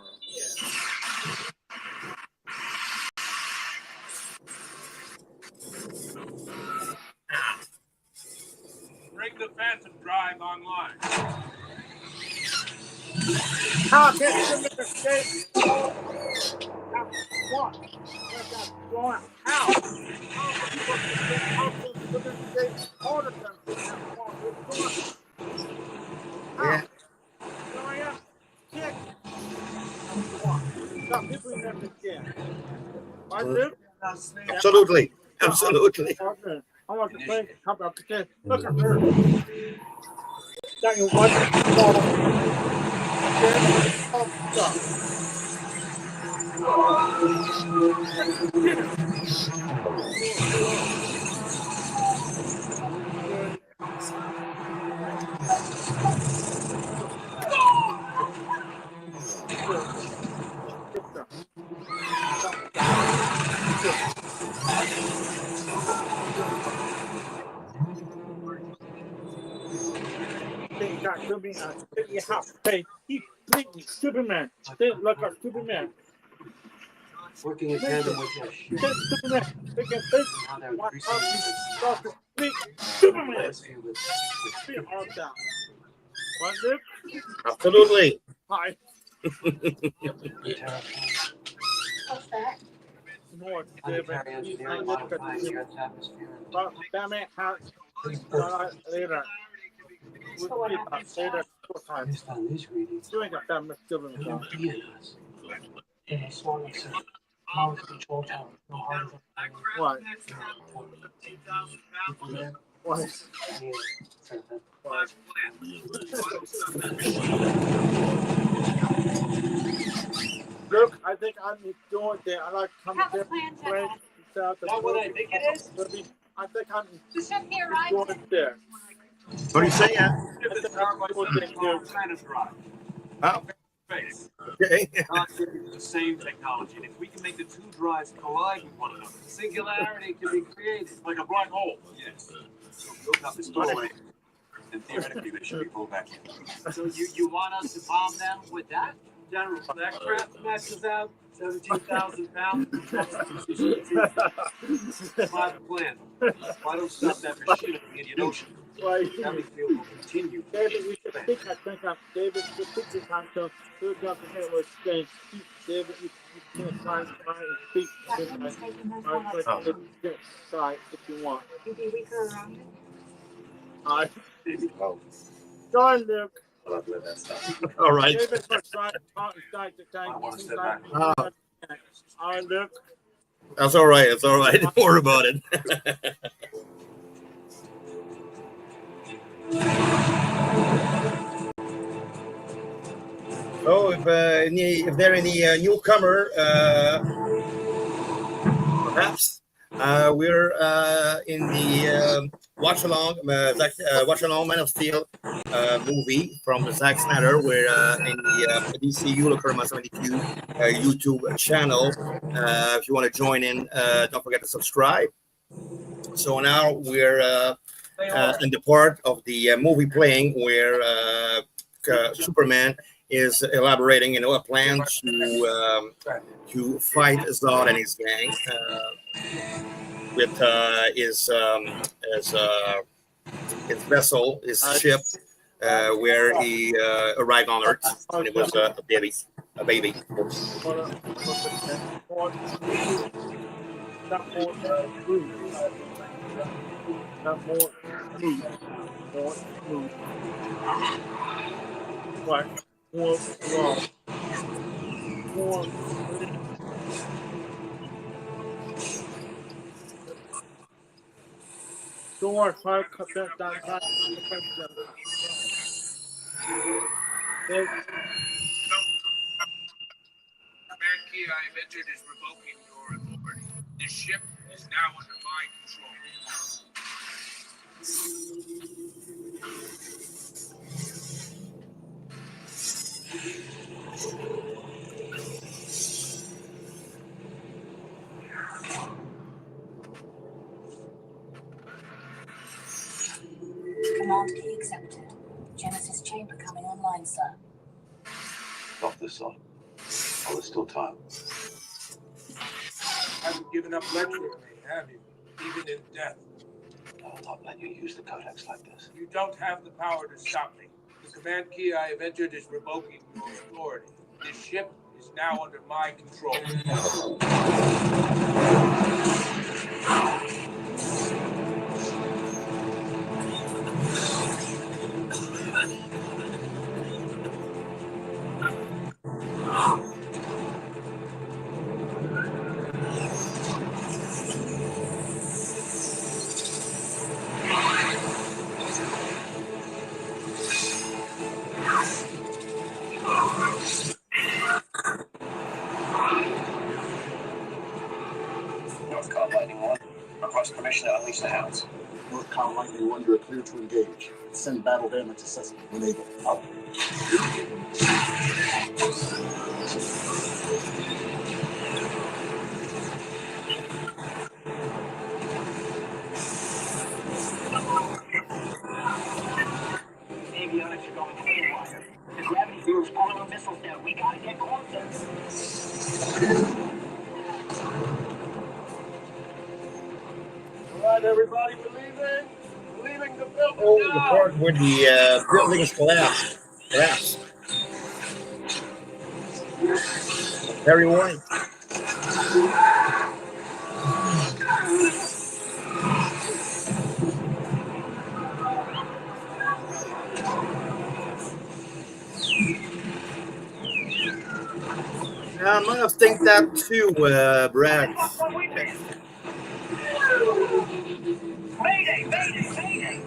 Break the fence and drive online. How can you make a mistake? What? How? All of them. Yeah. People never can. I live. Absolutely. Absolutely. I want to play. How about this? Look at her. That you watch you have to pay. He's blinking. Superman. They look like Superman. Working in tandem with Josh. Superman. They can think. How they're What increasing Superman. Be all down. What, Luke? Absolutely. Hi. What's that? More planetary engineering modifying the Earth's atmosphere. Batman has later. So what happens now? Based on these readings, Doing a damn Superman. could be in us. In a small circuit, power control tower, no harder than What? What? Look, I think I'm doing there. I like coming there. That what I think it is? I think I'm doing it there. What do you say? Yeah. Oh. Okay. The same technology, and if we can make the two drives collide with one another, singularity can be created, like a black hole. Yes. So build up this doorway, and theoretically they should be pulled back in. So you want us to bomb them with that? General, that crap smashes out 17,000 pounds. My plan. Why don't stop that machine in the Indian Ocean? Heavy field will continue. David, you should think David, you should think so. Who's up here with saying, David, you can't try and speak. Try if you want. You'd be weaker around it. John, Luke. All right. David, side to tank. All right, Luke. That's all right. It's all right. Don't worry about it. So if if there are any newcomer, perhaps we're in the WatchAlong Man of Steel movie from Zack Snyder. We're in the DCEU LucOrama72 YouTube channel. If you want to join in, don't forget to subscribe. So now we're in the part of the movie playing where Superman is elaborating, a plan to fight Zod and his gang with his vessel, his ship, where he arrived on Earth, and it was a baby, of course. Command key I have entered is revoking your authority. This ship is now under my control. Command key accepted. Genesis chamber coming online, sir. Off this off. Oh, there's still time. Haven't given up lecturing me, have you? Even in death. No, I'll not let you use the codex like this. You don't have the power to stop me. The command key I have entered is revoking your authority. This ship is now under my control. North Carolina Lightning 1. Request permission to unleash the hounds. North Carolina Lightning 1, you are clear to engage. Send battle damage assessment when able. Out. Avionics are going haywire. The gravity field's pulling our missiles down. We gotta get closer. All right, everybody, we're leaving the building Oh, the now. part where the buildings collapsed. Very warning. I might have think that too, Brad. Mayday, mayday, mayday.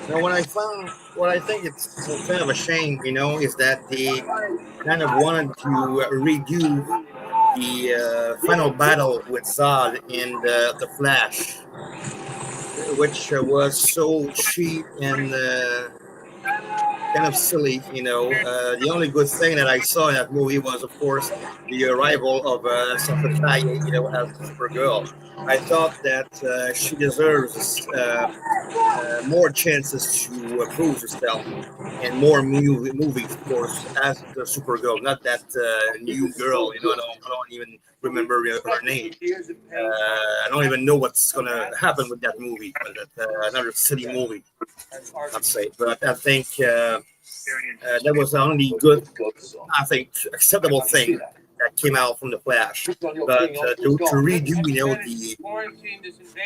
Now, what I think it's kind of a shame, is that they kind of wanted to redo the final battle with Zod in the Flash, which was so cheap and kind of silly. The only good thing that I saw in that movie was, of course, the arrival of Safataye, as Supergirl. I thought that she deserves more chances to prove herself and more movies, of course, as the Supergirl, not that new girl. I don't even remember her name. I don't even know what's gonna happen with that movie. But another silly movie, I'd say. But I think that was the only good, acceptable thing that came out from the Flash. But to redo, the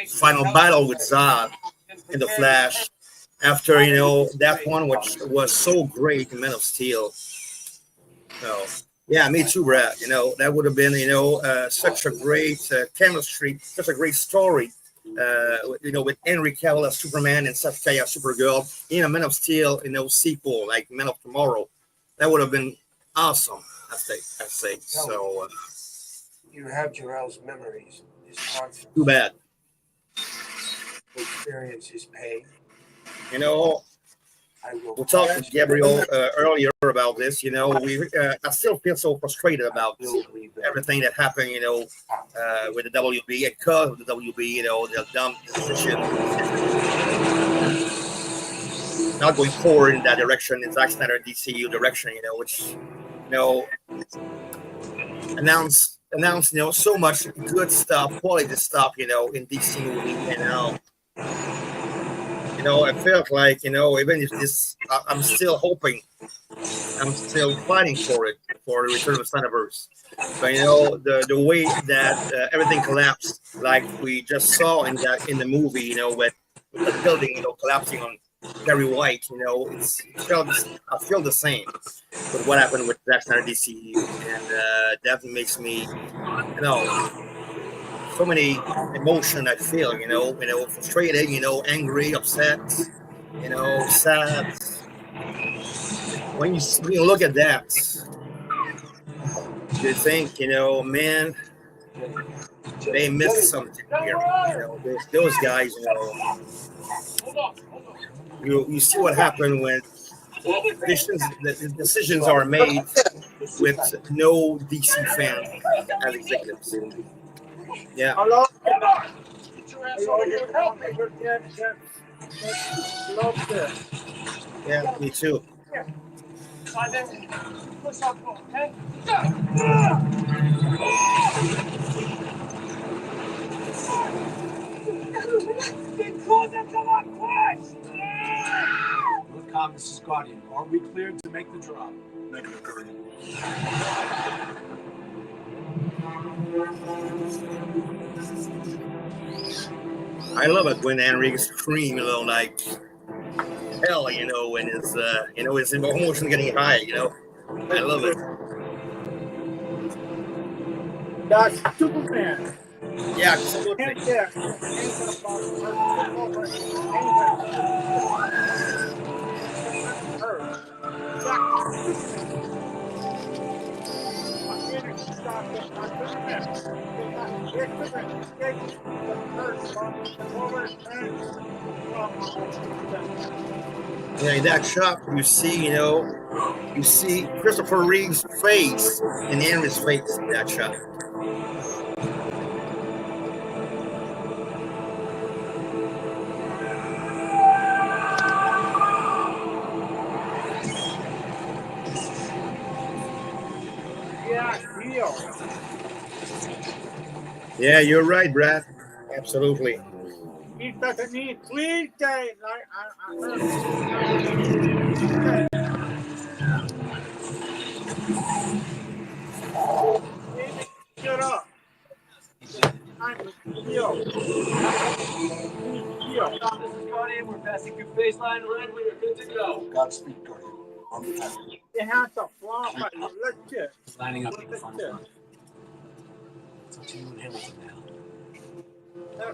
final battle with Zod in the Flash, after that one, which was so great in Man of Steel. So yeah, me too, Brad. That would have been such a great chemistry, such a great story with Henry Cavill as Superman and Saskia as Supergirl in a Man of Steel, sequel like Man of Tomorrow. That would have been awesome. I say. So you have Jor-El's memories, his confidence. Too bad. Experience his pain. We talked with Gabriel earlier about this. I still feel so frustrated about everything that happened. With the WB, and because of the WB, the dumb decision, not going forward in that direction in Zack Snyder DCEU direction. Which announced so much good stuff, quality stuff. In DC movie, I felt like, even if this, I'm still hoping, I'm still fighting for it, for the return of the Snyderverse. But, the way that everything collapsed, like we just saw in the movie, with the building, collapsing on Perry White, I feel the same with what happened with Zack Snyder DCEU. And that makes me, so many emotion I feel, frustrated, angry, upset, sad. When you look at that, you think, man, they missed something here. Those guys, you see what happened when decisions are made with no DC fan as executives. Yeah. Hello? Yeah, me too. LucOrama, this is Guardian. Are we cleared to make the drop? Negative, Guardian. I love it when Henry screams, like hell, when his emotion getting high, I love it. That's Superman. Yeah, absolutely. Yeah, in that shot, you see Christopher Reeve's face and Henry's face in that shot. Yeah, you're right, Brad. Absolutely. He doesn't need 3 days. I heard. Get up. I'm Leo. This is Guardian. We're passing through baseline red. We are good to go. Godspeed, Guardian. On the path. It has to flop, but you look it. Lining up in front of it. It's up to you and Hamilton now. You're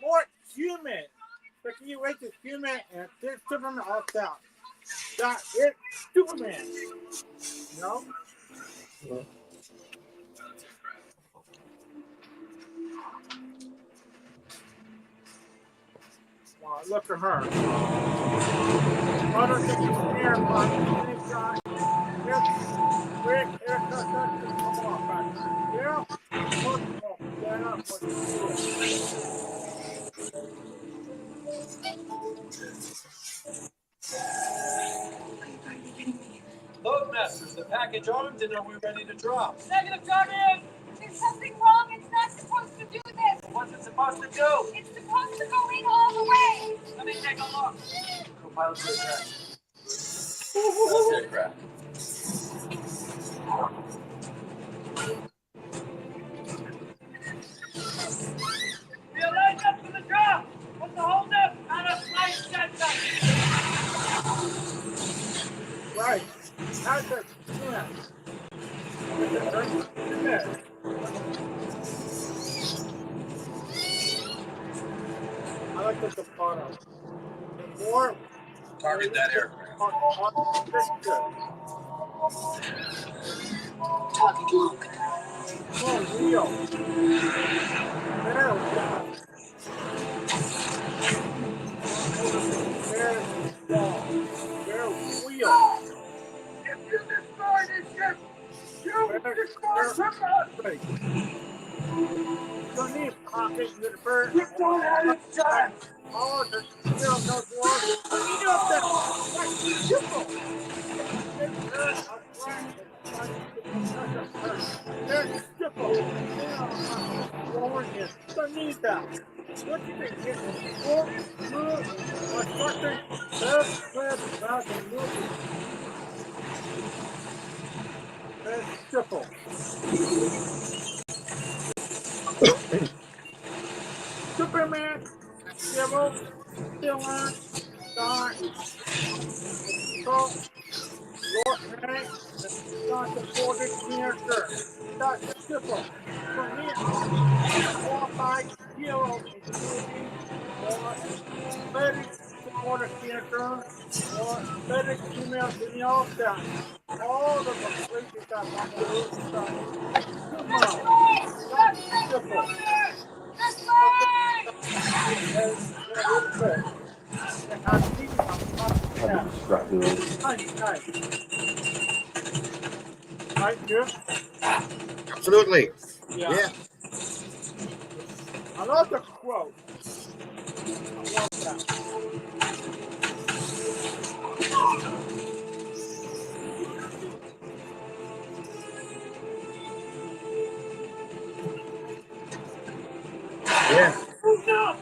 more human. But you wait to human and this Superman all out. That is Superman. Wow, look at her. I don't think she's scared, but quick haircut. Come on, back. Yeah. Loadmasters, the package armed, and are we ready to drop? Negative, Guardian! There's something wrong. It's not supposed to do this. What's it supposed to do? It's supposed to go in all the way. Let me take a look. Co-pilot to attack. Okay, crap. We are lined up for the drop. What's the hold up? Out of flight center. Right. How's it? Yeah. like the bottom. The more Target that area. Target locked. More real. There we go. Very small. Very real. If you destroy this ship, you destroy somebody. Don't need pocket in the bird. You don't have it, Zack. All the zero no war. Any of them. That's simple. It's very attractive. Very simple. Warning. Don't need that. What do you think? Move, or something. Very movie. Very simple. Superman, Zero, Dylan, Don, Lord Hank, not supported character. That's simple. For me, qualified hero in the movie, or very supported character, or very female in the all-star. All of the places that I'm going to come on. That's simple. Absolutely. Yeah. I love the quote. I love that. Yeah.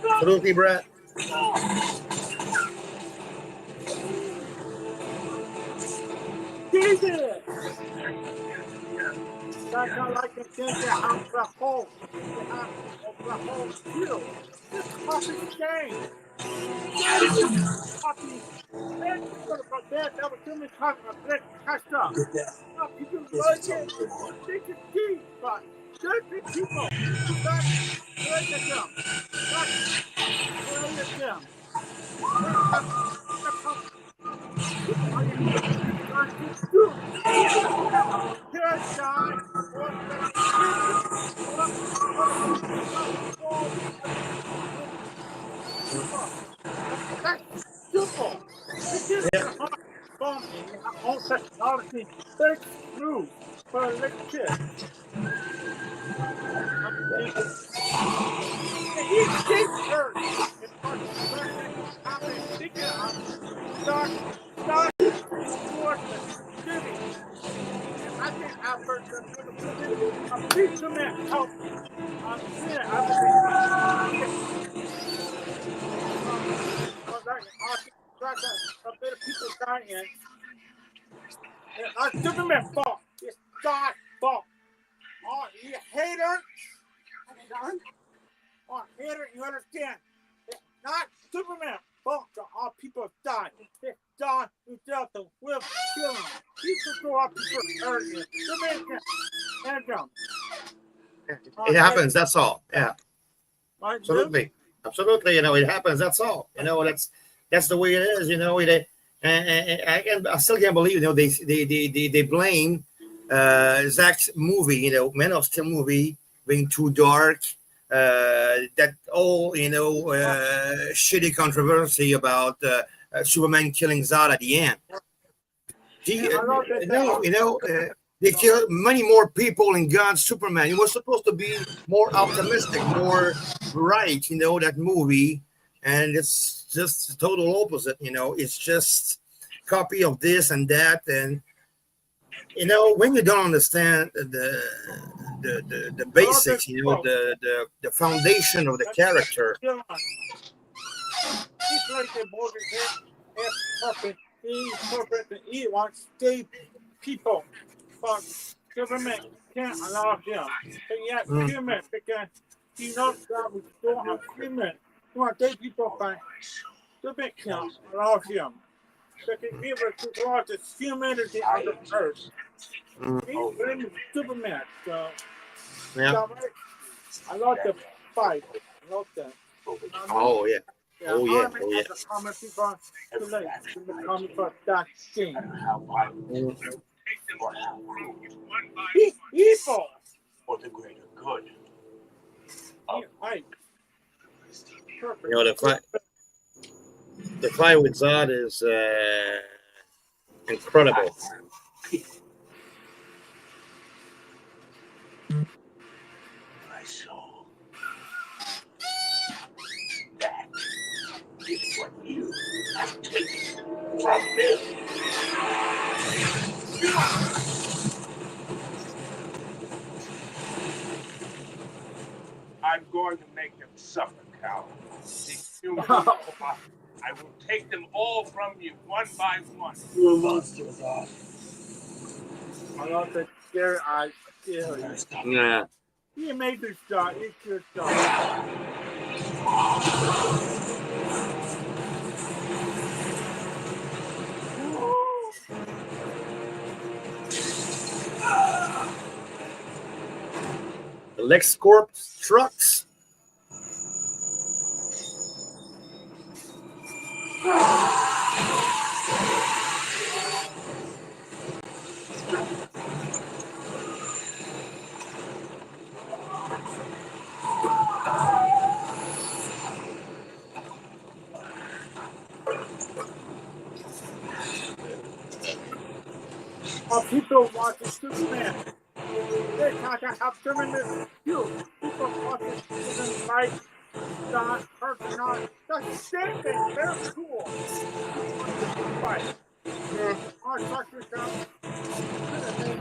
Absolutely, Brad. Jesus! That's not like the thing that has the whole deal. This coffee game. Coffee. That was too many talking about that catch up. You can like it. They can see, but there's people who got like them. Got like them. That's simple. All technology, very smooth for a little kid. He's hurt. Start Jimmy. I think after a fisherman help. I'm here. I'm a bit of people dying. It's Superman fault. It's God's fault. Oh, you hater. Oh, hater, you understand? It's not Superman fault that all people die. It's God who dealt the will kill him. People go up people hurt you. Superman can't them. It happens, that's all. Yeah. Absolutely. Absolutely. You know, it happens, that's all. You know, that's the way it is, you know. I still can't believe, you know, they blame Zack's movie, you know, Man of Steel movie being too dark. That whole, you know, shitty controversy about Superman killing Zod at the end. They killed many more people in God's Superman. It was supposed to be more optimistic, more bright, you know, that movie. And it's just the total opposite, you know. It's just copy of this and that. And, you know, when you don't understand the basics, you know, the foundation of the character. He's like the perfect. He's perfect. He wants to save people. But Superman can't allow him. But yet, human, because he knows that we don't have human. He wants to take people by Superman can't allow him. Because he was to draw the humanity on the earth. He's blaming Superman. So, yeah. I love the fight. I love that. Oh, yeah. Yeah, Oh yeah, Army oh yeah. has a comic book too late in the comic book that scene. Evil For the greater good. right. You know, the fight with Zod is incredible. My soul. That is what you have taken from me. I'm going to make them suffer, Cal. I will take them all from you, one by one. You're a monster, Zod. I love the scary eyes. Yeah. He made this shot. It's your shot. The LexCorp trucks. People watching Superman. They can't have tremendous views. People watching Superman like not hurting not. That's the same thing. Very cool. Right. Our structure comes amazing.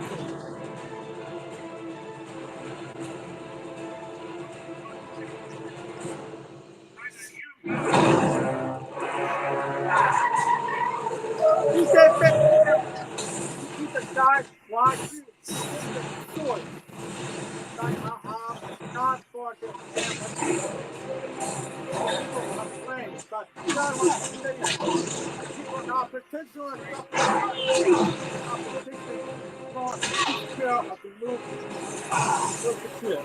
He said that he's a guy watching the source. Like, not for the people complain, but not like people not potential and stuff like that. Potential for each care of the movie. Look at this.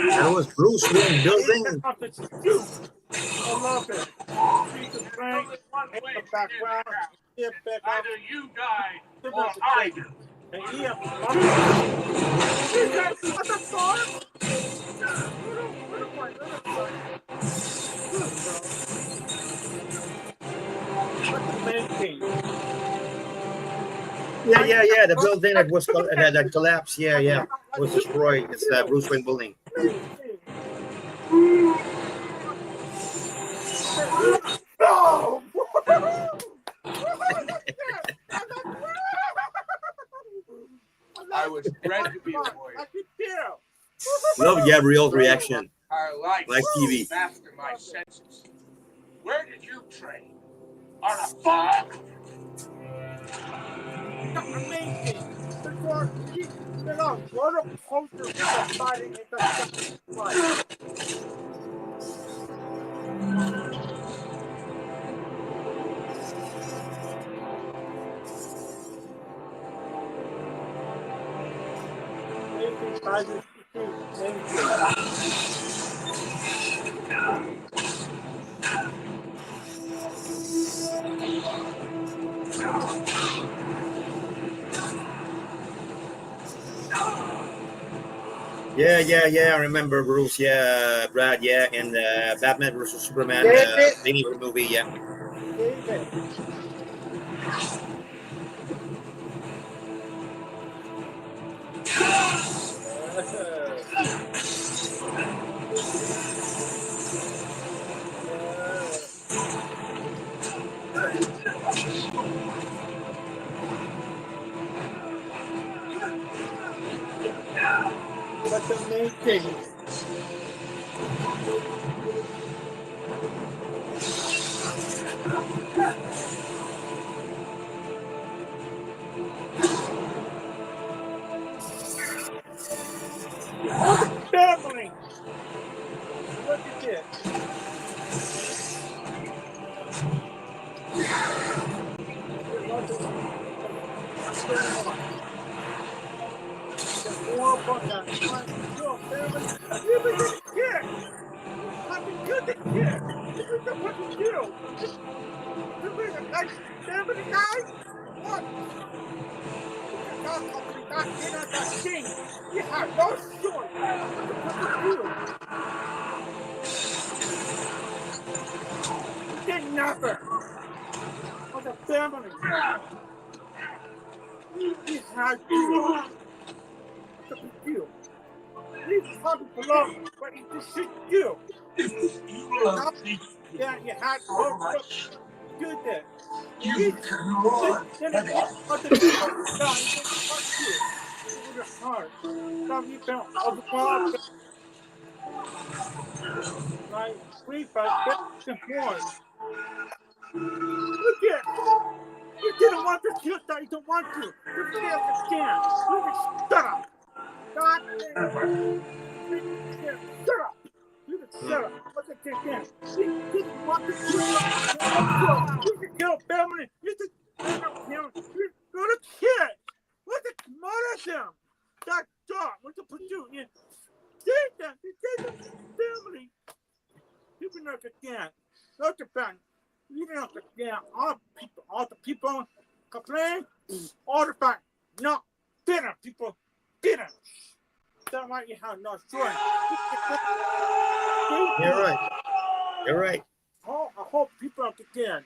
That was Bruce Wayne building. I love it. He's a Frank in the background. Either you die or I do. And Ian, what the fuck? What's the main thing? Yeah. The building that was that collapsed. Yeah. Was destroyed. It's that Bruce Wayne building. No! I was bred to be a warrior. I can tell. Love Gabrielle's reaction. Our life Like TV. master my senses. Where did you train? On a farm? Amazing. Before they're on roller coaster with the fighting in the second fight. Yeah. I remember Bruce. Yeah, Brad. Yeah, and Batman versus Superman movie. Yeah. That's amazing. Family. Look at this. The more fuck that. Yo, family, you was a kid. Fucking good the kid. What the fucking do? You bring a nice family guy? What? That kid on that thing. You have no choice. What the fucking do? You did never. For the family. You had to. What the fuck do? Leave comment below what you just should do. Yeah, you had to do that. You then other people die and fuck you. With your heart. Some you don't overpower like 3, 5, 6, 1. Look at you didn't want to kill that you don't want to. You failed again. You just shut up. God damn. Shut up. You just shut up. What's it again? You didn't want to kill that. You can kill family. You just you're a kid. What's the matter with them? That dog. What's the put you in? Did that. You did the family. You can not again. Not the bank. You can not again. All the people complain. All the bank. No. Dinner, people. Dinner. That's why you have no choice. You're right. You're right. I hope people again.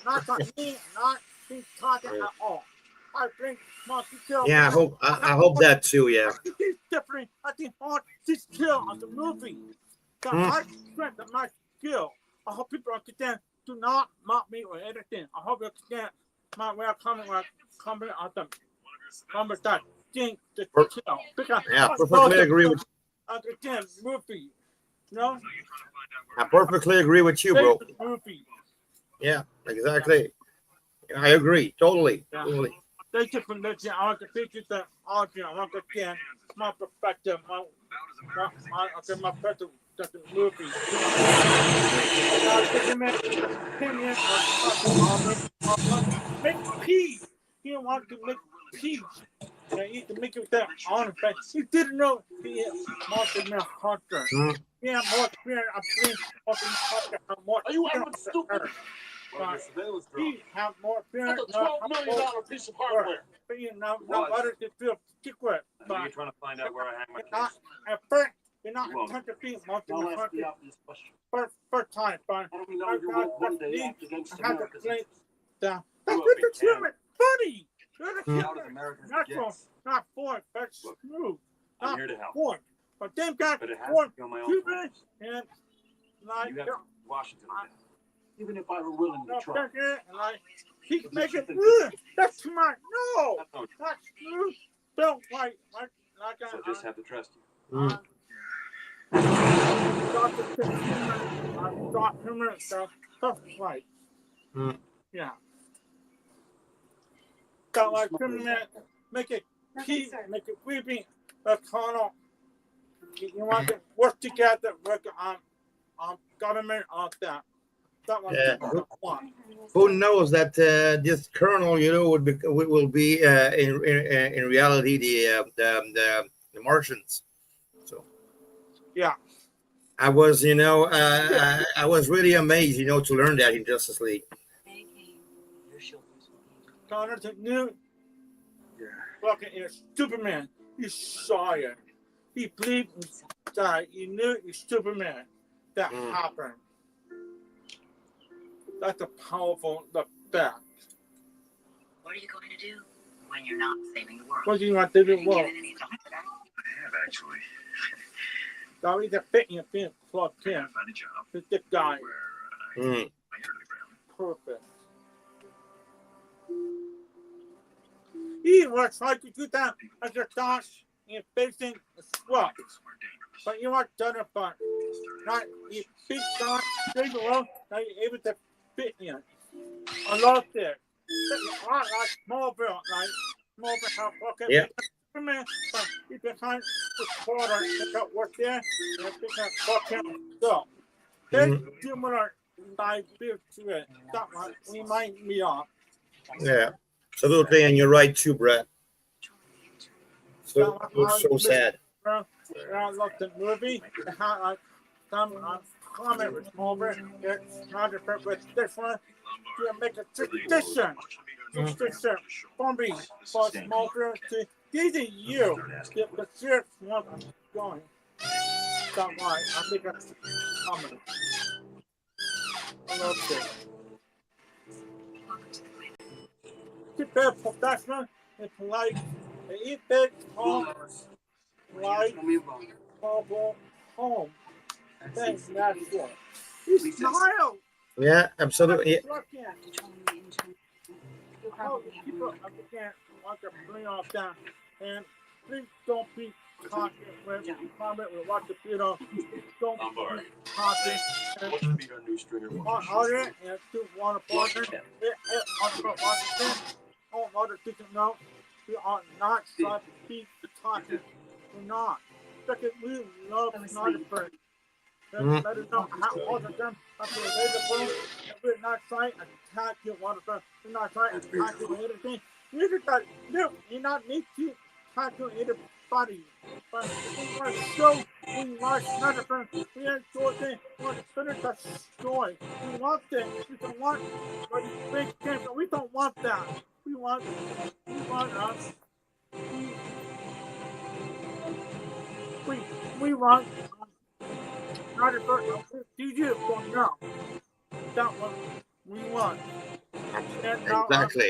Not on me, not being talking at all. I think Yeah, I hope that too. Yeah. It's different. I think all this skill of the movie. I strength of my skill. I hope people understand. Do not mock me or anything. I hope you understand my way of comment on them. Comment that thing the skill. Because yeah, perfectly agree with. Understand movie. You know. I perfectly agree with you, bro. Movie. Yeah, exactly. I agree. Totally. Yeah. Totally. Thank you for listening. I want to thank you to audience. I want to again my perspective, my perspective of the movie. Make peace. He wanted to make peace. And he to make it with that honor. He didn't know he Monster Man Hunter. Yeah, more spirit. I'm playing Monster Man Hunter. Are you stupid? He have more spirit. That's a $12 million piece of hardware. But you know, nobody to feel secret. But you're trying to find out where I hang my case. At first, you're not attempt to be Monster Man Hunter. First time, but I had to play the. That's what the human funny. Not for but smooth. I'm here to help. Forward. But them guys forward Cuban and like you have Washington. Even if I were willing to try. And like he's making that's too much. No, that's smooth. Don't like so I just have to trust you. Dr. stuff like yeah. Got like criminal, make it key, make it weeping, Connell. You want to work together, work on government on that. That one. Yeah. Who knows that this colonel, will be in reality the Martians. So yeah. I was, I was really amazed, to learn that in Justice League. Connor knew fucking Superman. He saw it. He believed that he knew it's Superman that happened. That's a powerful fact. What are you going to do when you're not saving the world? What do you want to do? Well, I have actually. that was a fit in being plugged in. Find a job. The guy. Where my hair to the ground. Perfect. He was trying to do that as a thoughts in facing the swap. But you are done it, but not you big shot, straight below, now you're able to fit in. I love it. Like Smallville, how fucking man, but you behind the quarter and got work there, and it's because fucking so. There's similar idea to it. That one remind me of. Yeah. Absolutely, and you're right too, Brett. so sad. I looked at the movie. It had some comment was over. It's not different with this one. You make a tradition. Tradition for me, for smokers to DCEU. Get the serious one going. That's why I think that's common. I love it. Keep it professional and polite. And eat it home. Polite. Home. Thanks, natural. He smiled. Yeah, absolutely. People understand want to bring off that. And please don't be cautious when you comment with what the video. Don't be cautious. Order and to want to partner. All other people know we are not trying to be cautious. We're not. Because we love Snyder. Let us know how all of them after the laser phone. We're not trying to attack you, waterfront. We're not trying to attack you with anything. You just got you not need to attack you anybody. But we want to show we want Snyder. We enjoy things. We want to finish the story. We want this. We don't want what you think games. We don't want that. We want us. We want Snyder DCEU for now. That one we want. And now Exactly.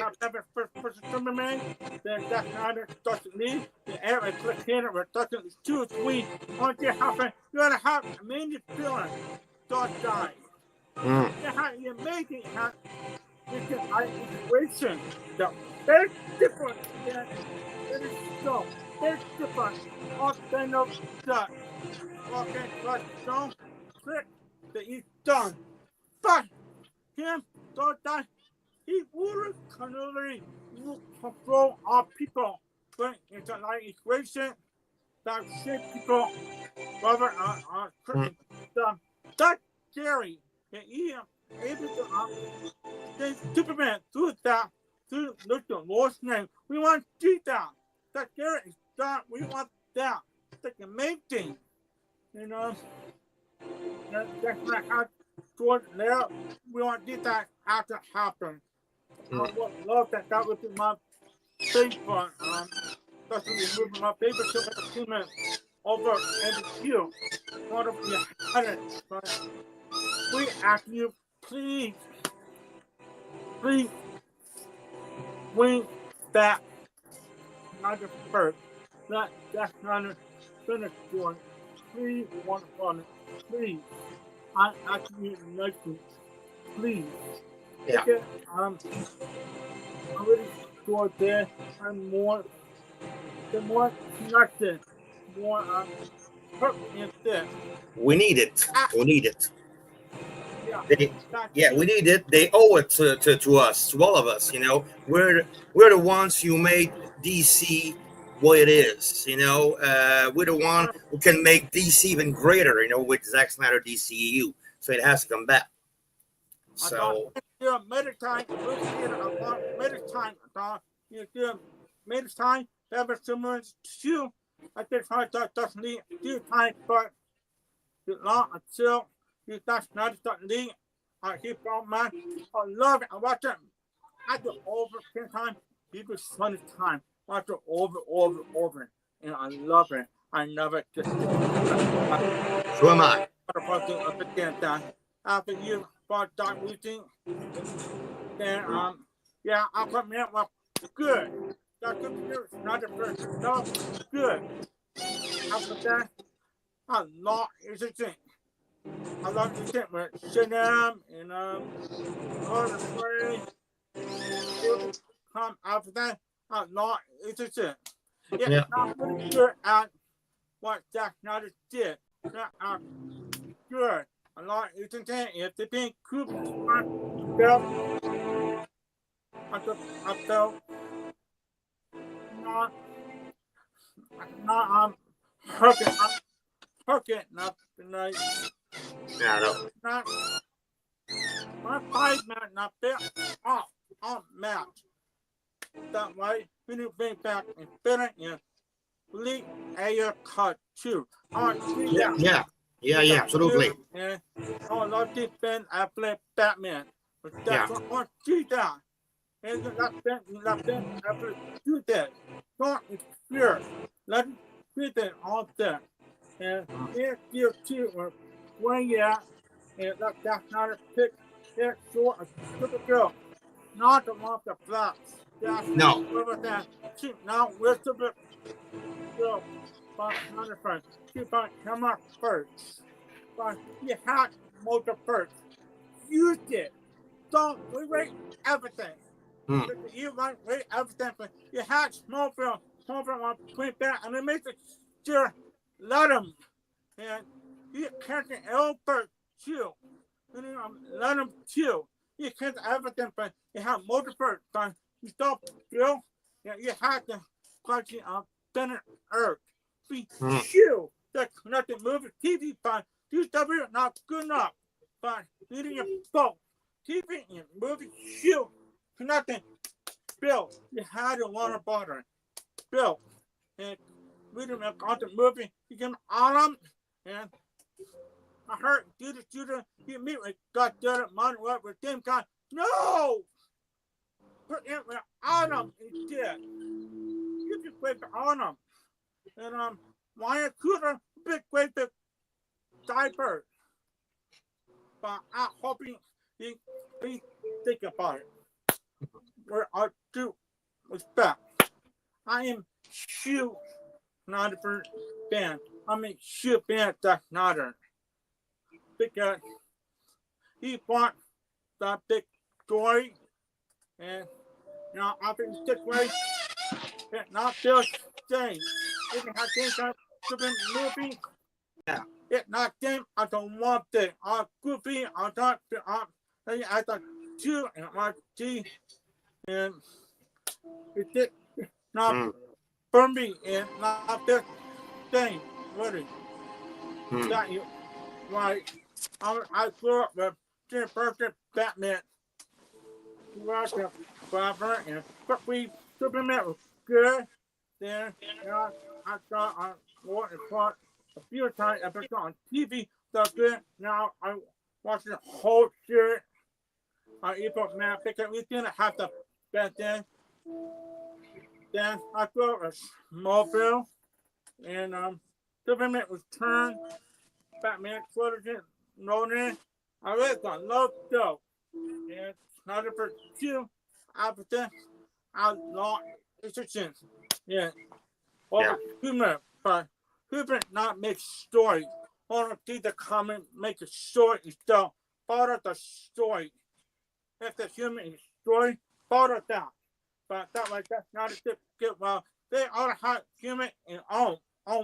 first person Superman, then Zack Snyder doesn't need the air and click here or doesn't choose we want to happen. You gotta have a amazing feeling. Don't die. You have an amazing situation. The very different than it is so. Very different. All kind of stuff. Okay, let's go. Click that he's done. But him don't die. He will continually control our people. But it's a like equation that shape people whether that's scary. And he is able to say Superman through that through the Lord's name. We want to do that. That's scary. That we want that. That's the main thing. You know, that's not how towards there. We want to do that have to happen. I would love that would be my favorite. That's moving my favorite superhuman over MCU. One of the highlights. But we ask you, please bring back Snyder first. That's not a finish one. Please, one, please. I actually like you. Please. Yeah. Okay, I'm already scored there. I'm more connected, more hurt in there. We need it. We need it. Yeah, we need it. They owe it to us, to all of us. You know, we're the ones who made DC what it is. You know, we're the one who can make DC even greater. You know, with Zack Snyder DCEU. So it has to come back. So. Meditime, ever similar to I think I doesn't need do time, but not until you that's not need. I keep on man. I love it. I watch it. I do over 10 times. People spend time. Watch it over. And I love it. I never just. So am I. After you start losing, then yeah, I'll put me up. Well, good. That's not the first. No, good. After that, a lot is a thing. A lot is a thing. But sit down and go to play. Come after that, a lot is a thing. Yeah, not really good at what Zack Snyder did. Good. A lot is a thing. If they think cool, I felt not hooking up tonight. Yeah, I know. Not my 5 minute not fair. Off match. That way, we need to bring back and fit it in. Lee Air Cut too. Yeah, absolutely. And I love this Ben Affleck Batman. But that's Yeah. what I do that. And let Ben Affleck do that. Don't fear. Let him do that all there. And here you too, when yeah, and that's not a pick. It's short a super girl. Not the one the flats. No. That. Now we're super girl. But not a friend. Keep on come up first. But you had motor first. Use it. Don't rewrite everything. You might rate everything, but you had small film on point back, and it makes it sure let them. And you can't Albert too. Let them too. You can't everything, but you have motor first. But you stop, Bill. You had to question Bennett Earth. See, you. That's not the movie TV, but you stuff is not good enough. But needing a boat, TV and movie, you. Nothing. Bill, you had a water bottle. Bill, and we didn't have got the movie. You can on them, and I heard Judas, you meet with God did it, man, what with them guy. No! Put it on them instead. You can wait on them. And why a cooler, big diaper. But I'm hoping you think about it. Where I do respect. I am shoe not a band. I mean shoe band that's not a because he bought that big story and I think this way it's not this thing. It can have things that have been moving. Yeah. It's not them. I don't want it. I'm goofy. I thought I thought two and my G. And it did not burn me and not this thing, really. That you, like, I grew up with Jim Burton, Batman, Roger, Barbara, and but we Superman was good. Then, I thought I watched a few times episodes on TV. So good. Now I watch the whole series. I even man because we didn't have the back then. Then I grew up with Smallville, and Superman was turned. Batman, Cloverton, Nolan. I really got love though. And Snyder for two. After I lost existence. Yeah. Over human, but human not make story. Only see the comment make a story itself. Follow the story. If the human is story, follow that. But that like that's not a good. Well, they all have human in own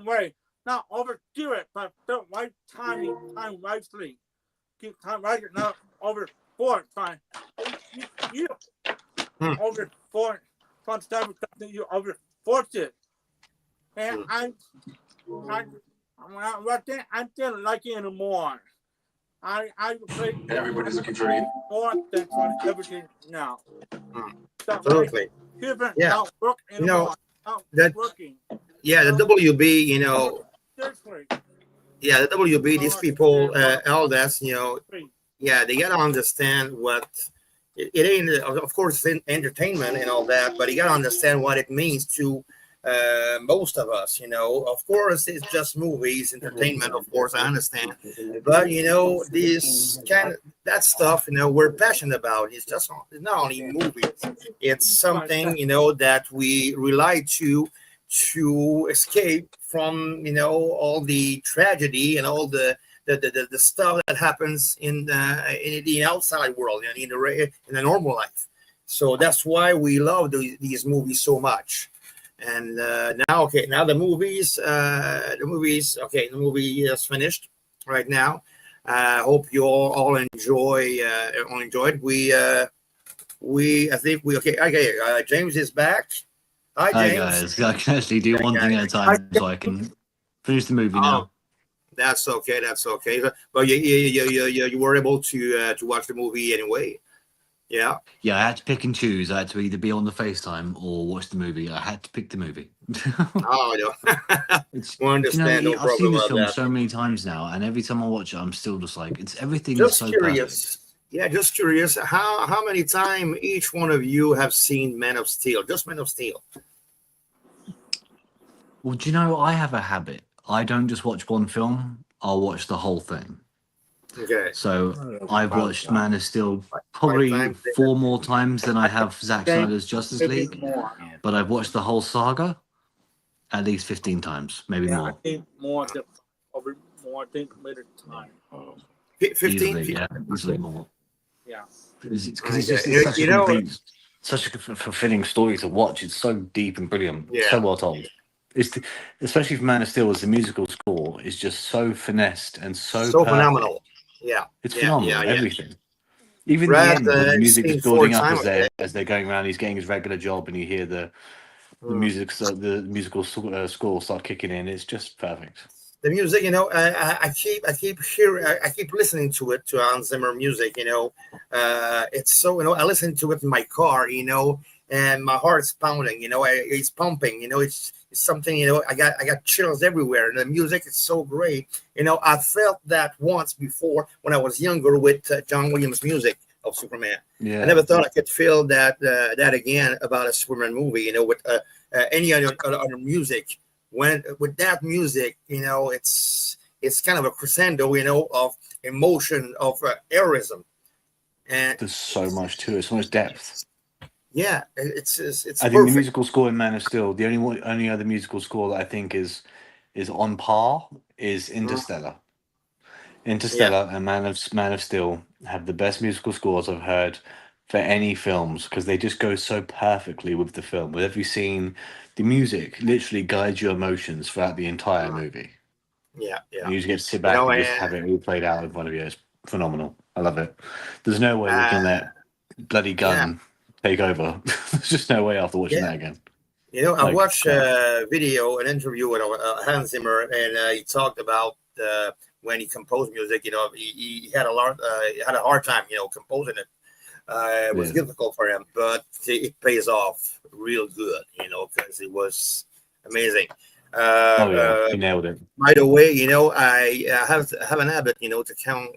way. Not overdo it, but the right time wisely. Keep time right now over forward fine. You over forward fun stuff something you over force it. And I'm not right there. I didn't like it anymore. I play everybody's looking for you. More than everything now. Absolutely. Yeah. Not work anymore. That working. Yeah, the WB, Seriously. Yeah, the WB, these people, all that, yeah, they gotta understand what it ain't. Of course, it's entertainment and all that, but you gotta understand what it means to most of us. Of course, it's just movies, entertainment. Of course, I understand, but this kind of that stuff, we're passionate about. It's not only movies. It's something that we rely to escape from all the tragedy and all the stuff that happens in the outside world and in the normal life. So that's why we love these movies so much. And now the movie is finished right now. I hope you all enjoyed. James is back. Hi, James. Guys. I can actually do one thing at a time, so I can finish the movie now. That's okay. But you were able to watch the movie anyway. Yeah. Yeah, I had to pick and choose. I had to either be on the FaceTime or watch the movie. I had to pick the movie. Oh, no. We understand. No I've seen problem this about film that. so many times now, and every time I watch it, I'm still just like, everything is Just so curious. perfect. Yeah, just curious. How many times each one of you have seen Man of Steel? Just Man of Steel. Well, do you know, I have a habit. I don't just watch one film, I'll watch the whole thing. Okay. So I've watched Man of Steel 5 probably times. 4 more times than I have Zack Snyder's Justice League. More. But I've watched the whole saga at least 15 times, maybe Yeah, I more. think more. Probably more. I think later time. 15. Easily, yeah, easily more. Yeah. Because it's just such a fulfilling story to watch. It's so deep and brilliant. Yeah. So well told. Especially for Man of Steel, as the musical score is just so finessed and so perfect. phenomenal. Yeah. It's phenomenal. Yeah. Everything. Even Brad, the end, when the music is building up okay. as they're going around, he's getting his regular job, and you hear the musical score start kicking in. It's just perfect. The music, I keep hearing, I keep listening to it, to Hans Zimmer music. It's so, I listen to it in my car, and my heart's pounding. It's pumping. It's something. I got chills everywhere. And the music is so great. I felt that once before when I was younger with John Williams' music of Superman. Yeah. I never thought I could feel that again about a Superman movie. With any other music. When with that music, it's kind of a crescendo, of emotion, of heroism, and there's so much to it, so much depth. Yeah, it's I think the musical score in Man of Steel, the only other musical score that I think is on par is Interstellar. Interstellar and Man of Steel have the best musical scores I've heard for any films, because they just go so perfectly with the film. With every scene, the music literally guides your emotions throughout the entire movie. Yeah. You just get to sit back and just have it all played out in front of you. It's phenomenal. I love it. There's no way we can let bloody gun take over. There's just no way after watching that again. I watched an interview with Hans Zimmer, and he talked about when he composed music. He had a hard time, composing it. It was difficult for him, but it pays off real good, because it was amazing. He nailed it. By the way, I have an habit, to count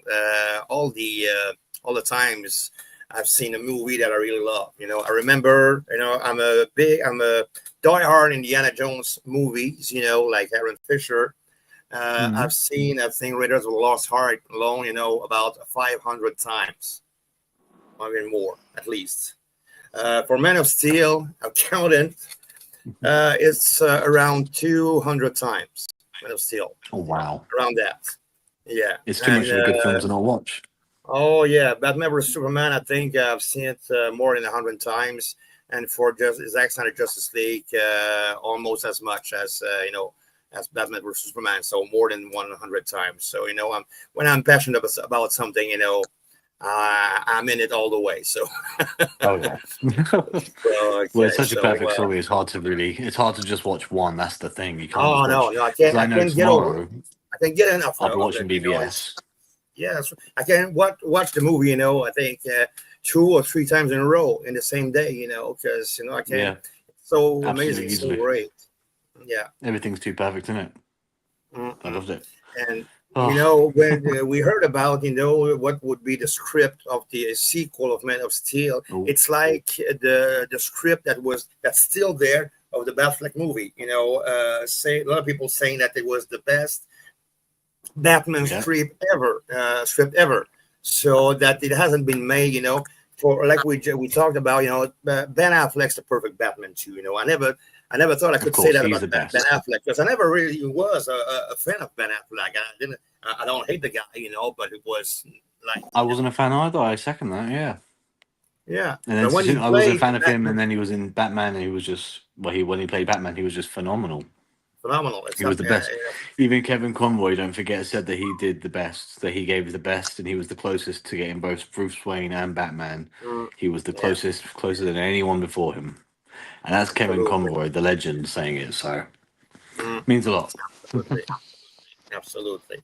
all the times I've seen a movie that I really love. I remember, I'm a diehard Indiana Jones movies, like Aaron Fisher. I've seen Raiders of the Lost Ark alone, about 500 times. I mean, more at least. For Man of Steel, I've counted. It's around 200 times. Man of Steel. Oh wow! Around that. Yeah. It's too much of a good film to not watch. Oh yeah, Batman vs Superman. I think I've seen it more than 100 times, and for Zack Snyder Justice League, almost as much as as Batman vs Superman. So more than 100 times. So when I'm passionate about something, I'm in it all the way. So. Oh yeah. Well, it's such a perfect story. It's hard to just watch one. That's the thing. You can't. No, I can't get over. I can get enough. I'll be watching BBS. Yes, I can watch the movie. I think 2 or 3 times in a row in the same day. Because I can. Yeah. It's so amazing, so great. Yeah. Everything's too perfect, isn't it? I loved it. And. When we heard about, what would be the script of the sequel of Man of Steel, it's like the script that's still there of the Batfleck movie. Say a lot of people saying that it was the best Batman script ever. So that it hasn't been made, for like we talked about, Ben Affleck's the perfect Batman too. I never thought I could say that about Ben Affleck, because I never really was a fan of Ben Affleck. I don't hate the guy, but it was like I wasn't a fan either. I second that. Yeah. Yeah. And then I was a fan of him, and then he was in Batman, and he was just when he played Batman, he was just phenomenal. Phenomenal. He was the best. Even Kevin Conroy, don't forget, said that he did the best, that he gave the best, and he was the closest to getting both Bruce Wayne and Batman. He was the closer than anyone before him. And that's Kevin Conroy, the legend, saying it. So means a lot. Absolutely.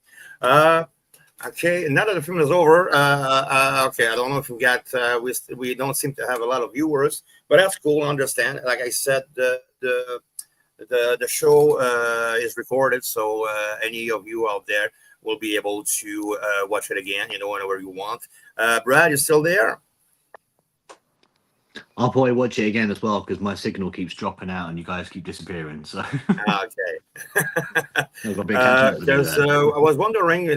Okay, now that the film is over, okay, I don't know if we got we don't seem to have a lot of viewers, but that's cool. I understand. Like I said, the show is recorded, so any of you out there will be able to watch it again, whenever you want. Brad, you still there? I'll probably watch it again as well because my signal keeps dropping out and you guys keep disappearing. So Okay. I've got a big catch up to do Because there. I was wondering,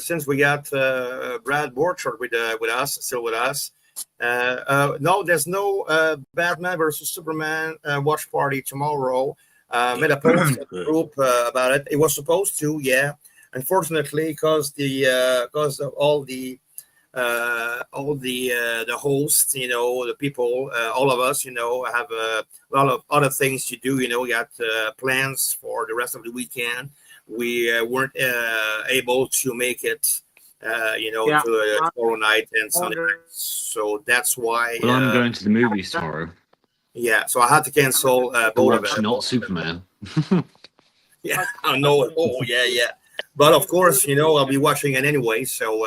since we got Brad Borchardt with us, still with us. No, there's no Batman versus Superman watch party tomorrow. Made a post in the group about it. It was supposed to, yeah. Unfortunately, because of all the hosts, the people, all of us, have a lot of other things to do. We got plans for the rest of the weekend. We weren't able to make it, to tomorrow night and Sunday night. So that's why. Well, I'm going to the movies tomorrow. Yeah, so I had to cancel both of it. Not Superman. Yeah, I know. Oh, yeah. But of course, I'll be watching it anyway. So,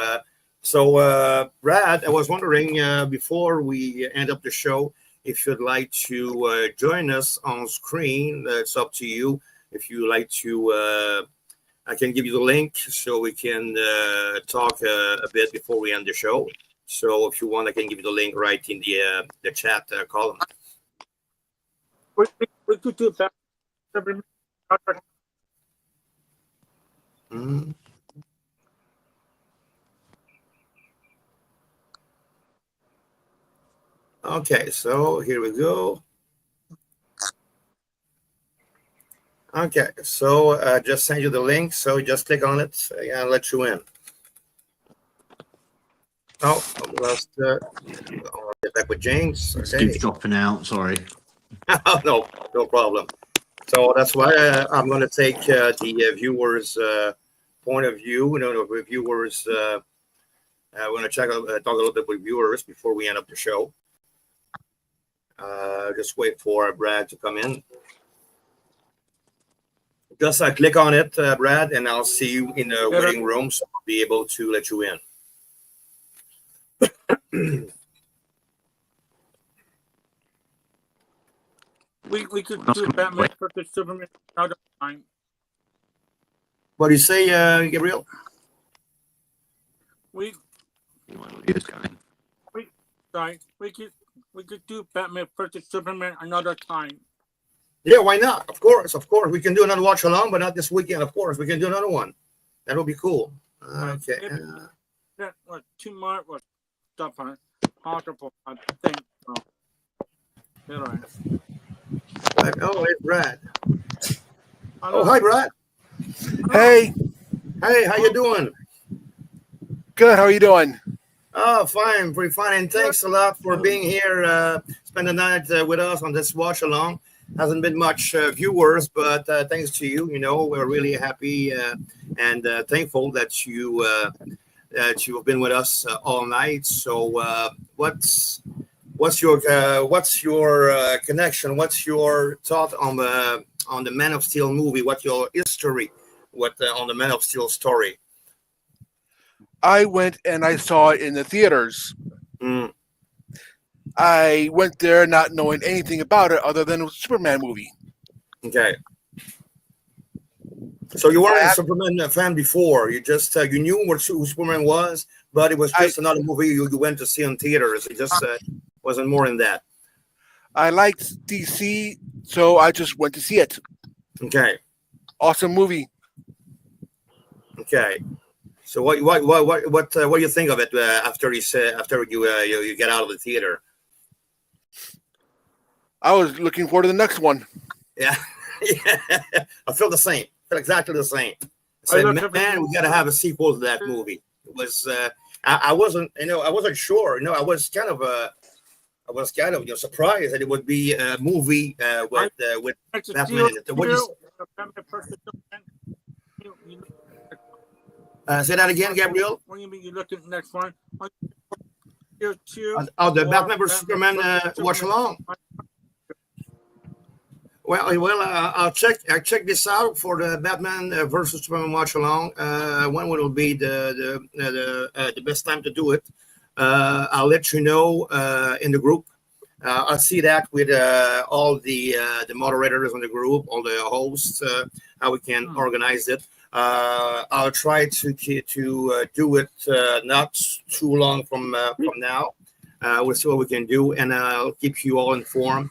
Brad, I was wondering before we end up the show, if you'd like to join us on screen. It's up to you. If you like to, I can give you the link so we can talk a bit before we end the show. So, if you want, I can give you the link right in the chat column. We could do that. Mm. Okay, so here we go. Okay, so just send you the link. So just click on it and I'll let you in. Oh, I lost. I'll get back with James. Okay. Keeps dropping out. Sorry. No problem. So that's why I'm going to take the viewers' point of view. The viewers. We're going to talk a little bit with viewers before we end up the show. Just wait for Brad to come in. Just click on it, Brad, and I'll see you in the waiting room, so I'll be able to let you in. We could do Batman versus Superman another time. What do you say, Gabriel? We could do Batman versus Superman another time. Yeah, why not? Of course. We can do another watch along, but not this weekend. Of course, we can do another one. That'll be cool. Okay. That was too much. Was stuff on it. Possible, I think. Oh, it's Brad. Oh, hi, Brad. Hey. Hey, how you doing? Good. How are you doing? Oh, fine. Pretty fine. And thanks a lot for being here. Spend the night with us on this watch along. Hasn't been much viewers, but thanks to you, we're really happy and thankful that you've been with us all night. So, what's your connection? What's your thought on the Man of Steel movie? What's your history? On the Man of Steel story? I went and I saw it in the theaters. Mm. I went there not knowing anything about it other than it was a Superman movie. Okay. So you weren't a Superman fan before. You just you knew who Superman was, but it was just another movie you went to see in theaters. It just wasn't more than that. I liked DC, so I just went to see it. Okay. Awesome movie. Okay. So what do you think of it after you get out of the theater? I was looking forward to the next one. Yeah. I feel the same. I feel exactly the same. I said, man, we got to have a sequel to that movie. It was I wasn't sure. I was kind of surprised that it would be a movie with Batman in it. What say that again, Gabriel? What do you mean you look at the next one? The Batman vs Superman watch along. I'll check this out for the Batman versus Superman watch along. When will be the best time to do it? I'll let you know in the group. I'll see that with all the moderators on the group, all the hosts, how we can organize it. I'll try to do it not too long from now. We'll see what we can do, and I'll keep you all informed.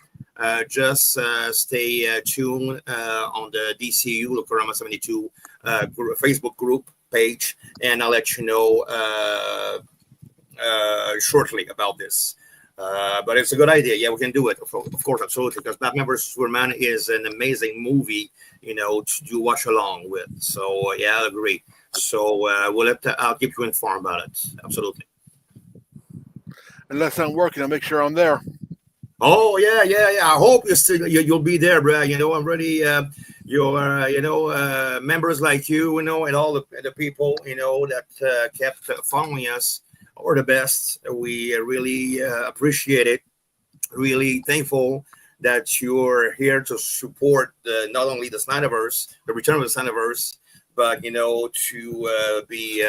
Just stay tuned on the DCEU LucOrama72 Facebook group page, and I'll let you know shortly about this. But it's a good idea. Yeah, we can do it. Of course, absolutely. Because Batman vs Superman is an amazing movie, to do watch along with. So yeah, I agree. So I'll keep you informed about it. Absolutely. Unless I'm working, I'll make sure I'm there. Oh yeah. I hope you'll be there, bro. I'm ready. Members like you, and all the people, that kept following us are the best. We really appreciate it. Really thankful that you're here to support not only the Snyderverse, the return of the Snyderverse, but to be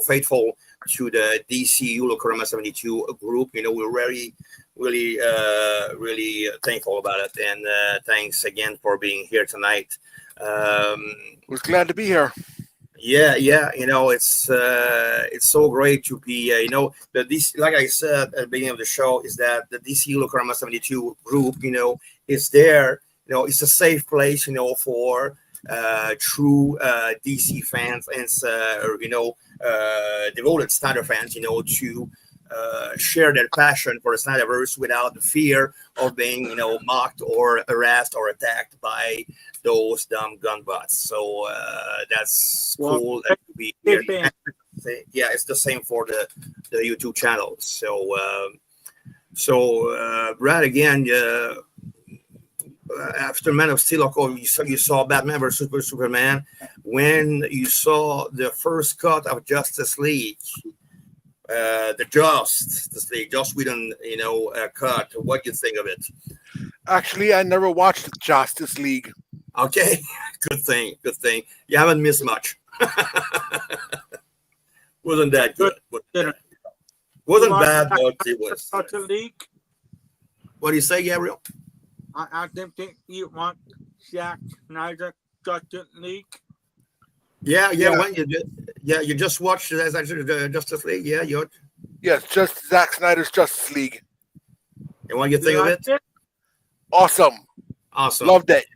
faithful to the DCEU LucOrama72 group. We're really thankful about it, and thanks again for being here tonight. Was glad to be here. Yeah, it's so great to be, DC, like I said at the beginning of the show, is that the DCEU LucOrama72 group, is there, it's a safe place, for true DC fans and, devoted Snyder fans, to share their passion for the Snyderverse without the fear of being, mocked or harassed or attacked by those dumb gun butts. So that's cool. That we yeah, it's the same for the YouTube channel. So Brad, again, after Man of Steel, you saw Batman versus Superman. When you saw the first cut of Justice League, the Joss Whedon, cut. What do you think of it? Actually, I never watched Justice League. Okay, good thing. You haven't missed much. Wasn't that good? Wasn't bad, but it was. League. What do you say, Gabriel? I didn't think you want Zack Snyder Justice League. Yeah. When you did, you just watched the Justice League. Yeah, yes, just Zack Snyder's Justice League. And what do you think of it? Awesome. Loved it.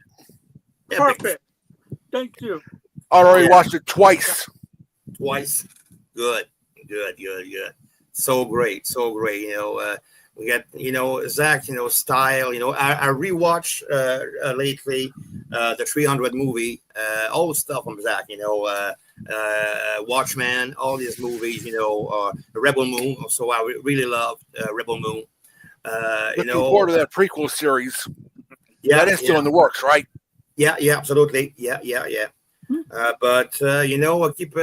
Yeah, perfect. Thank you. Already watched it twice. Good. So great. We got, Zack, style, I rewatched lately the 300 movie, all the stuff from Zack, Watchmen, all these movies, Rebel Moon. So I really love Rebel Moon. Looking forward to that prequel series. Yeah, that is still in the works, right? Yeah, absolutely. Yeah. But I keep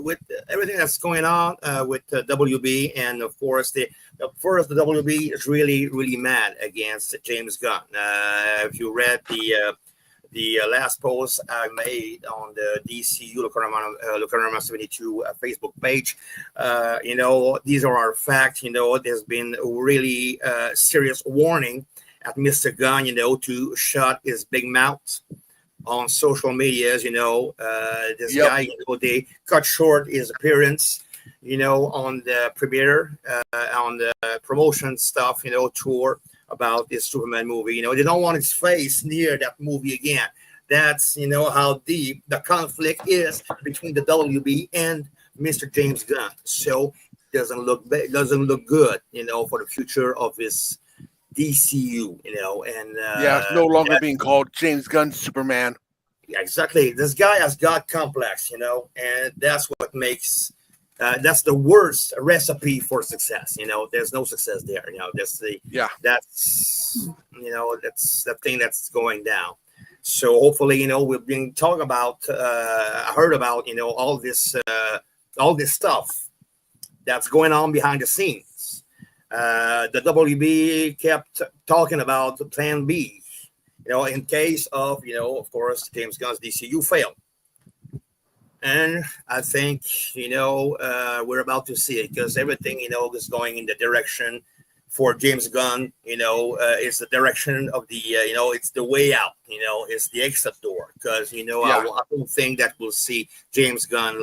with everything that's going on with WB, and of course the WB is really mad against James Gunn. If you read the last post I made on the DCEU LucOrama72 Facebook page, these are our facts. There's been a really serious warning at Mr. Gunn, to shut his big mouth on social medias. This guy, they cut short his appearance, on the premiere, on the promotion stuff, tour about this Superman movie. They don't want his face near that movie again. That's, how deep the conflict is between the WB and Mr. James Gunn. So it doesn't look good, for the future of his DCU, and it's no longer being called James Gunn Superman. Yeah, exactly. This guy has got complex, and that's what makes that's the worst recipe for success. There's no success there. That's the that's the thing that's going down. So hopefully, we've been talking about, I heard about, all this stuff that's going on behind the scenes. The WB kept talking about the Plan B, in case of, of course, James Gunn's DCU fail. And I think, we're about to see it because everything, is going in the direction for James Gunn, it's the direction of the, it's the way out, it's the exit door. Because, I don't think that we'll see James Gunn,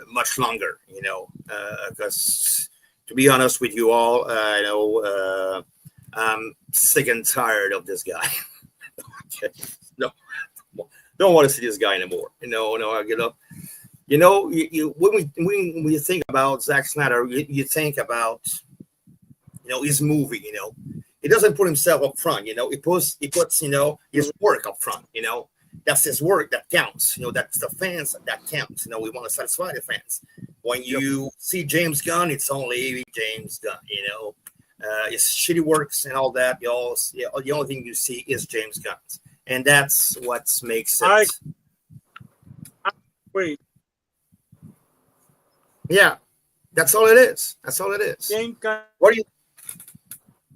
much longer, because to be honest with you all, I'm sick and tired of this guy. Okay. No, don't want to see this guy anymore. I get up. When we think about Zack Snyder, you think about, his movie. He doesn't put himself up front. He puts his work up front. That's his work that counts. That's the fans that counts. We want to satisfy the fans. When you see James Gunn, it's only James Gunn. His shitty works and all that. The only thing you see is James Gunn, and that's what makes it. Wait. Yeah, that's all it is. That's all it is. James Gunn. What do you?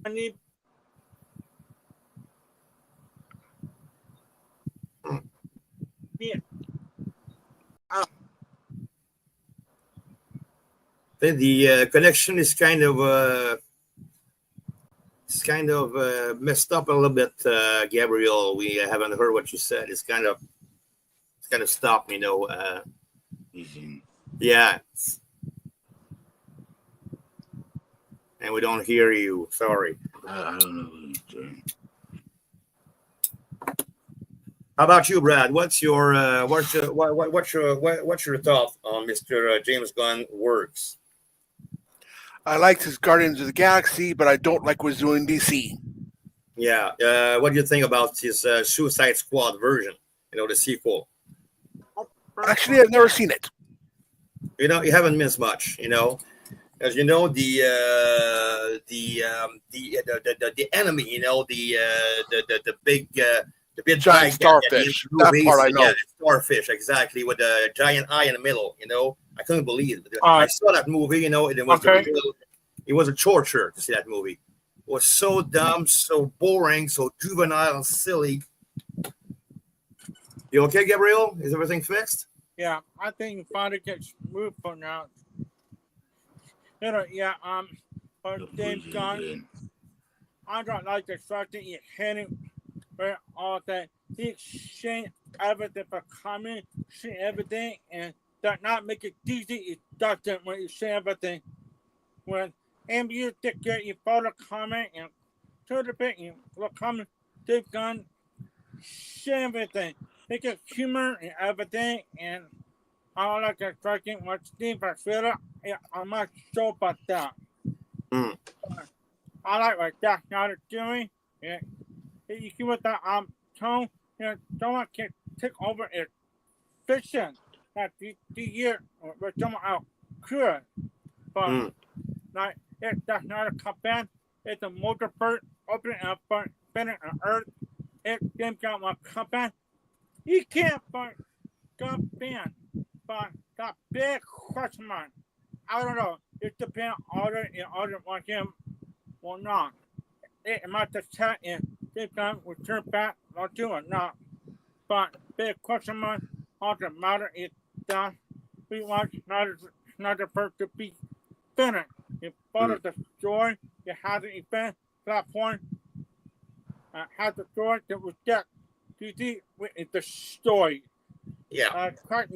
I need. Yeah. The connection is kind of messed up a little bit, Gabriel. We haven't heard what you said. It's kind of stopped, yeah. And we don't hear you. Sorry. I don't know what he's doing. How about you, Brad? What's your thought on Mr. James Gunn works? I liked his Guardians of the Galaxy, but I don't like what he's doing in DC. Yeah. What do you think about his Suicide Squad version? The sequel. Actually, I've never seen it. You haven't missed much. As you know, the enemy. The big giant starfish. That part I know. Yeah, starfish, exactly, with the giant eye in the middle. I couldn't believe it. I saw that movie. It was a torture to see that movie. It was so dumb, so boring, so juvenile and silly. You okay, Gabriel? Is everything fixed? Yeah, I think finally gets moved for now. For James Gunn, I don't like the fact that you hit him for all that. He exchanged everything for comment, see everything, and does not make it easy. It doesn't when you say everything. When you take care, you follow comment and to the bit, you look comment, James Gunn, say everything. Make it humor and everything, and I like the striking what Steve Barfetta. Yeah, I'm not sure about that. I like what Zack Snyder doing. Yeah, you see what the tone. Someone can take over its fiction. That the year with someone else could, but like that's not a company. It's a multiverse opening up for spinning on Earth. It James Gunn one company. He can't find Gunn fan, but that big question mark. I don't know. It depends on other want him or not. It might just chat and James Gunn will turn back or do or not. But big question mark on the matter is that we want Snyder first to be finished. If part of the story, it has an event platform, has a story that was just DC with the story. Yeah. Current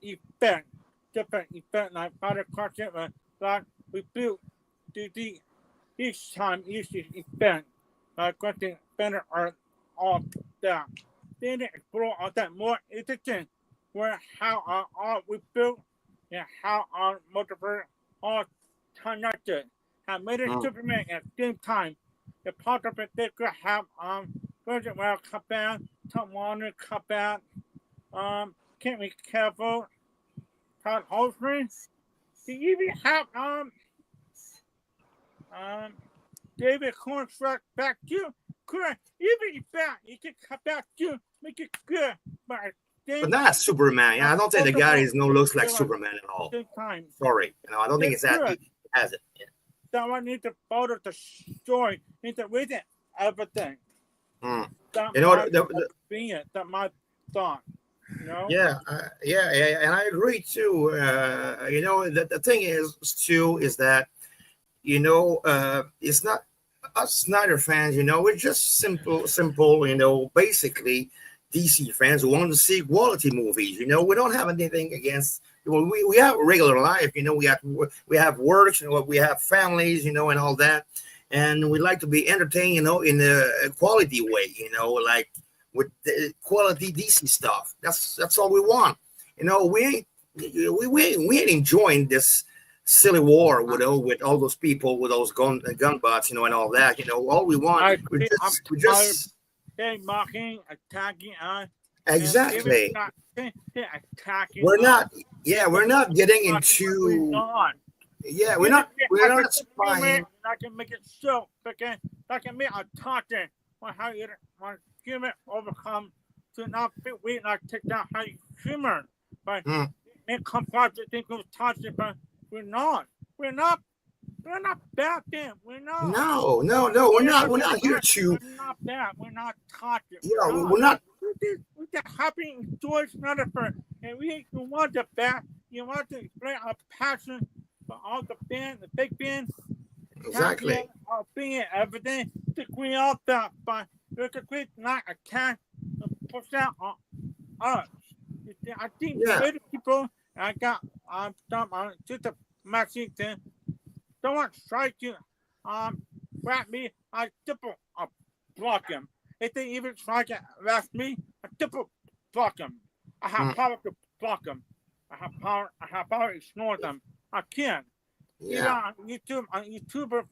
event, different event like other content like we built DC each time each event, like content better or all that. Then explore all that more interesting where how our art we built and how our multiverse all connected. Have made it Superman at the same time. The part of it they could have Virgin Well come back, Tom Warner come back, can't be careful. Todd Holtzman. Do you even have David Cornstalk back too? Good. Even back, you can come back too, make it good. But not Superman. Yeah, I don't think the guy looks like Superman at all. Sorry, I don't think it's that. He has it. Yeah. So I need to follow the story. Need to read it everything. That You know, my opinion, that my thought. You know? Yeah, and I agree too. You know, the thing is too is that it's not us Snyder fans. You know, we're just simple. You know, basically DC fans who want to see quality movies. You know, we don't have anything against. Well, we have a regular life. You know, we have work. You know, we have families. You know, and all that, and we like to be entertained. You know, in a quality way. You know, like with the quality DC stuff. That's all we want. You know, we ain't enjoying this silly war with all those people with those gun butts, you know, and all that. You know, all we want we just mocking, attacking us. exactly. Attacking. We're not getting into. Yeah, we're not spying. I can make it so because I can make a talking. How you want human overcome to not be weak, not take down how you human. But it comes out to think of touching, but we're not bad then. We're not. No, we're not here to. We're not bad. We're not talking. Yeah, we're not. We're just happy and enjoy Snyder for, and we want the bad. You want to explain our passion for all the big band. Exactly. Our being everything. We all that, but we could not attack and push out on us. I think the people I got just a message then don't want to try to grab me, I triple block him. If they even try to arrest me, I triple block him. I have power to block them. I have power to ignore them. I can. Yeah. On YouTuber,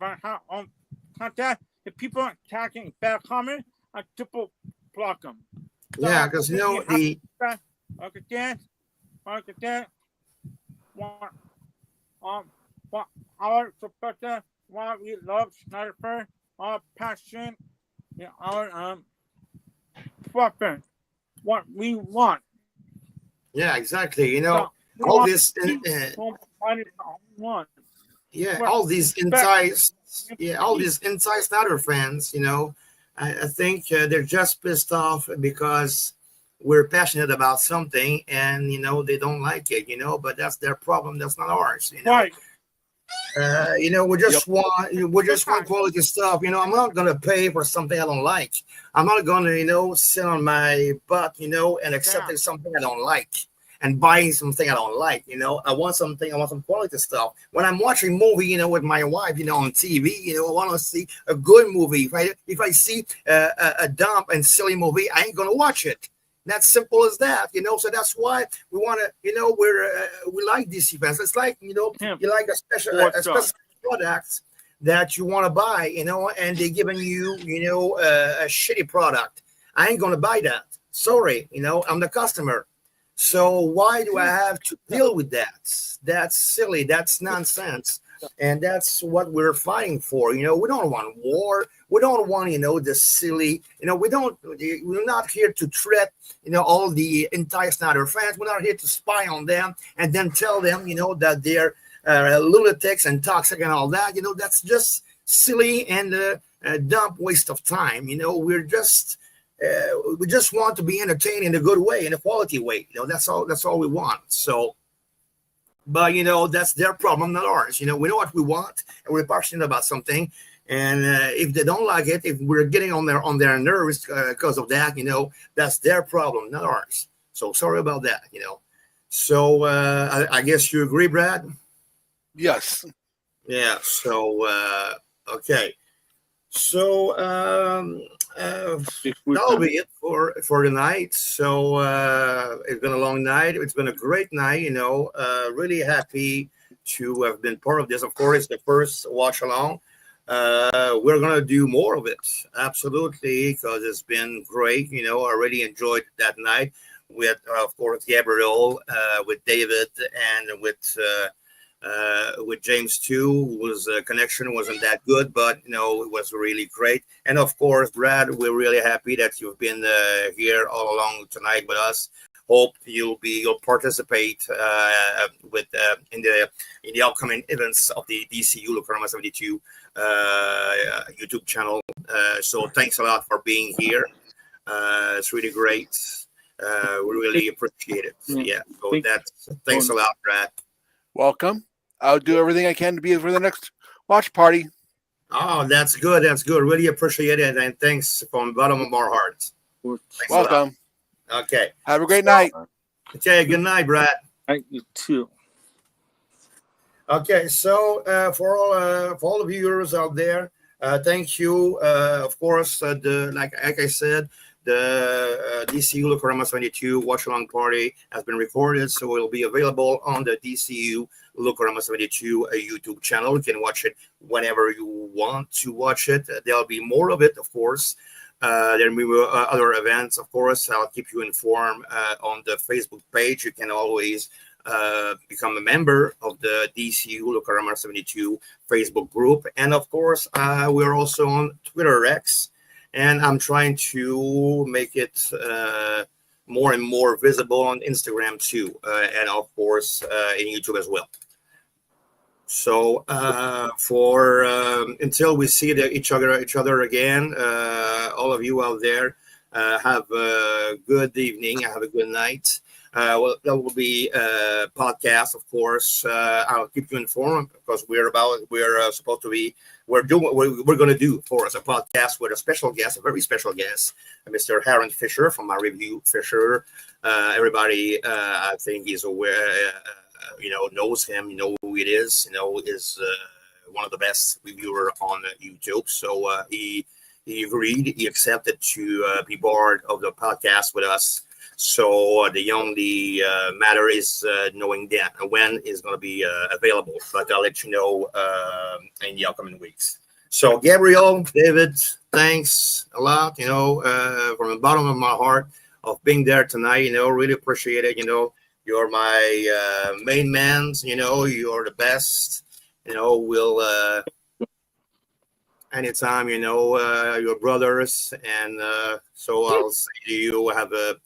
on contact, if people are attacking bad comments, I triple block them. Yeah, because you know the. What our supporter, what we love Snyder, our passion, our preference, what we want. Yeah, exactly. You know, all this. Yeah, all these inside Snyder fans. You know, I think they're just pissed off because we're passionate about something, and you know they don't like it. You know, but that's their problem. That's not ours. You know. Right. You know, we just want quality stuff. You know, I'm not gonna pay for something I don't like. I'm not gonna, you know, sit on my butt, you know, and accepting something I don't like and buying something I don't like. You know, I want some quality stuff. When I'm watching a movie, you know, with my wife, you know, on TV, you know, I want to see a good movie. If I see a dumb and silly movie, I ain't gonna watch it. That's simple as that, you know. So that's why we want to, you know, we like DC fans. It's like, you know, you like a special product that you want to buy, you know, and they're giving you, you know, a shitty product. I ain't gonna buy that. Sorry, you know, I'm the customer. So why do I have to deal with that? That's silly. That's nonsense. And that's what we're fighting for. You know, we don't want war. We don't want, you know, the silly, you know, we're not here to threat, you know, all the entire Snyder fans. We're not here to spy on them and then tell them, you know, that they're lunatics and toxic and all that. You know, that's just silly and a dumb waste of time. You know, we just want to be entertained in a good way, in a quality way. You know, that's all we want. So, but, you know, that's their problem, not ours. You know, we know what we want, and we're passionate about something. And if they don't like it, if we're getting on their nerves because of that, you know, that's their problem, not ours. So sorry about that, you know. So I guess you agree, Brad? Yes. Yeah. So okay. So that'll be it for the night. So it's been a long night. It's been a great night. You know, really happy to have been part of this. Of course, the first watch along. We're gonna do more of it, absolutely, because it's been great. You know, I really enjoyed that night with, of course, Gabriel, with David, and with James too. Whose connection wasn't that good, but you know, it was really great. And of course, Brad, we're really happy that you've been here all along tonight with us Hope you'll participate with in the upcoming events of the DCEU LucOrama72 YouTube channel. So thanks a lot for being here. It's really great. We really appreciate it. Yeah. So thanks a lot, Brad. Welcome. I'll do everything I can to be for the next watch party. Oh, that's good. That's good. Really appreciate it. And thanks from the bottom of our hearts. Thanks Welcome. Okay. Have a great night. Okay. Good night, Brad. Thank you too. Okay. So for all the viewers out there, thank you. Of course, like I said, the DCEU LucOrama72 watch-along party has been recorded, so it will be available on the DCEU LucOrama72 YouTube channel. You can watch it whenever you want to watch it. There'll be more of it, of course. There will be other events, of course. I'll keep you informed on the Facebook page. You can always become a member of the DCEU LucOrama72 Facebook group. And of course, we're also on Twitter X. And I'm trying to make it more and more visible on Instagram too, and of course in YouTube as well. So for until we see each other again, all of you out there, have a good evening. Have a good night. Well, that will be a podcast, of course. I'll keep you informed because we're supposed to be. We're going to do, of course, a podcast with a special guest, a very special guest, Mr. Aaron Fisher from my review. Fisher, everybody, I think, is aware, knows him, who it is, is one of the best reviewer on YouTube. So he agreed, he accepted to be part of the podcast with us. So the only matter is knowing when is going to be available. But I'll let you know in the upcoming weeks. So Gabriel, David, thanks a lot. From the bottom of my heart of being there tonight. Really appreciate it. You're my main man. You're the best. We'll anytime. Your brothers, and so I'll say to you, have a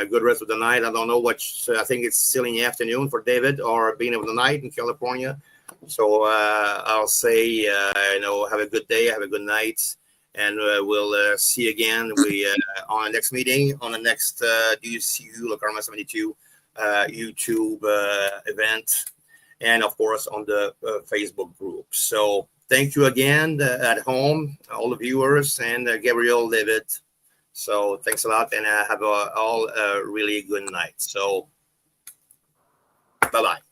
good rest of the night. I don't know I think it's still in the afternoon for David or beginning of the night in California. So I'll say, have a good day, have a good night, and we'll see you again. On the next meeting, on the next DCEU LucOrama72 YouTube event, and of course on the Facebook group. So thank you again at home, all the viewers, and Gabriel, David. So thanks a lot, and have all a really good night. So bye-bye.